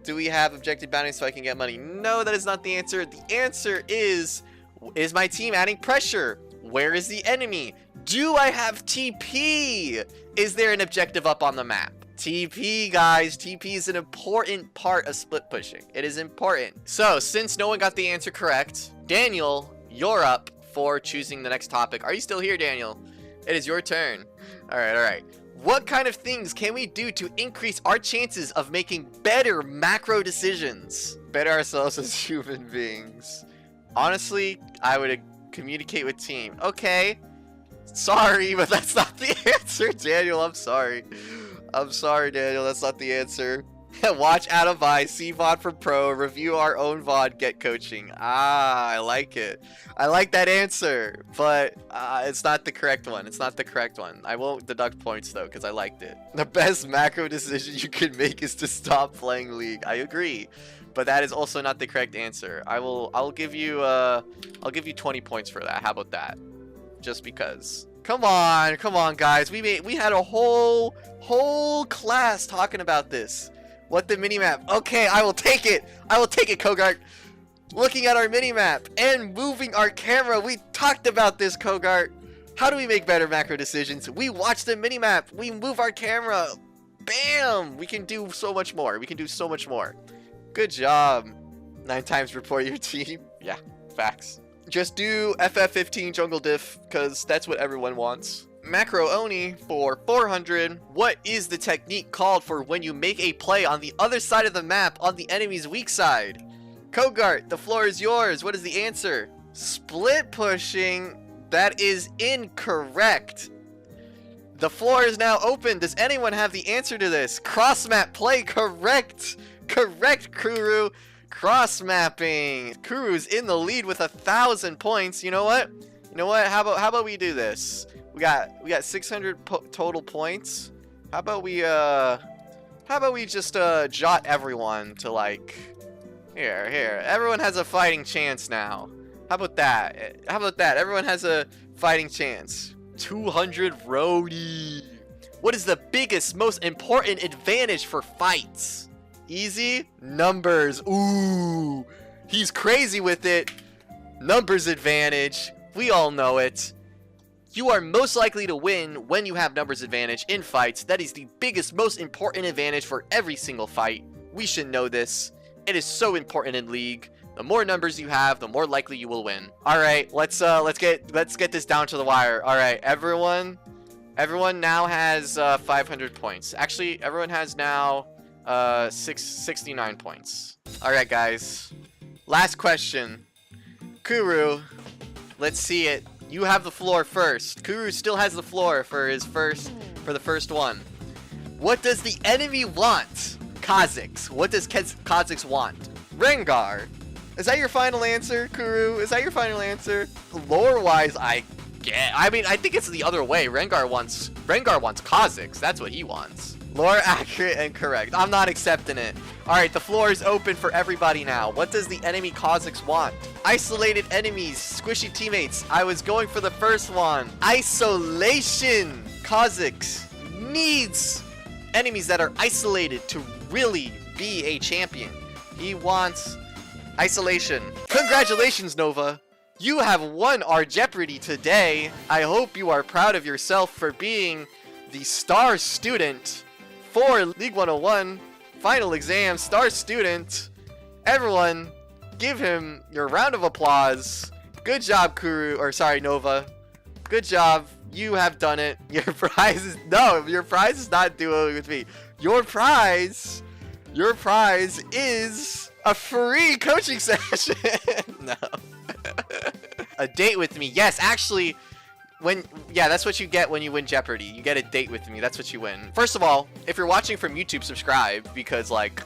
Speaker 1: Do we have objective bounty so I can get money? No, that is not the answer. The answer is my team adding pressure? Where is the enemy? Do I have TP? Is there an objective up on the map? TP, guys. TP is an important part of split pushing. It is important. So, since no one got the answer correct, Daniel, you're up for choosing the next topic. Are you still here, Daniel? It is your turn. All right. What kind of things can we do to increase our chances of making better macro decisions? Better ourselves as human beings. Honestly, I would communicate with team. Okay. Sorry, but that's not the answer, Daniel. I'm sorry. I'm sorry, Daniel. That's not the answer. Watch Adam Buy, see VOD for Pro, review our own VOD, get coaching. Ah, I like it. I like that answer, but it's not the correct one. It's not the correct one. I won't deduct points though, because I liked it. The best macro decision you can make is to stop playing League. I agree, but that is also not the correct answer. I'll give you 20 points for that. How about that? Just because. Come on, guys. We had a whole class talking about this. What the minimap? Okay, I will take it. I will take it, Kogart. Looking at our minimap and moving our camera. We talked about this, Kogart. How do we make better macro decisions? We watch the minimap. We move our camera. Bam! We can do so much more. We can do so much more. Good job. 9 times report your team. Yeah, facts. Just do FF15 jungle diff, because that's what everyone wants. Macro Oni for 400. What is the technique called for when you make a play on the other side of the map on the enemy's weak side? Kogart, the floor is yours. What is the answer? Split pushing. That is incorrect. The floor is now open. Does anyone have the answer to this? Cross map play, correct. Correct, Kuru. Cross mapping. Kuru's in the lead with 1,000 points. You know what? How about we do this? We got 600 total points. How about we just jot everyone to like here. Everyone has a fighting chance now. How about that? Everyone has a fighting chance. 200 Rody. What is the biggest, most important advantage for fights? Easy? Numbers. Ooh. He's crazy with it. Numbers advantage. We all know it. You are most likely to win when you have numbers advantage in fights. That is the biggest, most important advantage for every single fight. We should know this. It is so important in League. The more numbers you have, the more likely you will win. All right, let's get this down to the wire. All right, everyone now has 500 points. Actually, everyone has now 69 points. All right, guys. Last question. Kuru, let's see it. You have the floor first. Kuru still has the floor for the first one. What does the enemy want? Kha'Zix. What does Kha'Zix want? Rengar. Is that your final answer, Kuru? Is that your final answer? Lore-wise, I think it's the other way. Rengar wants Kha'Zix. That's what he wants. Lore accurate and correct. I'm not accepting it. Alright, the floor is open for everybody now. What does the enemy Kha'Zix want? Isolated enemies, squishy teammates. I was going for the first one. Isolation. Kha'Zix needs enemies that are isolated to really be a champion. He wants isolation. Congratulations, Nova. You have won our Jeopardy today. I hope you are proud of yourself for being the star student for League 101 final exam. Star student. Everyone, give him your round of applause. Good job, Nova. Good job. You have done it. Your prize is not duoing with me. Your prize is a free coaching session. No. A date with me. Yes, actually, that's what you get when you win Jeopardy. You get a date with me. That's what you win. First of all, if you're watching from YouTube, subscribe, because like,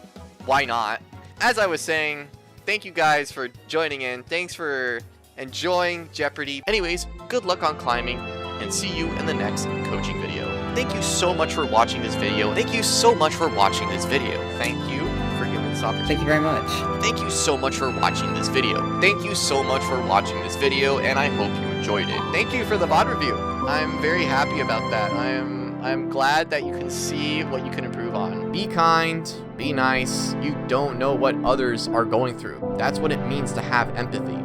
Speaker 1: why not? As I was saying, thank you guys for joining in. Thanks for enjoying Jeopardy. Anyways, good luck on climbing, and see you in the next coaching video. Thank you so much for watching this video. Thank you so much for watching this video. Thank you for giving this opportunity.
Speaker 3: Thank you very much.
Speaker 5: Thank you so much for watching this video. Thank you so much for watching this video, and I hope you enjoyed it.
Speaker 1: Thank you for the VOD review. I'm very happy about that. I'm glad that you can see what you can improve on. Be kind, be nice. You don't know what others are going through. That's what it means to have empathy.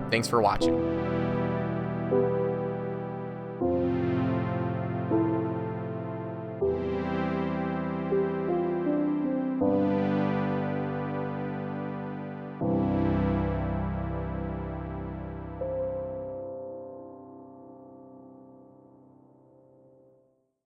Speaker 1: Thanks for watching.